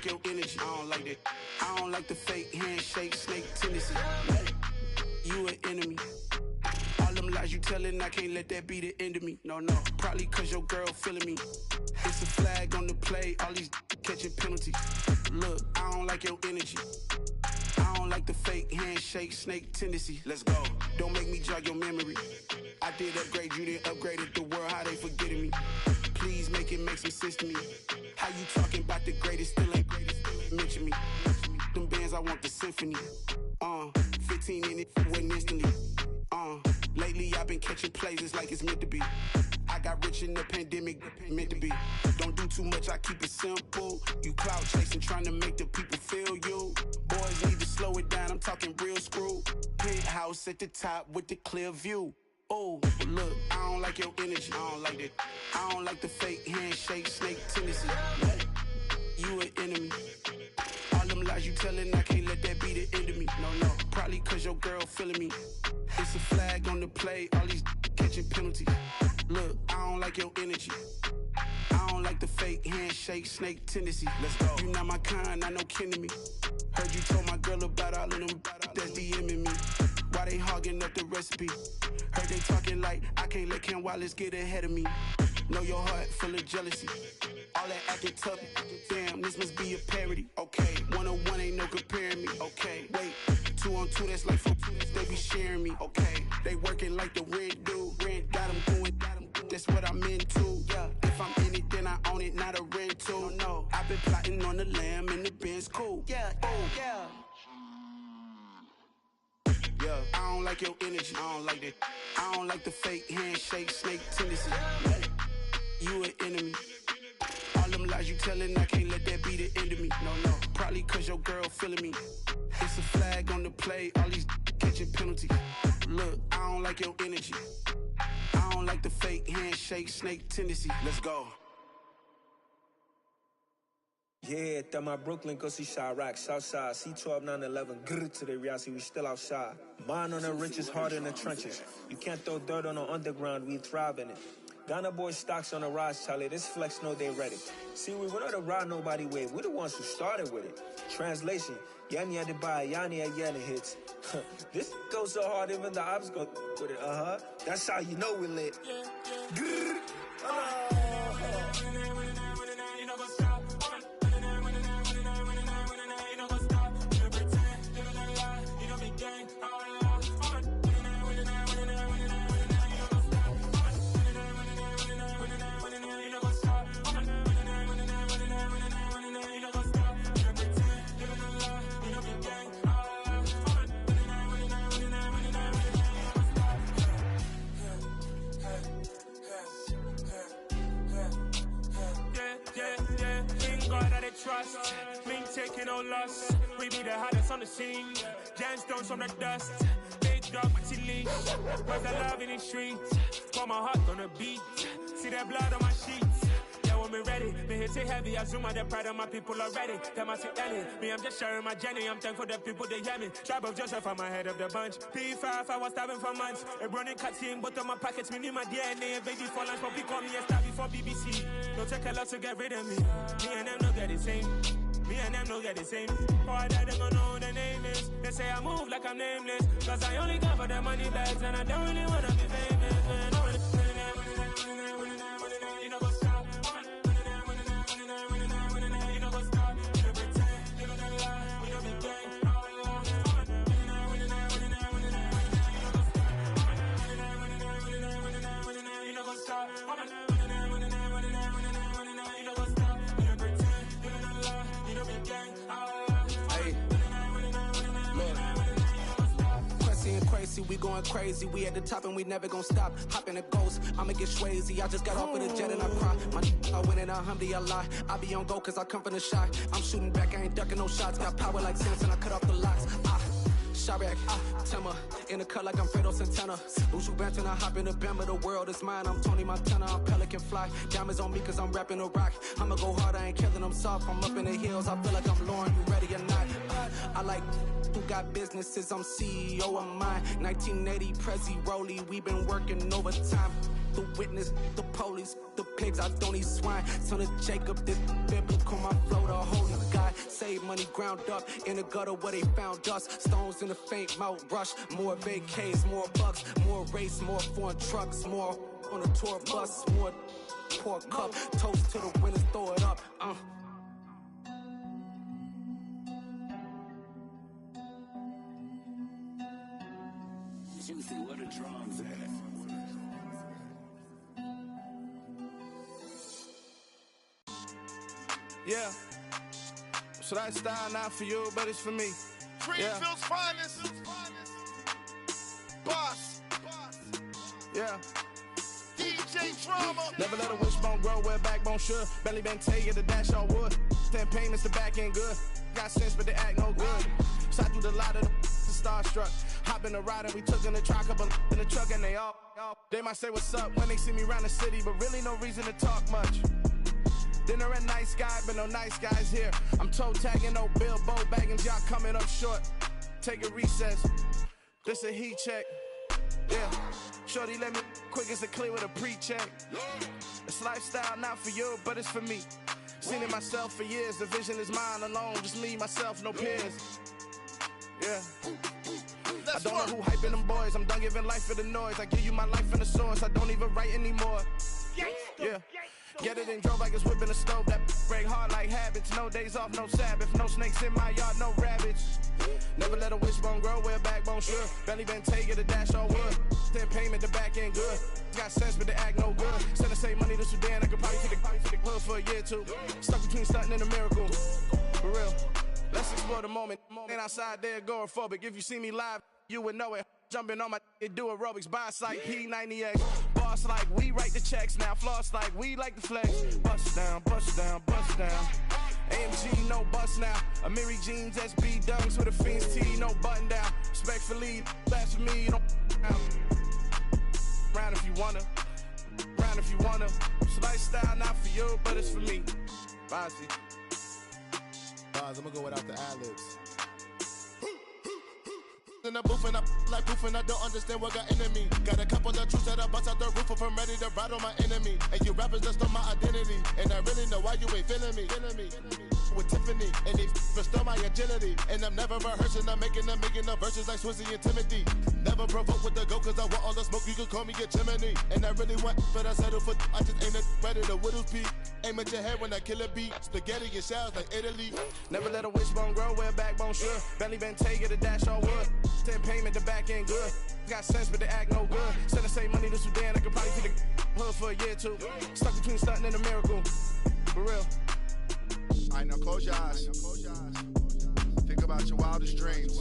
Your energy, I don't like that. I don't like the fake handshake, snake tendency. You an enemy. All them lies you telling, I can't let that be the end of me. No, probably cause your girl feeling me. It's a flag on the play, all these catching penalties. Look, I don't like your energy. I don't like the fake handshake, snake tendency. Let's go. Don't make me jog your memory. I did upgrade, you didn't upgrade it. The world, how they forgetting me. Please make it make some sense to me. How you talking about the greatest, still ain't greatest, mention me. Them bands, I want the symphony. 15 in it, went instantly. Lately I've been catching plays, it's like it's meant to be. I got rich in the pandemic, meant to be. Don't do too much, I keep it simple. You clout chasing, trying to make the people feel you. Boys need to slow it down, I'm talking real screw. Penthouse at the top with the clear view. Oh, look, I don't like your energy. I don't like that. I don't like the fake handshake, snake tendency. What? You an enemy. All them lies you telling, I can't let that be the end of me. No, probably cause your girl feeling me. It's a flag on the play, all these catching penalties. Look, I don't like your energy. I don't like the fake handshake, snake tendency. Let's go. You not my kind, not no kin to me. Heard you told my girl about all of them that's DMing me. Why they hogging up the recipe? Heard they talking like I can't let Ken Wallace get ahead of me. Know your heart full of jealousy. All that acting tough, damn, this must be a parody. Okay, 101 ain't no comparing me. Okay, wait, 2 on 2, that's like 4, they be sharing me. Okay, they working like the rent dude. Rent got them going, that's what I'm into. Yeah, if I'm in it, then I own it, not a rental. No, I've been plotting on the lamb and the Benz cool. Yeah, yeah. Yeah, I don't like your energy. I don't like that. I don't like the fake handshake, snake tendency. You an enemy. All them lies you telling, I can't let that be the end of me. No, probably cause your girl feeling me. It's a flag on the play, all these catching penalties. Look, I don't like your energy. I don't like the fake handshake, snake tendency. Let's go. Yeah, that my Brooklyn, go see Chirac, Southside, C12, 911, grrr to the reality, we still outside. Mine on the riches, hard in the trenches. You can't throw dirt on the underground, we thrive in it. Ghana boys stocks on the rise, Charlie, this flex know they ready. See, we were not to ride nobody wave, we the ones who started with it. Translation, Yanni had to buy, Yanni had Yanni hits. This goes so hard, even the ops go with it, That's how you know we lit. Grrr. Trust, me taking no loss. We be the hottest on the scene. Gemstones from the dust. Big dog with your leash. Where's the love in the streets? Pour my heart on the beat. See that blood on my sheets. Yeah, when me ready, me hit it heavy. I zoom out the pride of my people already. Them I see Ellie. Me, I'm just sharing my journey. I'm thankful the people they hear me. Tribe of Joseph, I'm ahead of the bunch. P5, I was starving for months. A running cutscene, but on my pockets, me need my DNA. Baby for lunch, but we call me a star before BBC. Don't take a lot to get rid of me. Me and them no get the same. Me and them no get the same. Boy, that they gonna know who the name is. They say I move like I'm nameless. Cause I only come for the money bags and I don't really wanna be famous. Man, I wanna you know go stop. You know go stop. You know pretend. You know the lie. We don't be gang. You know go stop. We going crazy, we at the top and we never gonna stop. Hop in a ghost, I'ma get swayzy. I just got off with a jet and I cry. I win in a Humvee, I lie. I be on go cause I come from the shot. I'm shooting back, I ain't ducking no shots. Got power like Samson, I cut off the locks. Chirac, Timmer, in the cut like I'm Fredo Santana. Uju Banton, I hop in the Bama, the world is mine. I'm Tony Montana, I'm Pelican Fly. Diamonds on me cause I'm rapping a rock. I'ma go hard, I ain't killing them soft. I'm up in the hills, I feel like I'm Lauren, you ready or not? I like who got businesses, I'm CEO of mine. 1980, Prezi Rolly, we been working overtime. The witness, the police, the pigs, I don't eat swine. Son of Jacob, this biblical, my flow, the holy God. Save money ground up in the gutter where they found us. Stones in the faint mouth rush. More vacays, more bucks, more race, more foreign trucks, more on a tour bus, more pour cup. Toast to the winners, throw it up. Juicy, where the drums at? Yeah. So that style not for you, but it's for me. Greenfield's finest. Boss. Yeah. DJ Drama. Never let a wishbone grow where backbone should. Belly been take it, the dash on wood. 10 payments, the back end good. Got sense, but they act no good. So I do the lot of the starstruck. Hop in the ride and we took in the truck, couple in the truck and they might say what's up when they see me around the city, but really no reason to talk much. Dinner at Nice Guy, but no nice guys here. I'm toe tagging, no Bilbo Baggins, y'all coming up short. Take a recess, this a heat check. Yeah, shorty let me quick as a clear with a pre-check. It's lifestyle not for you, but it's for me. Seen it myself for years, the vision is mine alone. Just me, myself, no peers. Yeah. I don't know who hyping them boys. I'm done giving life for the noise. I give you my life in the source. I don't even write anymore. Yeah. Get it and drove like it's whipping a stove. That break hard like habits. No days off, no Sabbath. No snakes in my yard, no rabbits. Never let a wishbone grow where a backbone should. Belly been taking the dash all wood. Then payment, the back end good. Got sense, but they act no good. Send the same money to Sudan. I could probably take the hood for a year or two. Stuck between stunting and a miracle. For real. Let's explore the moment. Ain't outside there agoraphobic. If you see me live, you would know it. Jumping on my do aerobics, boss like P90X. Boss like we write the checks now. Floss like we like the flex. Bust down, bust down, bust down. AMG, no bust now. Amiri jeans, SB dunks with a Fiends T, no button down. Respectfully, that's for me, you don't round if you wanna. Round if you wanna. It's lifestyle not for you, but it's for me. Bossy. Bars, I'm gonna go without the ad-libs. In the booth and I like proof and I don't understand what got into me. Got a couple of truths that I bust out the roof if I'm ready to ride on my enemy. And you rappers just on my identity. And I really know why you ain't feeling me. With Tiffany and they restore my agility. And I'm never rehearsing, I'm making the verses like Swizzy and Timothy. Never provoke with the go cause I want all the smoke, you can call me a chimney. And I really want, but I settle for I just ain't ready to Whittles peak. Aim at your head when I kill a beat. Spaghetti and shells like Italy. Never let a wishbone grow where a backbone should. Belly been taking the dash all wood. Then payment, the back end good. Got sense, but they act no good. Send the same money to Sudan, I could probably take the hood for a year or two. Stuck between stunting and a miracle. For real. Alright, now close your eyes. Think about your wildest dreams.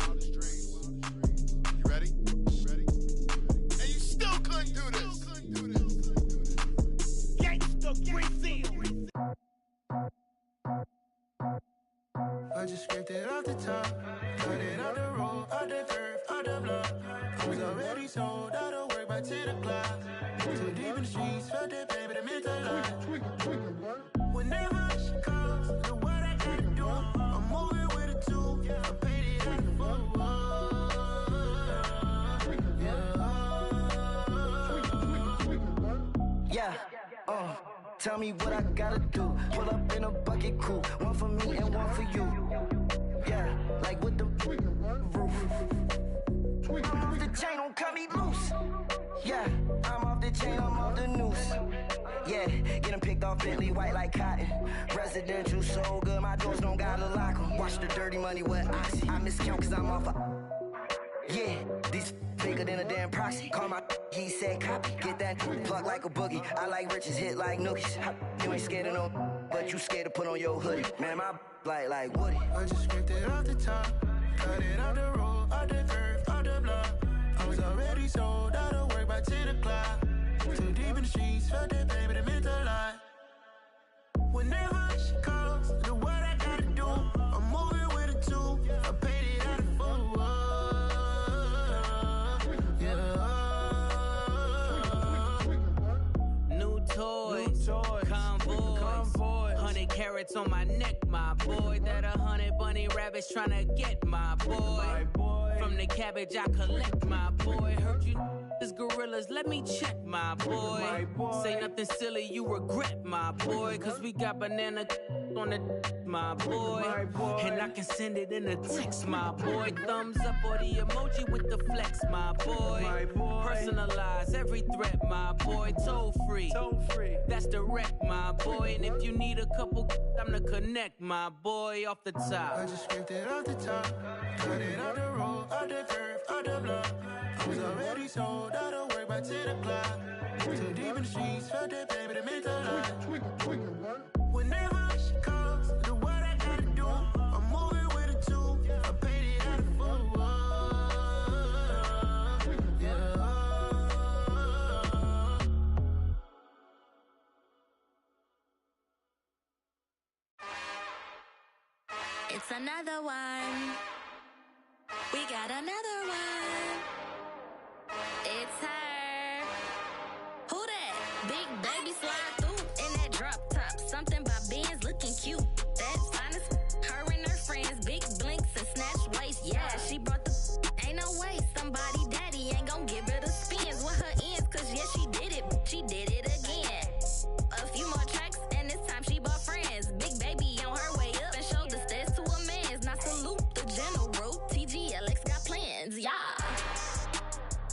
You ready? And you still couldn't do this. Gangsta Brazil. I just scraped it off the top, cut it off the road, off the curve, off the block. I was already sold out of work by 10 o'clock. Too deep in the streets, felt that pain, but it meant a lot. Whenever she calls, know what I gotta do. I'm moving with a two, I paid it out of full. Yeah, tell me what I gotta do. Pull up in a bucket crew, one for me and one for you. Yeah, like with the roof. I'm off the chain, don't cut me loose. Yeah, I'm off the chain, I'm off the noose. Yeah, getting picked off Bentley white like cotton. Residential so good, my doors don't gotta lock 'em. Watch the dirty money with Oxy. I miscount cause I'm off yeah, these bigger than a damn proxy. Call my he said copy. Get that plug like a boogie. I like riches, hit like nookies. You ain't scared of no, but you scared to put on your hoodie. Man, my like Woody. I just scraped it off the top, cut it off the road, off the curve, off the block. I was already sold out of work by 10 o'clock. Too deep in the streets, felt that pain, but it meant a lot. Whenever she calls, know what I gotta do. I'm moving with a two, I paid it out of full. Toys, convoys, 100 carats on my neck, my boy. That 100 bunny rabbits tryna get my boy. From the cabbage I collect, my boy. Heard you is gorillas, let me check, my boy. Say nothing silly, you regret, my boy. Cause we got banana on the my boy. And I can send it in a text, my boy. Thumbs up or the emoji with the flex, my boy. Personalize every threat, my boy. Toll free. That's direct, my boy. And if you need a couple, I'm the connect, my boy. Off the top. I just scraped it off the top, cut it off the road, off the curve, off the block. I was already sold out of work by 10 o'clock. Too deep in the streets, felt that pain, but it meant a lot. Whenever she calls, know what I gotta do. I'm moving with a two, I paid it out of full. It's another one. We got another one. It's her. Who that? Big baby slide through in that drop top. Something by Benz looking cute. That's honest. Her and her friends, big blinks and snatch waist. Yeah, she brought the. Ain't no way somebody daddy ain't gon' give her the spins with her ends. Cause yeah, she did it. She did it again. A few more tracks and this time she bought friends. Big baby on her way up and showed the stairs to a man's. Now salute the general. TGLX got plans, yeah.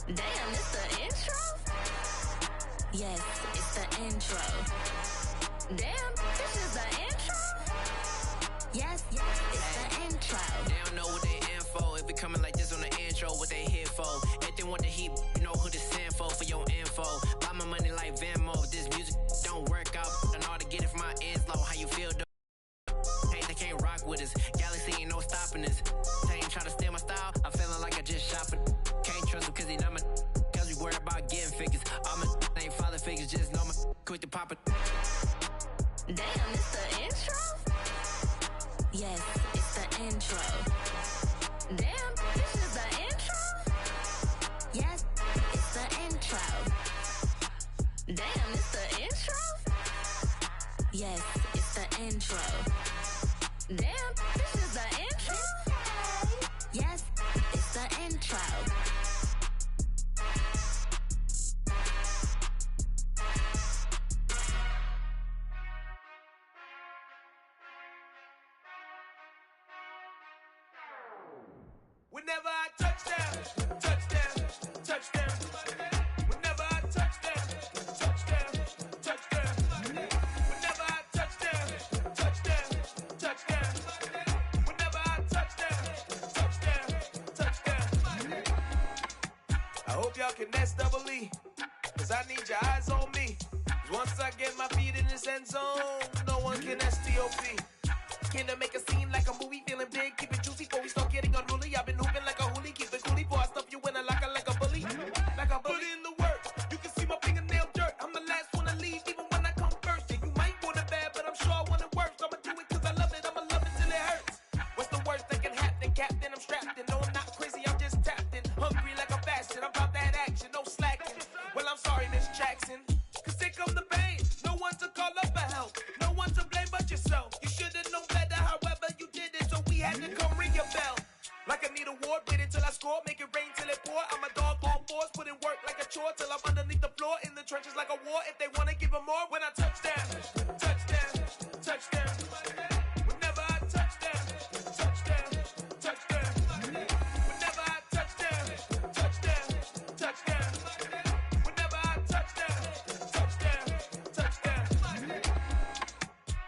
Damn, it's the intro? Yes, it's the intro. Damn, this is the intro? Yes, it's the intro. They don't know what they info. If it coming like this on the intro, what they here for? Everything want the heat, you know who to send for your info. Buy my money like Venmo. If this music don't work out, and all to get it from my ends low. How you feel, though? Hey, they can't rock with us. Galaxy ain't no stopping us. They ain't try to steal my style. I'm feeling like I just shot for. Can't trust him cause he not my. Cause we worried about getting figures. All my ain't father figures, just know my quick to pop it. Damn, it's the intro? Yes, it's the intro. Damn, this is the intro? Yes, it's the intro. Damn, it's the intro? Yes, it's the intro. Damn, this is the intro? Yes, it's the intro. Whenever I touchdown, touchdown, touchdown. Whenever I touchdown, touchdown, touchdown. Whenever I touchdown, touchdown, touchdown. Whenever I touchdown, touchdown, touchdown. I hope y'all can nest double E, cause I need your eyes on me. 'Cause once I get my feet in this end zone, no one can STOP. Can I make a scene like a movie, feeling big, keep it juicy before we start getting unruly. I've been hooping like a hoolie, keep it coolie before I stuff you in a locker like a bully. Like a bully. Put in the work, you can see my fingernail dirt. I'm the last one to leave, even when I come first. Yeah, you might want it bad, but I'm sure I want it worse. I'ma do it cause I love it, I'ma love it till it hurts. What's the worst that can happen, Captain? I'm strapped in, no I'm not crazy, I'm just tapped in. Hungry like a fashion, I'm about that action, no slacking. Well, I'm sorry, Miss Jackson, cause here come the pain. No one to call up for help, no one to blame but yourself. You should've known better, however you did it, so we had to come ring your bell. Like I need a ward, wait until I score, make it rain till it pour. I'm a dog on fours, put in work like a chore till I'm underneath the floor, in the trenches like a war. If they wanna give them more, when I touchdown, touchdown, touchdown. Whenever I touchdown, touchdown, touchdown. Whenever I touchdown, touchdown, touchdown. Whenever I touchdown, touchdown, touchdown.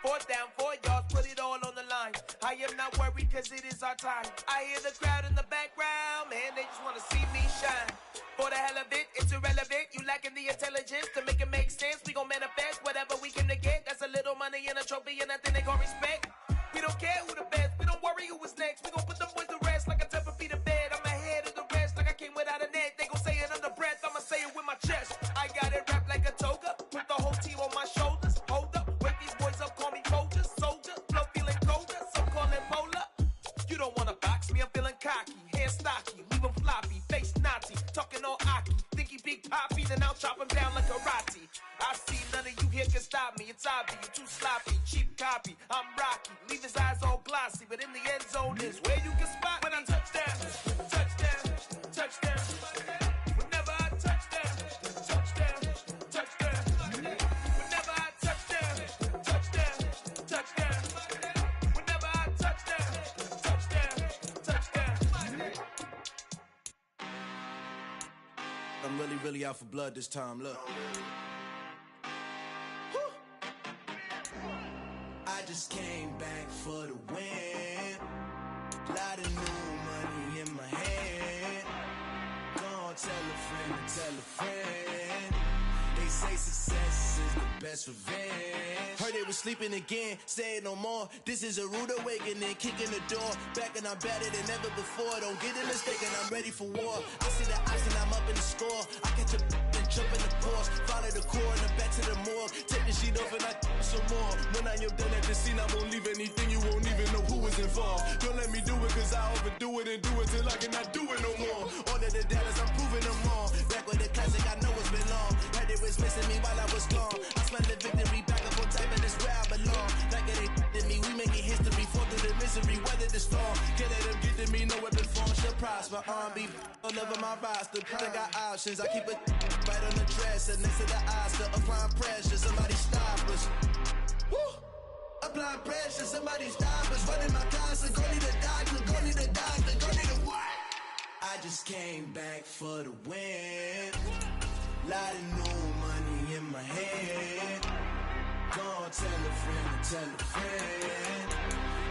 4th down, 4 yards, put it all on the line. I am not worried cause it is our time. I hear the crowd in the background, man, they just wanna see me shine. For the hell of it, it's irrelevant. You lacking the intelligence to make it make sense. We gon' manifest whatever we came to get. That's a little money and a trophy and nothing they call respect. We don't care who the best, we don't worry who was next. We gon' put them boys to rest like a 10 feet of bed. I'm ahead of the rest like I came without a net. They gon' say it under breath, I'ma say it with my chest. I got it wrapped like a toga, put the whole team on my shoulders. Hold up, wake these boys up, call me Folgers. Soldier, flow feeling colder, some call it polar. You don't wanna box me, I'm feeling cocky. Hair stocky, leave him floppy, face naughty. Talking all aki, think he big poppy, then I'll chop him down like karate. I see none of you here can stop me. It's obvious, you too sloppy, cheap copy. I'm Rocky, leave his eyes all glossy, but in the end zone is where you can spot when I touchdown, touchdown, touchdown. Whenever I touchdown, touchdown, touchdown. Whenever I touchdown, touchdown, touchdown. Whenever I touchdown, touchdown, touchdown. I'm really out for blood this time, look. I just came back for the win. Lot of new money in my hand. Gonna tell a friend. They say success is the best revenge. Heard they was sleeping again, say it no more. This is a rude awakening, kicking the door. Back and I'm better than ever before. Don't get it mistaken, I'm ready for war. I see the ice and I'm up in the score. I catch a and jump in the pause. Follow the core and I'm back to the morgue. Take the sheet off and I some more. When I am done at the scene, I won't leave anything, you won't even know who was involved. Don't let me do it, cause I overdo it and do it till I cannot do it no more. All of the Dallas, I'm proving them wrong. Back with the classic, I know it's been long. Heard it was missing me while I was gone. I smell the victory, back up on type, and it's where I belong. Like it ain't to me, we making history, fall through the misery, weather the storm. Can't let them get to me, no weapon form should prosper. R&B all over my roster, I got options. I keep it right on the dresser, next to the Oscar, applying pressure. Somebody stop us. Woo! Applying pressure, somebody stop us. Running my concert, go need a doctor, go need a doctor, go need a what? I just came back for the win. Lot of new money in my head. Gonna tell a friend, tell a friend.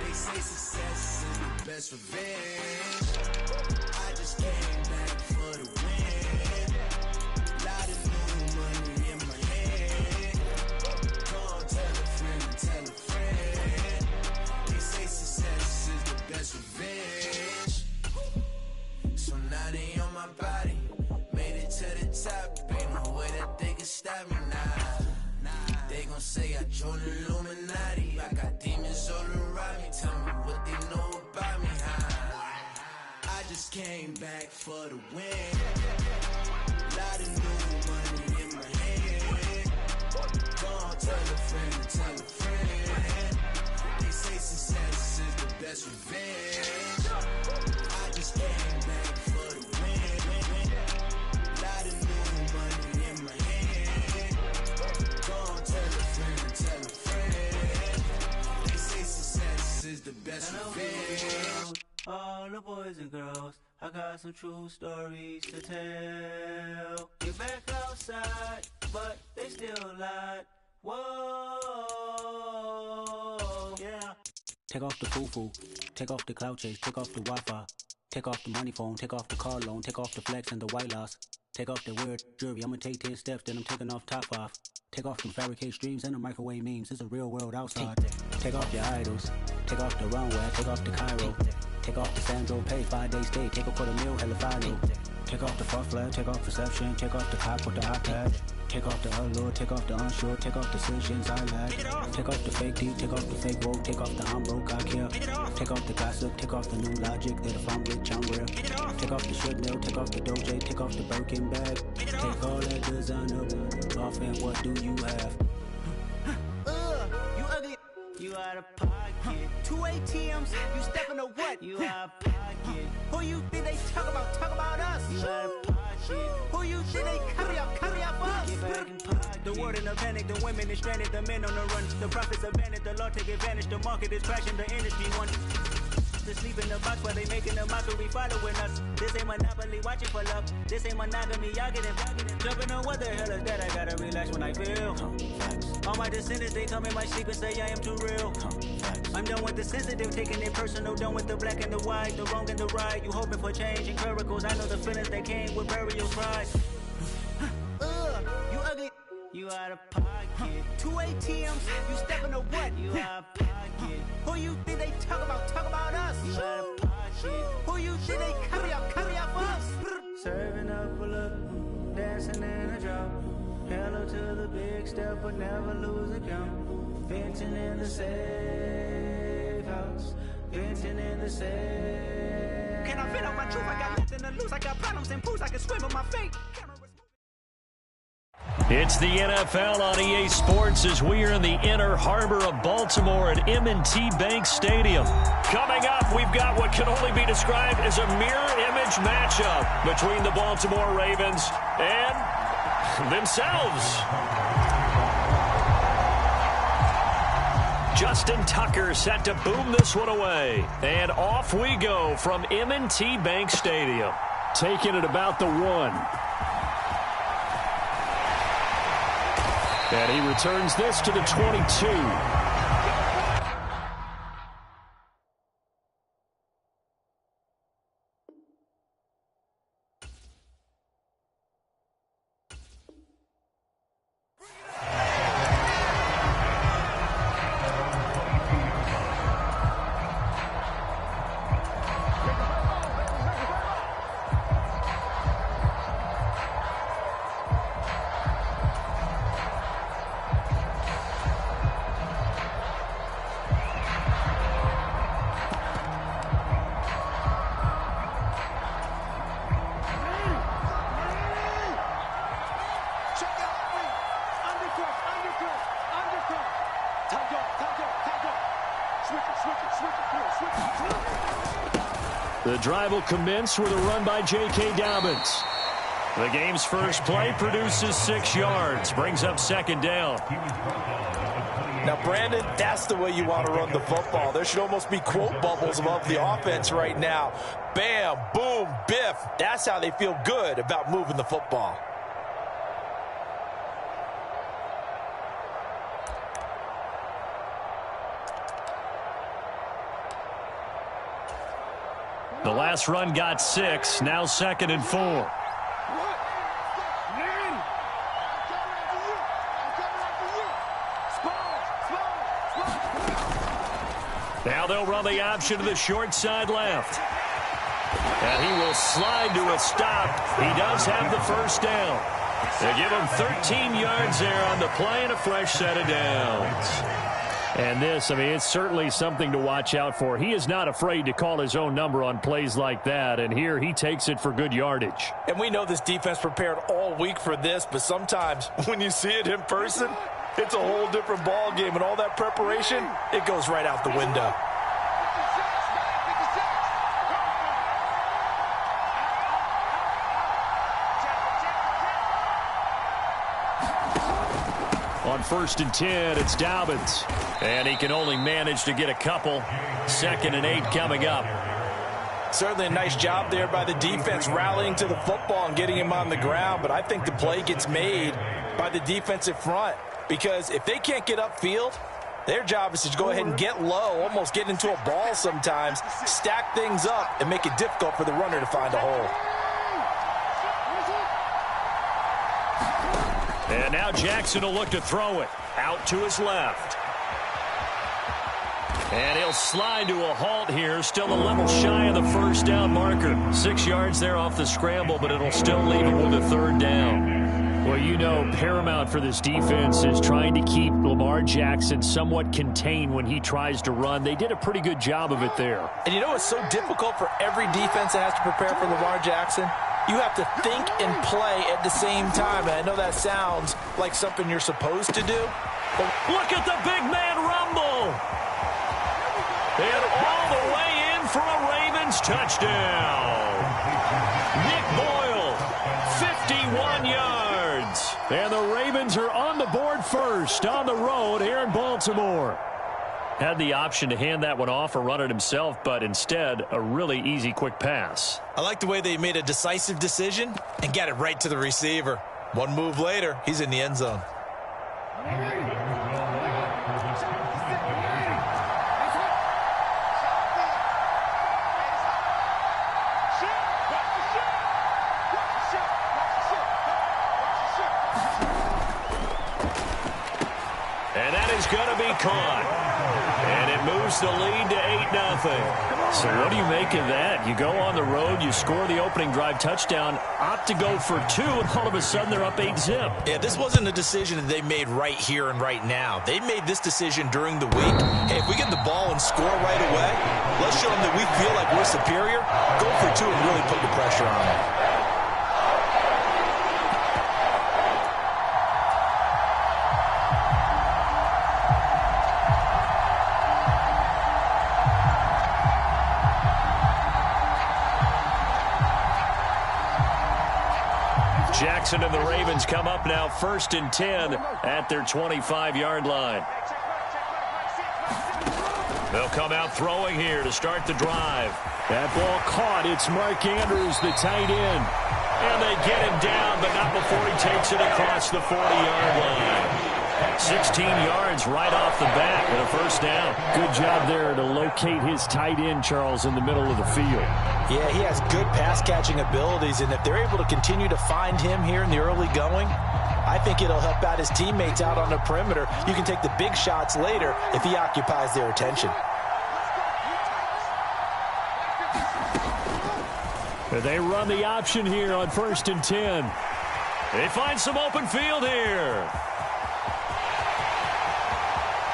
They say success is the best revenge. I just came back for the win. Lot of new money in my head. Gonna tell a friend, tell a friend. They say success is the best revenge. So now they on my body. Made it to the top. Ain't no way that they can stop me now. They gon' say I joined the Illuminati. I got demons all around me. Tell me what they know about me, huh? I just came back for the win. Lot of new money in my head. Gonna tell a friend, tell a friend. They say success is the best revenge. I just came back for the win. Lot of new money in my head. Gonna tell a friend, tell a friend. They say success is the best revenge. All the boys and girls, I got some true stories to tell. Get back outside, but they still lied. Whoa, yeah. Take off the foo-foo, take off the cloud chase, take off the Wi-Fi, take off the money phone, take off the car loan, take off the flex and the white loss. Take off the weird jewelry, I'ma take 10 steps, then I'm taking off top off. Take off them fabricated streams and the microwave memes, it's a real world outside. Take off your idols, take off the runway, take off the Cairo. Take off the Sandro pay, 5-day stay, take a $250,000, hella final. Take off the far flag, take off reception, take off the cop with the iPad. Take off the allure, take off the unsure, take off decisions I lack. Take off the fake deep, take off the fake woke, take off the I'm broke, I care. Take off the gossip, take off the new logic that if I'm rich, I'm real. Take off the shit mill, take off the Doja, take off the Birkin bag. Take all that designer off and what do you have? You ugly. You out of pocket. 2 ATMs, you stepping to what? You out of pocket. Who you think they talk about us? You out of pocket. Who you think they carry up us? Get back in pocket. The world in a panic, the women is stranded, the men on the run. The profits abandoned, the law take advantage, the market is crashing, the industry won. To sleep in the box while they making a mockery following us. This ain't monopoly, watching for love. This ain't monogamy, y'all getting jumping on what the hell is that? I gotta relax when I feel. All my descendants, they come in my sleep and say I am too real. I'm done with the sensitive, taking it personal. Done with the black and the white, the wrong and the right. You hoping for change and miracles. I know the feelings that came with burial cries. You ugly. You out of pocket. 2 ATMs, you stepping to what? You out of pocket. Who you think they talk about us? You out of pocket. Who you think they carry up us? Serving up a look, dancing in a drop. Hello to the big step, but never lose a count. Venting in the safe house. Venting in the safe. Can I fit out my truth? I got nothing to lose. I got problems and pools. I can swim with my fate. It's the NFL on EA Sports as we are in the inner harbor of Baltimore at M&T Bank Stadium. Coming up, we've got what can only be described as a mirror image matchup between the Baltimore Ravens and themselves. Justin Tucker set to boom this one away. And off we go from M&T Bank Stadium. Taking it about the 1. And he returns this to the 22. The drive will commence with a run by J.K. Dobbins. The game's first play produces 6 yards, brings up second down. Now, Brandon, that's the way you want to run the football. There should almost be quote bubbles above the offense right now. Bam, boom, biff. That's how they feel good about moving the football. The last run got 6, now 2nd and 4. Now they'll run the option to the short side left. And he will slide to a stop. He does have the first down. They give him 13 yards there on the play and a fresh set of downs. And this, I mean, it's certainly something to watch out for. He is not afraid to call his own number on plays like that, and here he takes it for good yardage. And we know this defense prepared all week for this, but sometimes when you see it in person, it's a whole different ball game, and all that preparation, it goes right out the window. On 1st and 10, it's Dobbins. And he can only manage to get a couple. 2nd and 8 coming up. Certainly a nice job there by the defense rallying to the football and getting him on the ground. But I think the play gets made by the defensive front. Because if they can't get upfield, their job is to go ahead and get low, almost get into a ball sometimes, stack things up, and make it difficult for the runner to find a hole. And now Jackson will look to throw it out to his left. And he'll slide to a halt here, still a little shy of the first down marker. 6 yards there off the scramble, but it'll still leave him with a 3rd down. Well, you know, paramount for this defense is trying to keep Lamar Jackson somewhat contained when he tries to run. They did a pretty good job of it there. And you know what's so difficult for every defense that has to prepare for Lamar Jackson? You have to think and play at the same time. And I know that sounds like something you're supposed to do. But look at the big man rumble. And all the way in for a Ravens touchdown. Nick Boyle, 51 yards. And the Ravens are on the board first on the road here in Baltimore. Had the option to hand that one off or run it himself, but instead, a really easy, quick pass. I like the way they made a decisive decision and got it right to the receiver. One move later, he's in the end zone. And that is going to be caught. And it moves the lead to 8-0. So what do you make of that? You go on the road, you score the opening drive touchdown, opt to go for 2, and all of a sudden they're up 8-zip. Yeah, this wasn't a decision that they made right here and right now. They made this decision during the week. Hey, if we get the ball and score right away, let's show them that we feel like we're superior. Go for 2 and really put the pressure on them. Jackson and the Ravens come up now 1st and 10 at their 25-yard line. They'll come out throwing here to start the drive. That ball caught. It's Mark Andrews, the tight end. And they get him down, but not before he takes it across the 40-yard line. 16 yards right off the bat and a first down. Good job there to locate his tight end, Charles, in the middle of the field. Yeah, he has good pass-catching abilities, and if they're able to continue to find him here in the early going, I think it'll help out his teammates out on the perimeter. You can take the big shots later if he occupies their attention. They run the option here on 1st and 10. They find some open field here.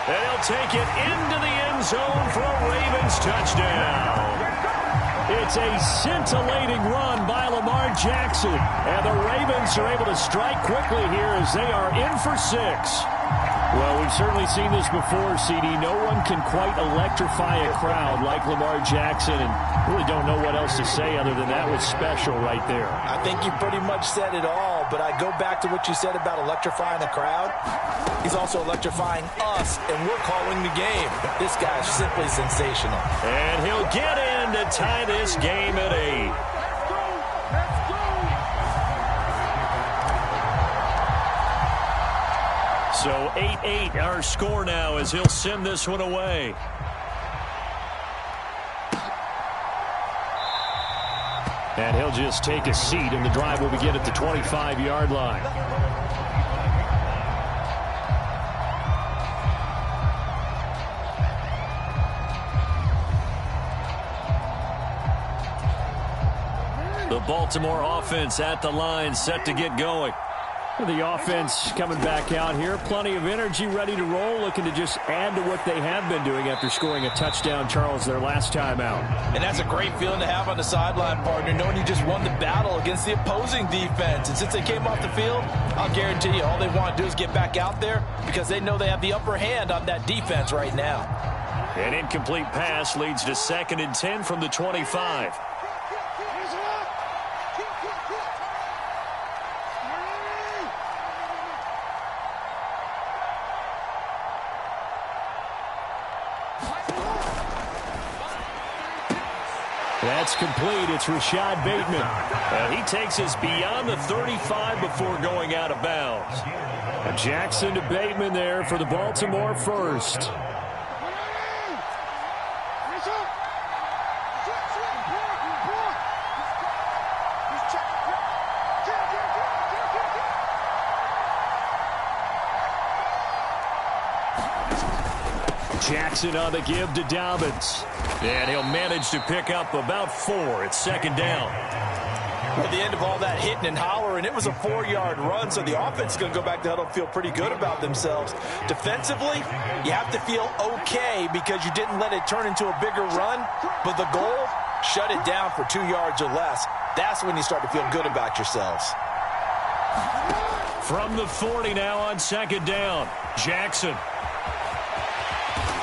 And he'll take it into the end zone for a Ravens touchdown. It's a scintillating run by Lamar Jackson. And the Ravens are able to strike quickly here as they are in for 6. Well, we've certainly seen this before, CD. No one can quite electrify a crowd like Lamar Jackson, and really don't know what else to say other than that was special right there. I think you pretty much said it all, but I go back to what you said about electrifying the crowd. He's also electrifying us, and we're calling the game. This guy's simply sensational. And he'll get in to tie this game at 8. So 8-8 our score now as he'll send this one away. And he'll just take a seat, and the drive will begin at the 25-yard line. The Baltimore offense at the line, set to get going. The offense coming back out here. Plenty of energy, ready to roll, looking to just add to what they have been doing after scoring a touchdown, Charles, their last time out. And that's a great feeling to have on the sideline, partner, knowing you just won the battle against the opposing defense. And since they came off the field, I'll guarantee you all they want to do is get back out there because they know they have the upper hand on that defense right now. An incomplete pass leads to 2nd and 10 from the 25. That's complete. It's Rashad Bateman. And he takes us beyond the 35 before going out of bounds. Jackson to Bateman there for the Baltimore first. Jackson on the give to Dobbins. And he'll manage to pick up about 4. It's 2nd down. At the end of all that hitting and hollering, it was a 4-yard run, so the offense is going to go back to huddle and feel pretty good about themselves. Defensively, you have to feel okay because you didn't let it turn into a bigger run, but the goal, shut it down for 2 yards or less. That's when you start to feel good about yourselves. From the 40 now on 2nd down, Jackson.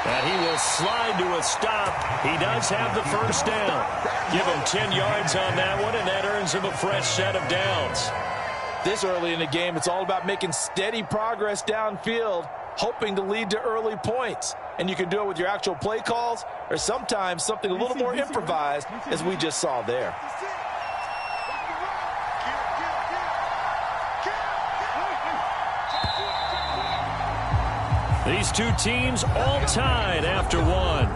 And he will slide to a stop. He does have the first down. Give him 10 yards on that one, and that earns him a fresh set of downs. This early in the game, it's all about making steady progress downfield, hoping to lead to early points. And you can do it with your actual play calls or sometimes something a little more improvised, as we just saw there. These two teams all tied after one.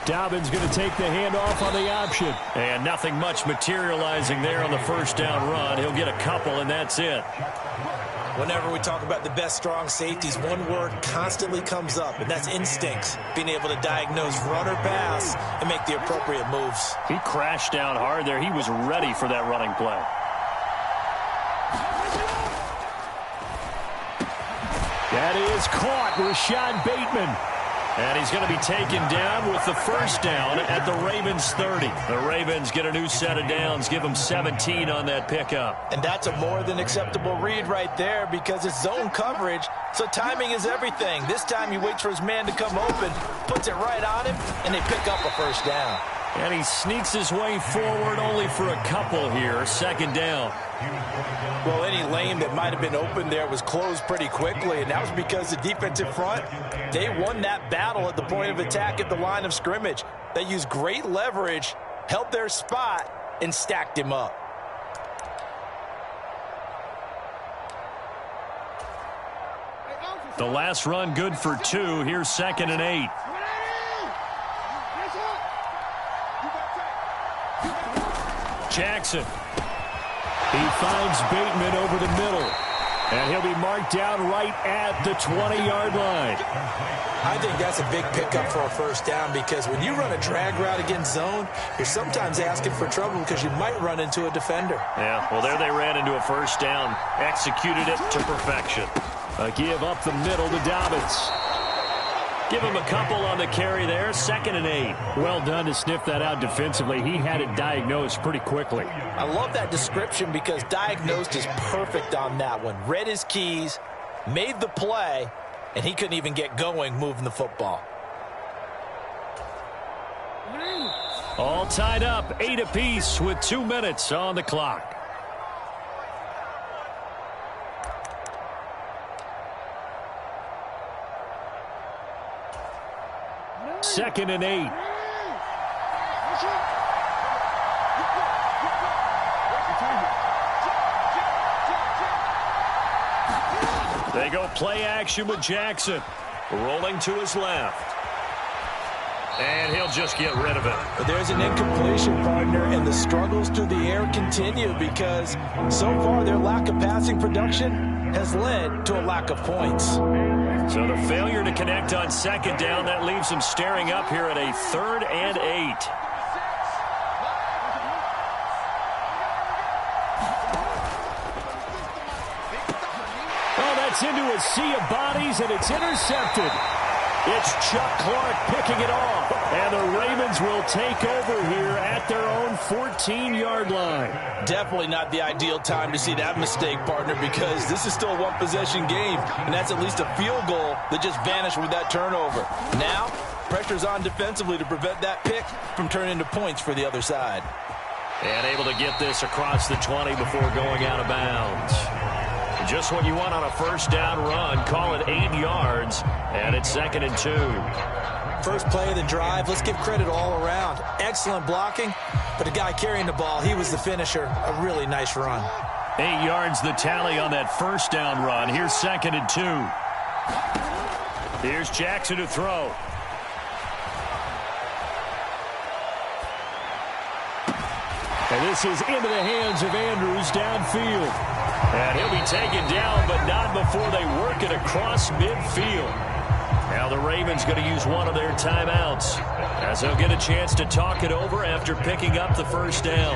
Dobbins going to take the handoff on the option. And nothing much materializing there on the first down run. He'll get a couple, and that's it. Whenever we talk about the best strong safeties, one word constantly comes up, and that's instincts. Being able to diagnose run or pass and make the appropriate moves. He crashed down hard there. He was ready for that running play. That is caught. Rashad Bateman. And he's going to be taken down with the first down at the Ravens 30. The Ravens get a new set of downs, give them 17 on that pickup. And that's a more than acceptable read right there because it's zone coverage, so timing is everything. This time he waits for his man to come open, puts it right on him, and they pick up a first down. And he sneaks his way forward only for a couple here, 2nd down. Well, any lane that might have been open there was closed pretty quickly, and that was because the defensive front, they won that battle at the point of attack at the line of scrimmage. They used great leverage, held their spot, and stacked him up. The last run good for 2. Here's 2nd and 8. Jackson. He finds Bateman over the middle. And he'll be marked down right at the 20-yard line. I think that's a big pickup for a first down because when you run a drag route against zone, you're sometimes asking for trouble because you might run into a defender. Yeah, well, there they ran into a first down. Executed it to perfection. A give up the middle to Dobbins. Give him a couple on the carry there. 2nd and 8. Well done to sniff that out defensively. He had it diagnosed pretty quickly. I love that description because diagnosed is perfect on that one. Read his keys, made the play, and he couldn't even get going moving the football. All tied up, 8 apiece with 2 minutes on the clock. Second and 8. They go play action with Jackson. Rolling to his left. And he'll just get rid of it. But there's an incompletion, partner, and the struggles through the air continue because so far their lack of passing production has led to a lack of points. So the failure to connect on 2nd down, that leaves them staring up here at a 3rd and 8. Oh, that's into a sea of bodies, and it's intercepted. It's Chuck Clark picking it off. And the Ravens will take over here at their own 14-yard line. Definitely not the ideal time to see that mistake, partner, because this is still a one-possession game, and that's at least a field goal that just vanished with that turnover. Now, pressure's on defensively to prevent that pick from turning into points for the other side. And able to get this across the 20 before going out of bounds. Just what you want on a first down run. Call it 8 yards, and it's 2nd and 2. First play of the drive, let's give credit all around. Excellent blocking, but the guy carrying the ball, he was the finisher. A really nice run. 8 yards the tally on that first down run. Here's 2nd and 2. Here's Jackson to throw. And this is into the hands of Andrews downfield. And he'll be taken down, but not before they work it across midfield. Now the Ravens going to use one of their timeouts as they'll get a chance to talk it over after picking up the first down.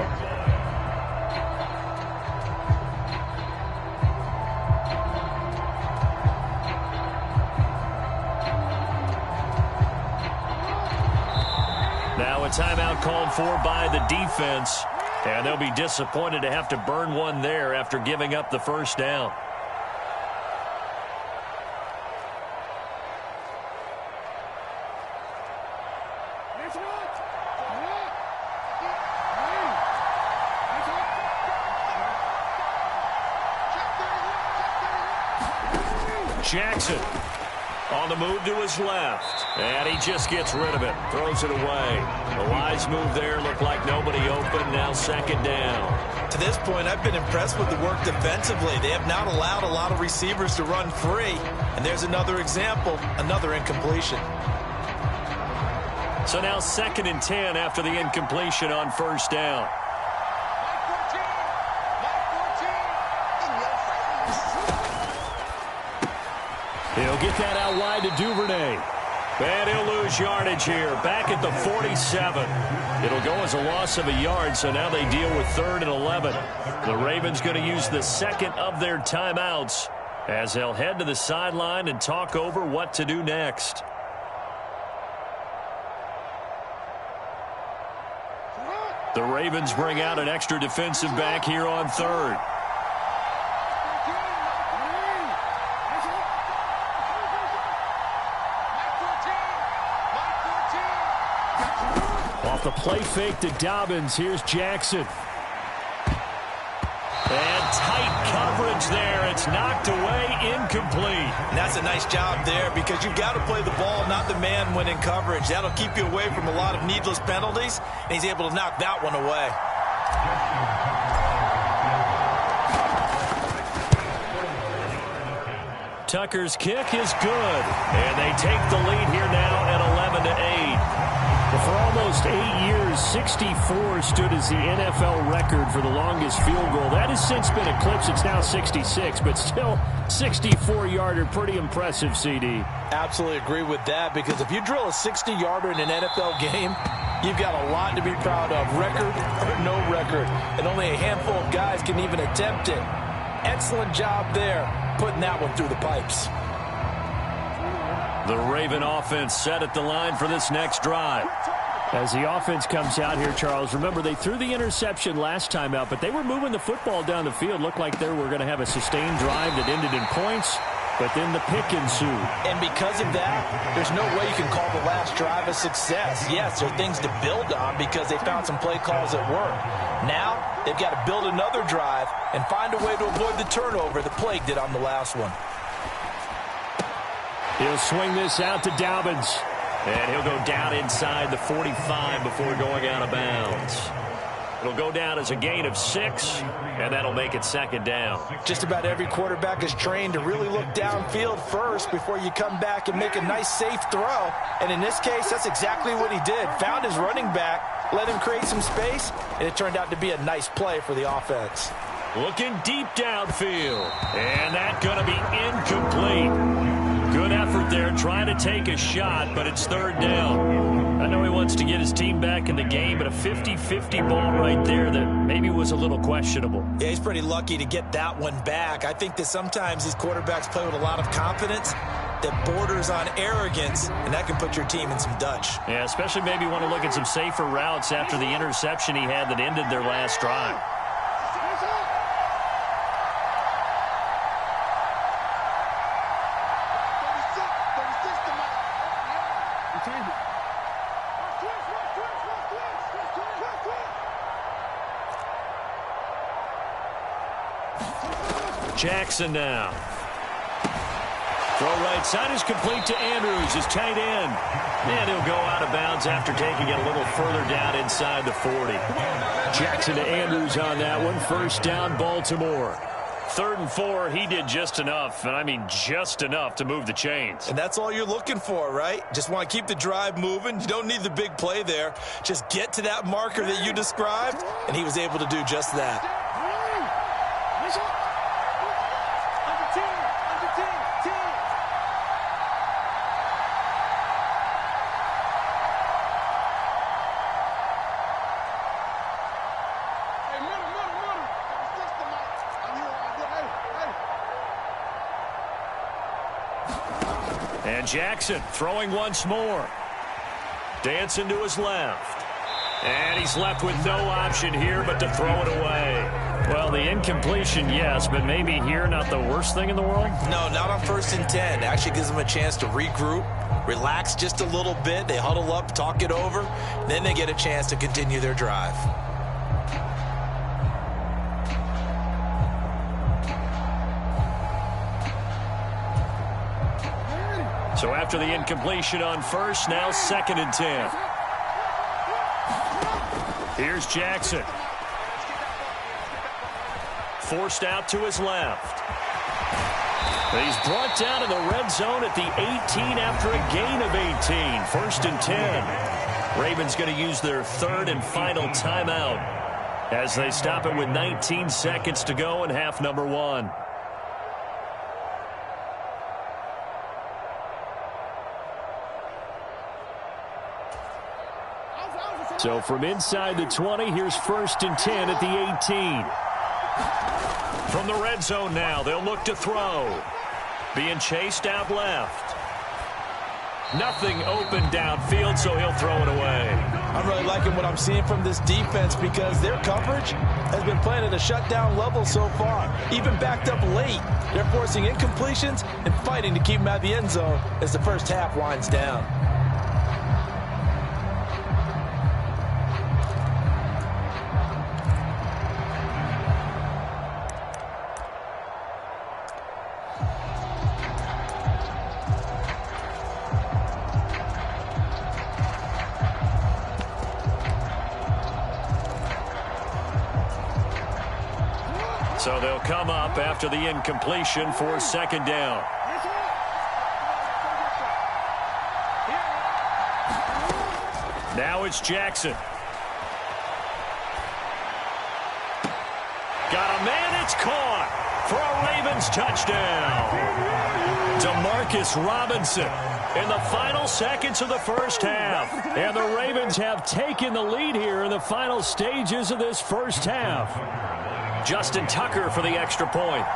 Now a timeout called for by the defense. And they'll be disappointed to have to burn one there after giving up the first down. Jackson on the move to his left. And he just gets rid of it. Throws it away. The wise move there looked like nobody open. Now 2nd down. To this point, I've been impressed with the work defensively. They have not allowed a lot of receivers to run free. And there's another example, another incompletion. So now 2nd and 10 after the incompletion on first down. He'll get that out wide to Duvernay. And he'll lose yardage here. Back at the 47. It'll go as a loss of a yard, so now they deal with 3rd and 11. The Ravens going to use the 2nd of their timeouts as they'll head to the sideline and talk over what to do next. The Ravens bring out an extra defensive back here on 3rd. Off the play fake to Dobbins. Here's Jackson. And tight coverage there. It's knocked away, incomplete. And that's a nice job there because you've got to play the ball, not the man when in coverage. That'll keep you away from a lot of needless penalties, and he's able to knock that one away. Tucker's kick is good, and they take the lead here now at 11-8. The For almost 8 years, 64 stood as the NFL record for the longest field goal. That has since been eclipsed. It's now 66, but still 64-yarder. Pretty impressive, CD. Absolutely agree with that, because if you drill a 60-yarder in an NFL game, you've got a lot to be proud of, record or no record. And only a handful of guys can even attempt it. Excellent job there, putting that one through the pipes. The Raven offense set at the line for this next drive. As the offense comes out here, Charles, remember they threw the interception last time out, but they were moving the football down the field. Looked like they were going to have a sustained drive that ended in points, but then the pick ensued. And because of that, there's no way you can call the last drive a success. Yes, there are things to build on because they found some play calls that work. Now, they've got to build another drive and find a way to avoid the turnover the Plague did on the last one. He'll swing this out to Dobbins. And he'll go down inside the 45 before going out of bounds. It'll go down as a gain of 6, and that'll make it second down. Just about every quarterback is trained to really look downfield first before you come back and make a nice, safe throw. And in this case, that's exactly what he did. Found his running back, let him create some space, and it turned out to be a nice play for the offense. Looking deep downfield, and that's going to be incomplete. Good effort there, trying to take a shot, but it's third down. I know he wants to get his team back in the game, but a 50-50 ball right there that maybe was a little questionable. Yeah, he's pretty lucky to get that one back. I think that sometimes these quarterbacks play with a lot of confidence that borders on arrogance, and that can put your team in some Dutch. Yeah, especially maybe want to look at some safer routes after the interception he had that ended their last drive. Jackson now. Throw right side is complete to Andrews, his tight end. And he'll go out of bounds after taking it a little further down inside the 40. Jackson to Andrews on that one. First down, Baltimore. 3rd and 4, he did just enough, and I mean just enough to move the chains. And that's all you're looking for, right? Just want to keep the drive moving. You don't need the big play there. Just get to that marker that you described, and he was able to do just that. And Jackson throwing once more. Dancing to his left. And he's left with no option here but to throw it away. Well, the incompletion, yes, but maybe here not the worst thing in the world? No, not on 1st and 10. Actually gives them a chance to regroup, relax just a little bit. They huddle up, talk it over. Then they get a chance to continue their drive. So after the incompletion on 1st, now 2nd and 10. Here's Jackson. Forced out to his left. He's brought down in the red zone at the 18 after a gain of 18. 1st and 10. Ravens going to use their 3rd and final timeout as they stop it with 19 seconds to go in half number 1. So from inside the 20, here's 1st and 10 at the 18. From the red zone now, they'll look to throw. Being chased out left. Nothing open downfield, so he'll throw it away. I'm really liking what I'm seeing from this defense because their coverage has been playing at a shutdown level so far. Even backed up late, they're forcing incompletions and fighting to keep them out of the end zone as the first half winds down. So they'll come up after the incompletion for 2nd down. Now Now it's Jackson. Got a man, it's caught for a Ravens touchdown. Demarcus Robinson in the final seconds of the first half. And the Ravens have taken the lead here in the final stages of this first half. Justin Tucker for the extra point.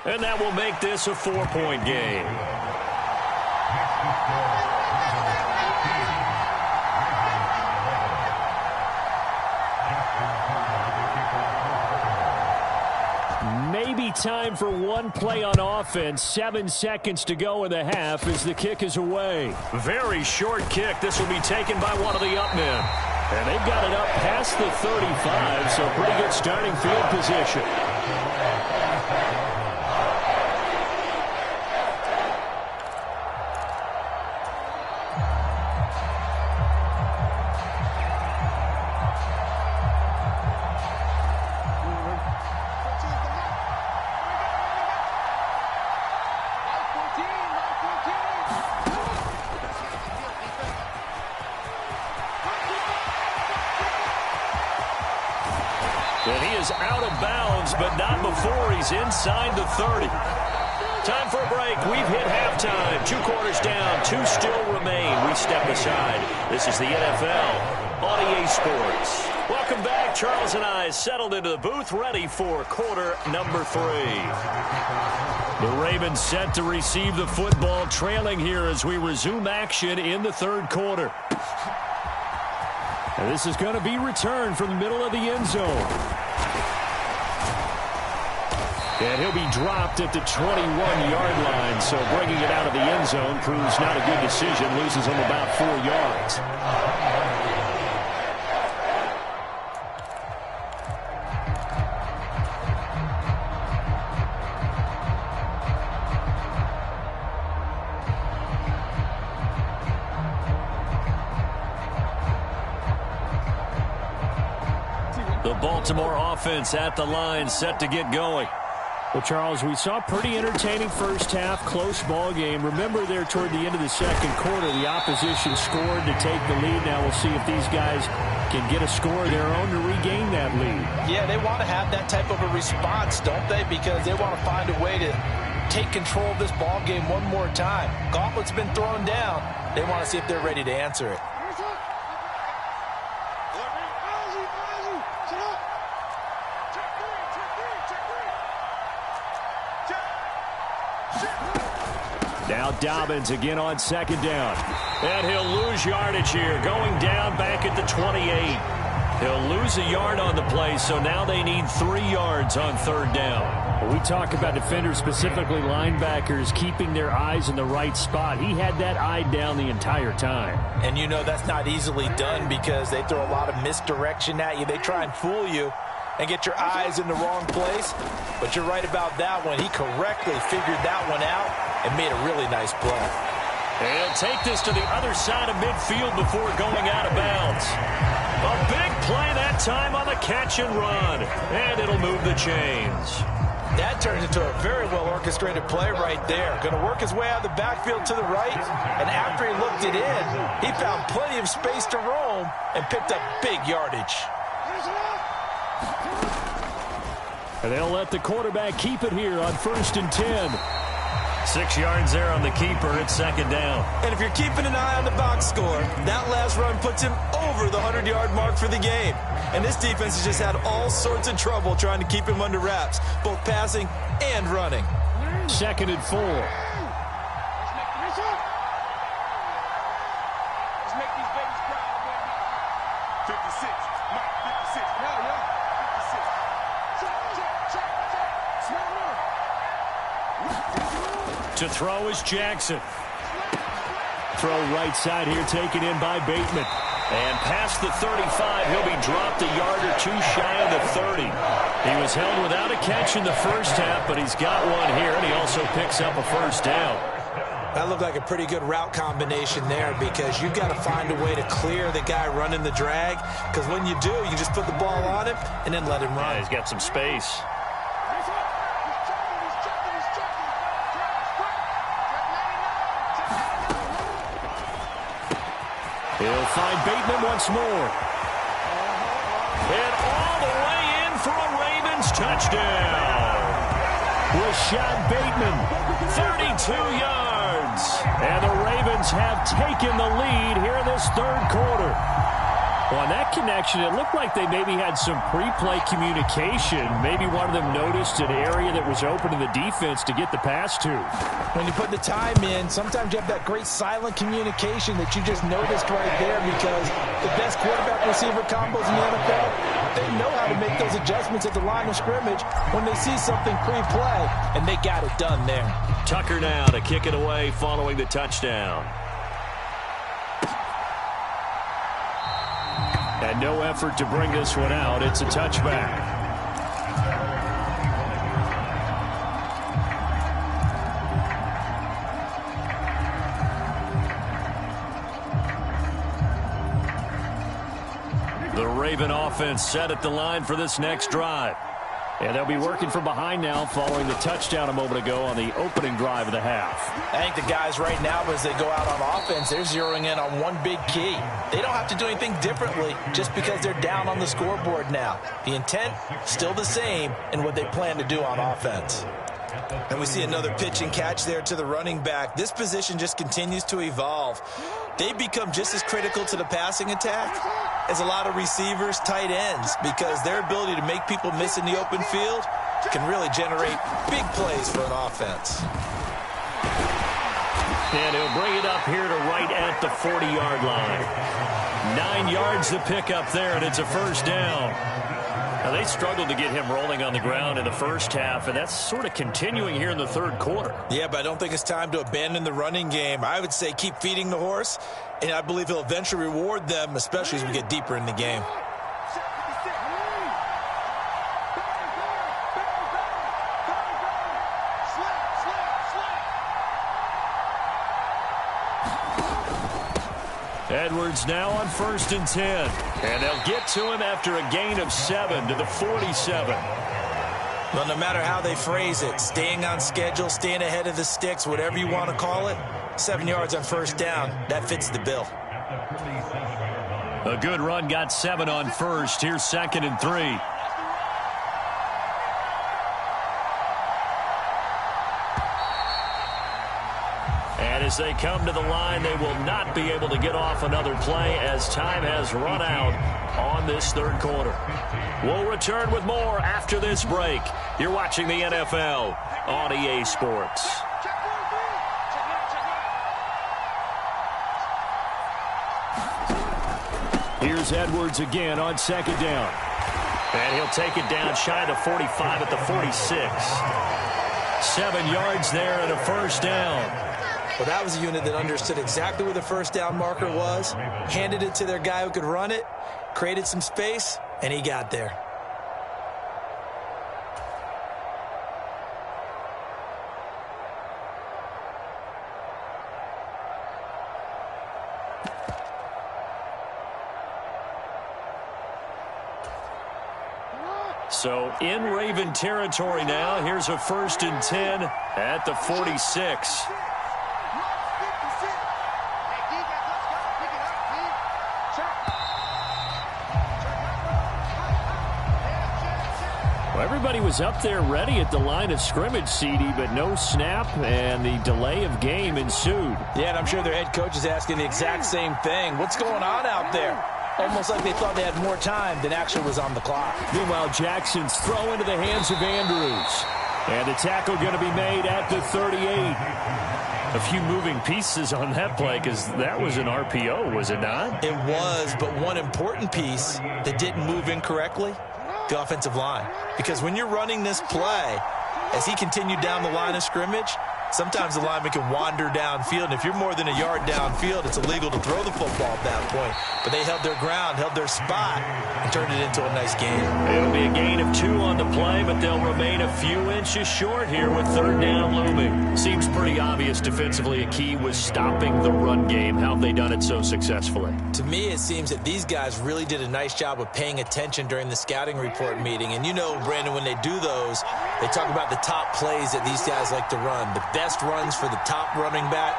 And that will make this a 4-point game. Maybe time for one play on offense. 7 seconds to go in the half as the kick is away. Very short kick. This will be taken by one of the up men. And they've got it up past the 35, so pretty good starting field position. And he is out of bounds, but not before he's inside the 30. Time for a break. We've hit halftime. 2 quarters down, 2 still remain. We step aside. This is the NFL on EA Sports. Welcome back. Charles and I settled into the booth, ready for quarter number 3. The Ravens set to receive the football, trailing here as we resume action in the third quarter. And this is going to be returned from the middle of the end zone. And he'll be dropped at the 21-yard line, so bringing it out of the end zone proves not a good decision, loses him about 4 yards. The Baltimore offense at the line, set to get going. Well, Charles, we saw a pretty entertaining first half, close ball game. Remember there toward the end of the second quarter, the opposition scored to take the lead. Now we'll see if these guys can get a score of their own to regain that lead. Yeah, they want to have that type of a response, don't they? Because they want to find a way to take control of this ball game one more time. Gauntlet's been thrown down. They want to see if they're ready to answer it. Now Dobbins again on second down. And he'll lose yardage here, going down back at the 28. He'll lose a yard on the play, so now they need 3 yards on third down. When we talk about defenders, specifically linebackers, keeping their eyes in the right spot. He had that eye down the entire time. And you know that's not easily done because they throw a lot of misdirection at you. They try and fool you and get your eyes in the wrong place. But you're right about that one. He correctly figured that one out and made a really nice play. And he'll take this to the other side of midfield before going out of bounds. A big play that time on the catch and run. And it'll move the chains. That turns into a very well-orchestrated play right there. Going to work his way out of the backfield to the right. And after he looked it in, he found plenty of space to roam and picked up big yardage. And they'll let the quarterback keep it here on 1st and 10. 6 yards there on the keeper. It's second down. And if you're keeping an eye on the box score, that last run puts him over the 100-yard mark for the game. And this defense has just had all sorts of trouble trying to keep him under wraps, both passing and running. 2nd and 4. To throw is Jackson. Throw right side here, taken in by Bateman. And past the 35, he'll be dropped a yard or 2 shy of the 30. He was held without a catch in the first half, but he's got one here, and he also picks up a first down. That looked like a pretty good route combination there because you've got to find a way to clear the guy running the drag, because when you do, you just put the ball on him and then let him run. Yeah, he's got some space. He'll find Bateman once more. And all the way in for a Ravens touchdown. Rashad Bateman, 32 yards. And the Ravens have taken the lead here in this third quarter. Well, on that connection, it looked like they maybe had some pre-play communication. Maybe one of them noticed an area that was open in the defense to get the pass to. When you put the time in, sometimes you have that great silent communication that you just noticed right there, because the best quarterback-receiver combos in the NFL, they know how to make those adjustments at the line of scrimmage when they see something pre-play, and they got it done there. Tucker now to kick it away following the touchdown. And no effort to bring this one out. It's a touchback. The Raven offense set at the line for this next drive. And they'll be working from behind now following the touchdown a moment ago on the opening drive of the half. I think the guys right now, as they go out on offense, they're zeroing in on one big key. They don't have to do anything differently just because they're down on the scoreboard now. The intent, still the same in what they plan to do on offense. And we see another pitch and catch there to the running back. This position just continues to evolve. They've become just as critical to the passing attack as a lot of receivers, tight ends, because their ability to make people miss in the open field can really generate big plays for an offense. And he'll bring it up here to right at the 40-yard line. 9 yards to pick up there, and it's a first down. Now, they struggled to get him rolling on the ground in the first half, and that's sort of continuing here in the third quarter. Yeah, but I don't think it's time to abandon the running game. I would say keep feeding the horse, and I believe he'll eventually reward them, especially as we get deeper in the game. Edwards now on 1st and 10. And they'll get to him after a gain of 7 to the 47. Well, no matter how they phrase it, staying on schedule, staying ahead of the sticks, whatever you want to call it, 7 yards on first down, that fits the bill. A good run got 7 on first. Here's 2nd and 3. And as they come to the line, they will not be able to get off another play as time has run out on this third quarter. We'll return with more after this break. You're watching the NFL on EA Sports. Here's Edwards again on 2nd down. And he'll take it down shy of the 45 at the 46. 7 yards there and a first down. Well, that was a unit that understood exactly where the first down marker was, handed it to their guy who could run it, created some space, and he got there. So in Raven territory now. Here's a 1st and 10 at the 46. Well, everybody was up there ready at the line of scrimmage, CD, but no snap, and the delay of game ensued. Yeah, and I'm sure their head coach is asking the exact same thing. What's going on out there? Almost like they thought they had more time than actually was on the clock. Meanwhile, Jackson's throw into the hands of Andrews. And the tackle going to be made at the 38. A few moving pieces on that play because that was an RPO, was it not? It was, but one important piece that didn't move incorrectly, the offensive line. Because when you're running this play, as he continued down the line of scrimmage, sometimes the lineman can wander downfield, and if you're more than a yard downfield, it's illegal to throw the football at that point. But they held their ground, held their spot, and turned it into a nice game. It'll be a gain of 2 on the play, but they'll remain a few inches short here with 3rd down looming. Seems pretty obvious defensively a key was stopping the run game. How have they done it so successfully? To me, it seems that these guys really did a nice job of paying attention during the scouting report meeting. And you know, Brandon, when they do those, they talk about the top plays that these guys like to run. The best runs for the top running back.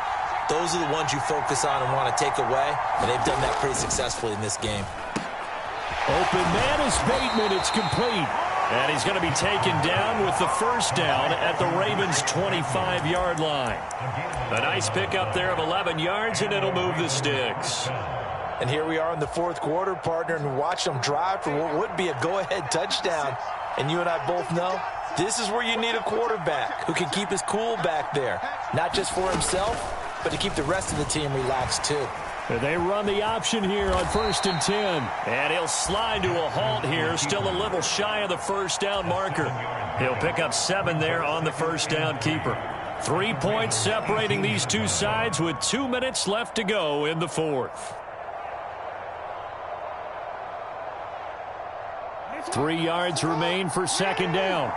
those are the ones you focus on and want to take away, and they've done that pretty successfully in this game. Open man is Bateman. It's complete. And he's going to be taken down with the first down at the Ravens' 25-yard line. A nice pickup there of 11 yards, and it'll move the sticks. And here we are in the fourth quarter, partner, and watch them drive for what would be a go-ahead touchdown. And you and I both know this is where you need a quarterback who can keep his cool back there, not just for himself, but to keep the rest of the team relaxed too. They run the option here on 1st and 10. And he'll slide to a halt here, still a little shy of the first down marker. He'll pick up 7 there on the first down keeper. 3 points separating these two sides with 2 minutes left to go in the fourth. 3 yards remain for second down.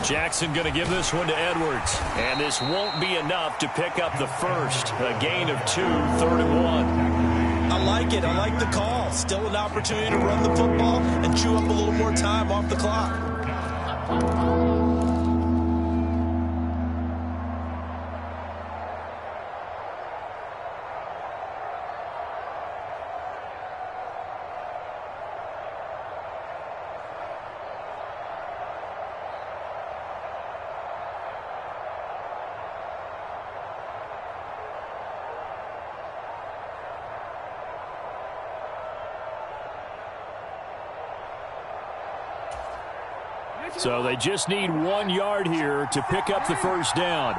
Jackson going to give this one to Edwards. And this won't be enough to pick up the first. A gain of 2, 3rd and 1. I like it. I like the call. Still an opportunity to run the football and chew up a little more time off the clock. So they just need 1 yard here to pick up the first down.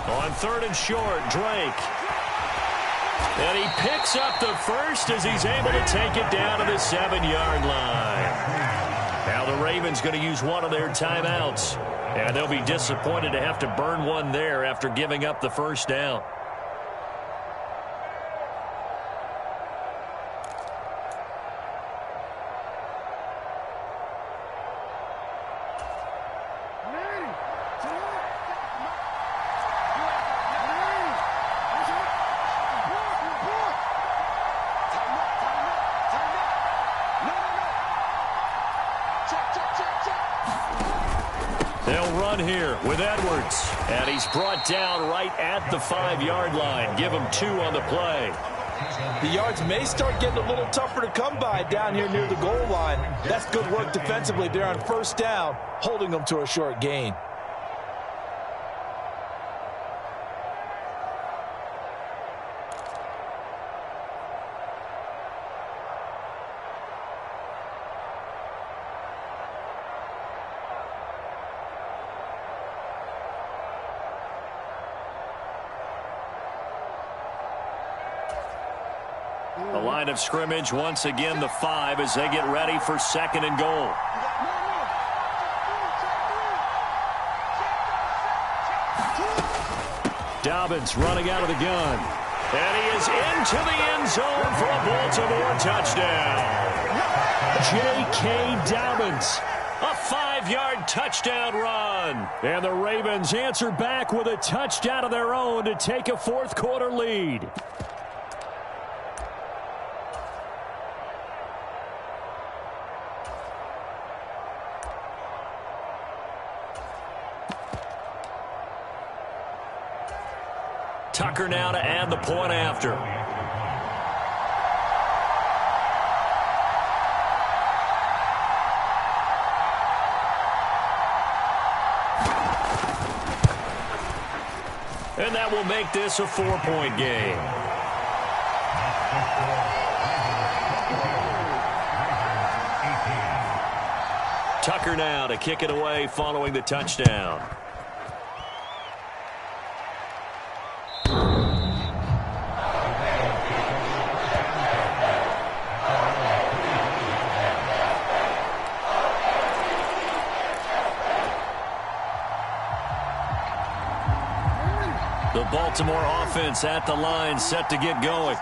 On 3rd and short, Drake. And he picks up the first as he's able to take it down to the 7-yard line. Now the Ravens going to use one of their timeouts. And they'll be disappointed to have to burn one there after giving up the first down. Here with Edwards, and he's brought down right at the 5-yard line. Give him 2 on the play. The yards may start getting a little tougher to come by down here near the goal line. That's good work defensively there on first down, holding them to a short gain. The line of scrimmage once again the 5 as they get ready for 2nd and goal. Dobbins running out of the gun. And he is into the end zone for a Baltimore touchdown. J.K. Dobbins. A 5-yard touchdown run. And the Ravens answer back with a touchdown of their own to take a fourth quarter lead. Tucker now to add the point after. And that will make this a 4-point game. Tucker now to kick it away following the touchdown. The Baltimore offense at the line, set to get going.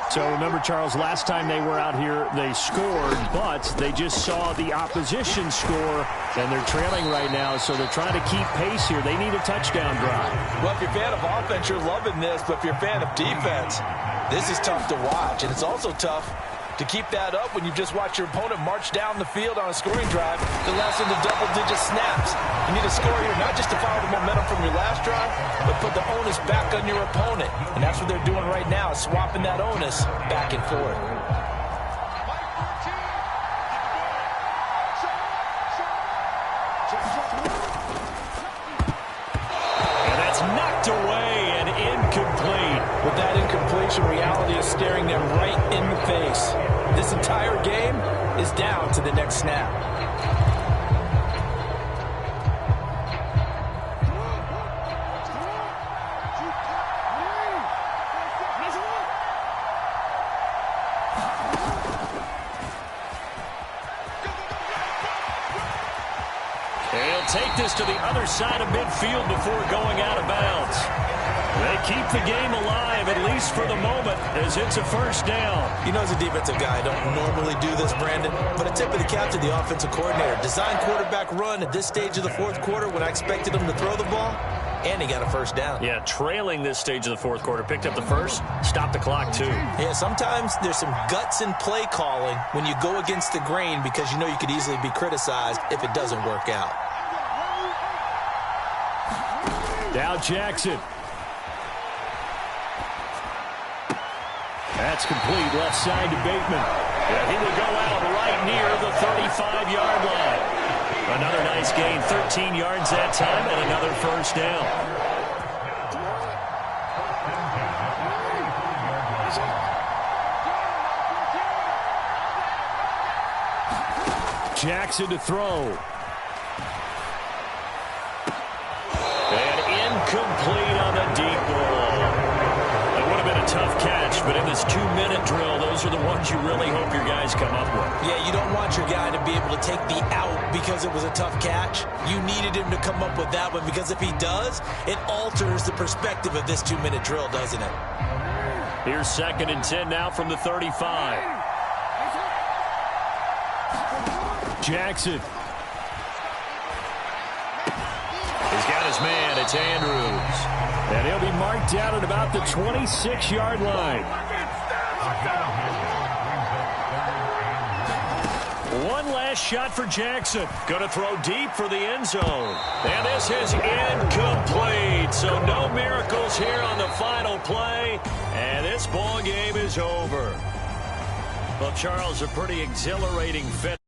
So remember, Charles, last time they were out here, they scored, but they just saw the opposition score, and they're trailing right now, so they're trying to keep pace here. They need a touchdown drive. Well, if you're a fan of offense, you're loving this, but if you're a fan of defense, this is tough to watch, and it's also tough To keep that up when you just watch your opponent march down the field on a scoring drive to last into double-digit snaps. You need a score here not just to follow the momentum from your last drive, but put the onus back on your opponent. And that's what they're doing right now, swapping that onus back and forth. And that's knocked away and incomplete. With that incompletion, reality is staring them right in the face. This entire game is down to the next snap. He'll take this to the other side of midfield before going out of bounds. They keep the game alive, at least for the moment, as it's a first down. You know, as a defensive guy, I don't normally do this, Brandon, but a tip of the cap to the offensive coordinator. Design quarterback run at this stage of the fourth quarter when I expected him to throw the ball, and he got a first down. Yeah, trailing this stage of the fourth quarter. Picked up the first, stopped the clock, too. Yeah, sometimes there's some guts in play calling when you go against the grain because you know you could easily be criticized if it doesn't work out. Now Jackson. That's complete, left side to Bateman. Yeah, he would go out right near the 35-yard line. Another nice gain, 13 yards that time, and another first down. Jackson to throw. And incomplete on the deep ball. That would have been a tough catch, but in this 2-minute drill, those are the ones you really hope your guys come up with. Yeah, you don't want your guy to be able to take the out because it was a tough catch. You needed him to come up with that one because if he does, it alters the perspective of this 2-minute drill, doesn't it? Here's 2nd and 10 now from the 35. Jackson. He's got his man. It's Andrews. And he'll be marked down at about the 26-yard line. One last shot for Jackson. Going to throw deep for the end zone. And this is incomplete. So no miracles here on the final play. And this ball game is over. Well, Charles, a pretty exhilarating finish.